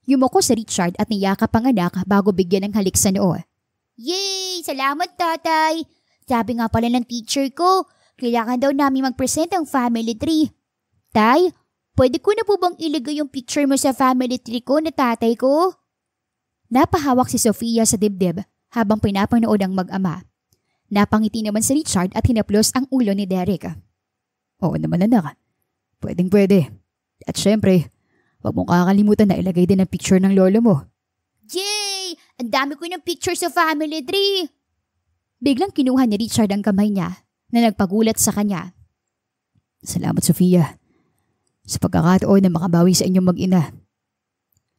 Yumuko si Richard at niyakap ang anak bago bigyan ng halik sa noo. Yay! Salamat, tatay! Sabi nga pala ng teacher ko, kailangan daw namin mag-present ang family tree. Tay, pwede ko na po bang ilagay yung picture mo sa family tree ko na tatay ko? Napahawak si Sofia sa dibdib habang pinapanood ang mag-ama. Napangiti naman si Richard at hinaplos ang ulo ni Derek. Oo naman anak, pwedeng pwede. At syempre, huwag mong kakalimutan na ilagay din ang picture ng lolo mo. Yay! Ang dami ko ng picture sa family tree! Biglang kinuha ni Richard ang kamay niya na nagpagulat sa kanya. Salamat, Sofia, sa pagkakataon na makabawi sa inyong mag-ina.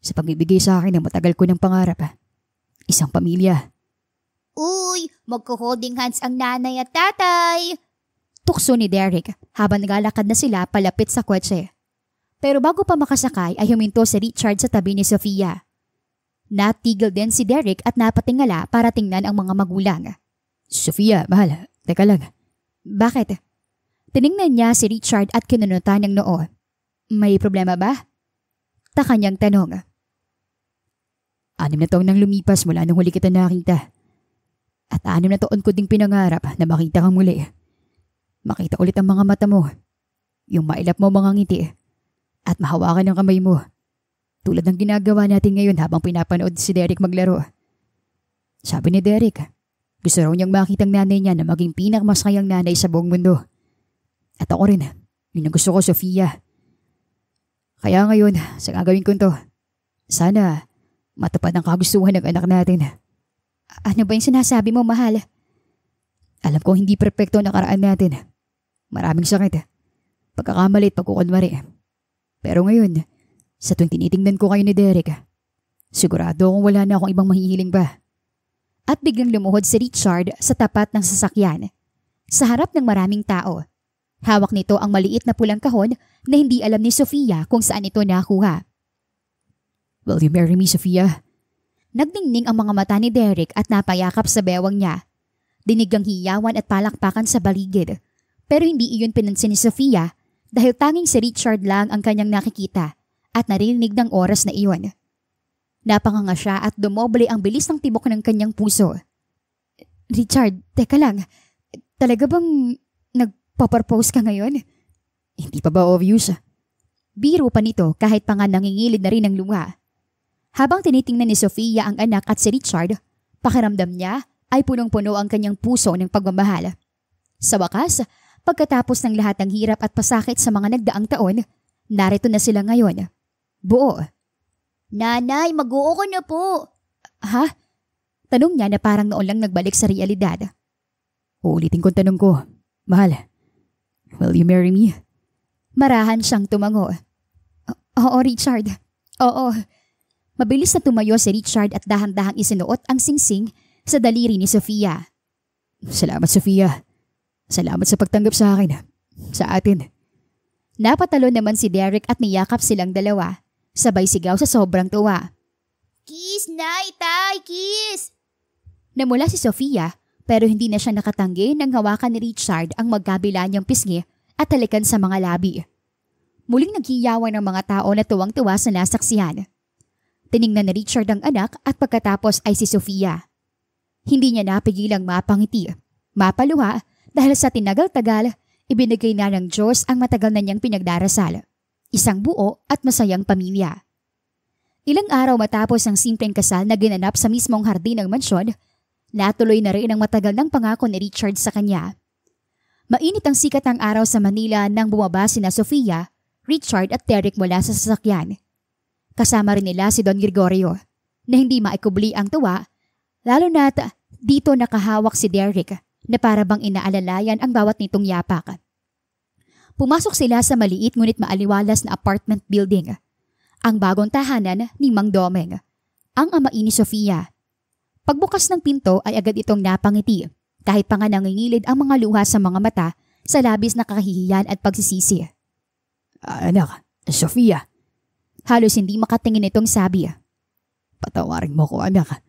Sa pagbibigay sa akin ng matagal ko ng pangarap. Isang pamilya. Uy, magko-holding hands ang nanay at tatay. Tukso ni Derek habang naglalakad na sila palapit sa kotse. Pero bago pa makasakay ay huminto si Richard sa tabi ni Sofia. Natigil din si Derek at napatingala para tingnan ang mga magulang. Sofia, mahal, Teka lang, Bakit? Tiningnan niya si Richard at kinunutan ng noo. May problema ba? Taka niyang tanong. 6 na taon nang lumipas mula nung huli kita nakita. At 6 na taon ko ding pinangarap na makita kang muli. Makita ulit ang mga mata mo. Yung mailap mo mga ngiti. At mahawakan ang kamay mo. Tulad ng ginagawa natin ngayon habang pinapanood si Derek maglaro. Sabi ni Derek, gusto raw niyang makita ang nanay niya na maging pinakamasayang nanay sa buong mundo. At ako rin, yun ang gusto ko, Sofia. Kaya ngayon, sa gagawin ko to, sana matupad ang kagustuhan ng anak natin. Ano ba yung sinasabi mo, mahal? Alam kong hindi perpekto ang nakaraan natin. Maraming sakit, pagkakamali at pagkukunwari. Pero ngayon, sa tuwing tinitingnan ko kayo ni Derek, sigurado akong wala na akong ibang mahihiling pa. At biglang lumuhod si Richard sa tapat ng sasakyan. Sa harap ng maraming tao. Hawak nito ang maliit na pulang kahon na hindi alam ni Sofia kung saan ito nakuha. Will you marry me, Sofia? Nagdingning ang mga mata ni Derek at napayakap sa bewang niya. Dinigang hiyawan at palakpakan sa baligid. Pero hindi iyon pinansin ni Sofia dahil tanging si Richard lang ang kanyang nakikita at narinig ng oras na iyon. Napanganga siya at dumoble ang bilis ng tibok ng kanyang puso. Richard, teka lang. Talaga bang nagpapropose ka ngayon? Hindi pa ba obvious? Biro pa nito kahit pa nga nangingilid na rin ng luha. Habang tinitingnan ni Sofia ang anak at si Richard, pakiramdam niya ay punong-puno ang kanyang puso ng pagmamahal. Sa wakas, pagkatapos ng lahat ng hirap at pasakit sa mga nagdaang taon, narito na sila ngayon. Buo. Nanay, mag-uo ko na po. Ha? Tanong niya na parang noon lang nagbalik sa realidad. Uulitin ko tanong ko. Mahal, will you marry me? Marahan siyang tumango. Oo, Richard. Oo. Mabilis na tumayo si Richard at dahan-dahang isinuot ang singsing sa daliri ni Sofia. Salamat, Sofia. Salamat sa pagtanggap sa akin. Sa atin. Napatalo naman si Derek at niyakap silang dalawa. Sabay sigaw sa sobrang tuwa. Kiss, Nay, Tay, kiss! Namula si Sofia pero hindi na siya nakatanggi nang hawakan ni Richard ang magkabila niyang pisngi at halikan sa mga labi. Muling naghiyawan ng mga tao na tuwang-tuwa sa nasaksihan. Tiningnan ni Richard ang anak at pagkatapos ay si Sofia. Hindi niya napigilang mapangiti, mapaluha dahil sa tinagal-tagal ibinigay na ng Diyos ang matagal na niyang pinagdarasal. Isang buo at masayang pamilya. Ilang araw matapos ang simpleng kasal na ginanap sa mismong hardin ng mansyon, natuloy na rin ang matagal ng pangako ni Richard sa kanya. Mainit ang sikat ng araw sa Manila nang bumaba sina Sofia, Richard at Derek mula sa sasakyan. Kasama rin nila si Don Gregorio na hindi maikubli ang tuwa, lalo na't dito nakahawak si Derek na para bang inaalalayan ang bawat nitong yapak. Pumasok sila sa maliit ngunit maaliwalas na apartment building. Ang bagong tahanan ni Mang Domeng, ang amain ni Sofia. Pagbukas ng pinto ay agad itong napangiti kahit pa nga nangingilid ang mga luha sa mga mata sa labis na kahihiyan at pagsisisi. Anak, Sofia. Halos hindi makatingin itong sabi. Patawarin mo ko, anak.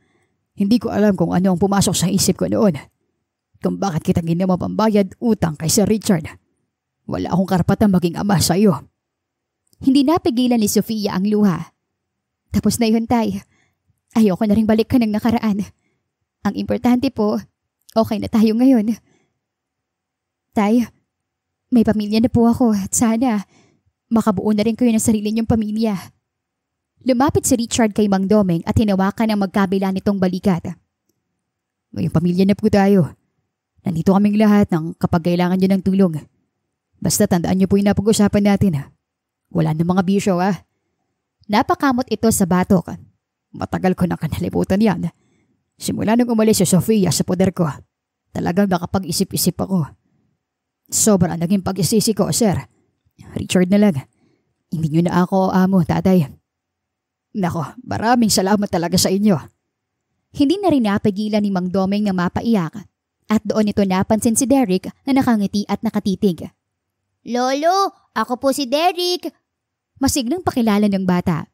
Hindi ko alam kung ano ang pumasok sa isip ko noon. Kung bakit kita ginawa pambayad utang kay Sir Richard. Wala akong karapatan maging ama sa iyo. Hindi napigilan ni Sofia ang luha. Tapos na yun, Tay. Ayoko na rin balikan ng nakaraan. Ang importante po, okay na tayo ngayon. Tay, may pamilya na po ako at sana makabuo na rin kayo ng sarili niyong pamilya. Lumapit si Richard kay Mang Domeng at hinawakan ang magkabila nitong balikat. May pamilya na po tayo. Nandito kaming lahat ng kapag kailangan niyo ng tulong. Basta tandaan niyo po yung napag-usapan natin. Wala na mga bisyo Napakamot ito sa batok. Matagal ko na kanalimutan yan. Simula nung umalis si Sofia sa poder ko, talagang nakapag-isip-isip ako. Sobrang naging pag-isisi ko, sir. Richard na lang. Hindi niyo na ako amo, tatay. Nako, maraming salamat talaga sa inyo. Hindi na rin napigilan ni Mang Domeng na mapaiyak. At doon ito napansin si Derek na nakangiti at nakatitig. Lolo, ako po si Derek. Masiglang pakilala ng bata.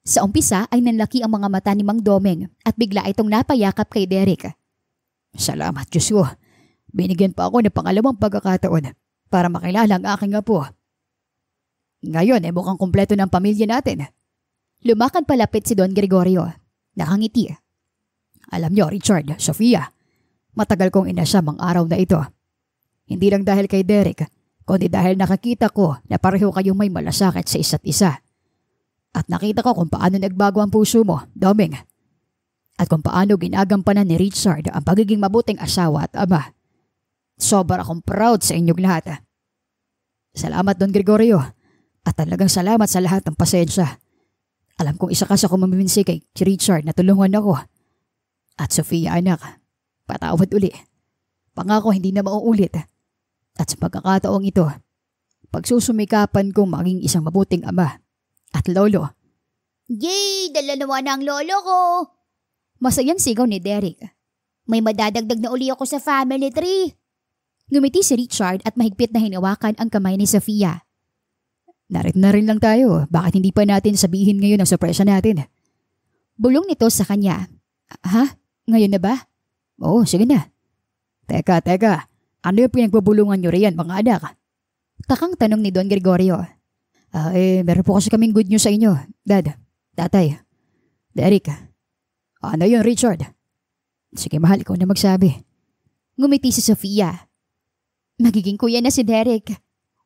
Sa umpisa ay nanlaki ang mga mata ni Mang Domeng at bigla itong napayakap kay Derek. Salamat, Diyos ko. Binigyan pa ako ng pangalawang pagkakataon para makilala ang aking apo. Ngayon mukhang kumpleto ng pamilya natin. Lumakad palapit si Don Gregorio. Nakangiti. Alam niyo, Richard, Sofia, matagal kong inasam ang araw na ito. Hindi lang dahil kay Derek, kundi dahil nakakita ko na pareho kayong may malasakit sa isa't isa. At nakita ko kung paano nagbago ang puso mo, Doming. At kung paano ginagampanan ni Richard ang pagiging mabuting asawa at ama. Sobra akong proud sa inyong lahat. Salamat, Don Gregorio. At talagang salamat sa lahat ng pasensya. Alam kong isa ka sa kumaminsi kay Richard na tulungan ako. At Sofia, anak, patawad uli. Pangako hindi na mauulit. At sa pagkakataong ito, pagsusumikapan kong maging isang mabuting ama at lolo. Yay! Dalawa na ang lolo ko! Masayang sigaw ni Derek. May madadagdag na uli ako sa family tree. Ngumiti si Richard at mahigpit na hinawakan ang kamay ni Sofia. Narito na rin lang tayo. Bakit hindi pa natin sabihin ngayon ang sorpresa natin? Bulong nito sa kanya. Ha? Ngayon na ba? Oo, sige na. Teka. Ano yung pinagbubulungan nyo riyan, mga anak? Takang tanong ni Don Gregorio. Meron po kasi kaming good news sa inyo, Dad, Tatay, Derek. Ano yun, Richard? Sige mahal, ikaw na magsabi. Ngumiti si Sofia. Magiging kuya na si Derek.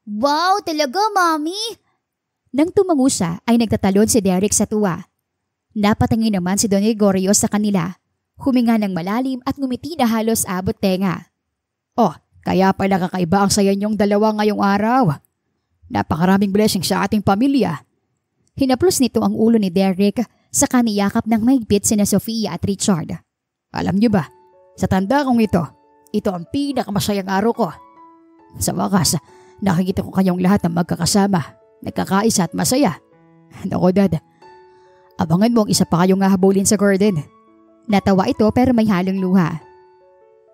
Wow, talaga, Mami? Nang tumango siya ay nagtatalon si Derek sa tuwa. Napatingin naman si Don Gregorio sa kanila. Huminga ng malalim at ngumiti na halos abot tenga. Oh, kaya pala kakaiba ang saya niyong dalawa ngayong araw. Napakaraming blessings sa ating pamilya. Hinaplos nito ang ulo ni Derek sa kaniyakap ng mahigpit sina Sofia at Richard. Alam niyo ba, sa tanda kong ito ang pinakamasayang araw ko. Sa wakas, nakikita ko kayong lahat ng magkakasama, nagkakaisa at masaya. Naku, Dad, abangan mo ang isa pa kayong hahabulin sa garden. Natawa ito pero may halong luha.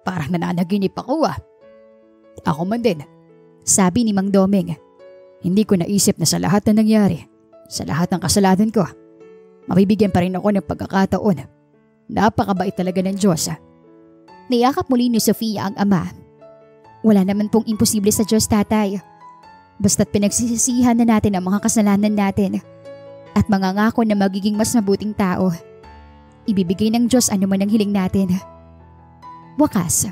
Parang nananaginip ako Ako man din, sabi ni Mang Doming. Hindi ko naisip na sa lahat na nangyari, sa lahat ng kasalanan ko, mabibigyan pa rin ako ng pagkakataon. Napakabait talaga ng Diyos. Niyakap muli ni Sofia ang ama. Wala naman pong imposible sa Diyos, tatay. Basta't pinagsisisihan na natin ang mga kasalanan natin at mangangako na magiging mas mabuting tao. Ibibigay ng Diyos ano man ang hiling natin. Wakas,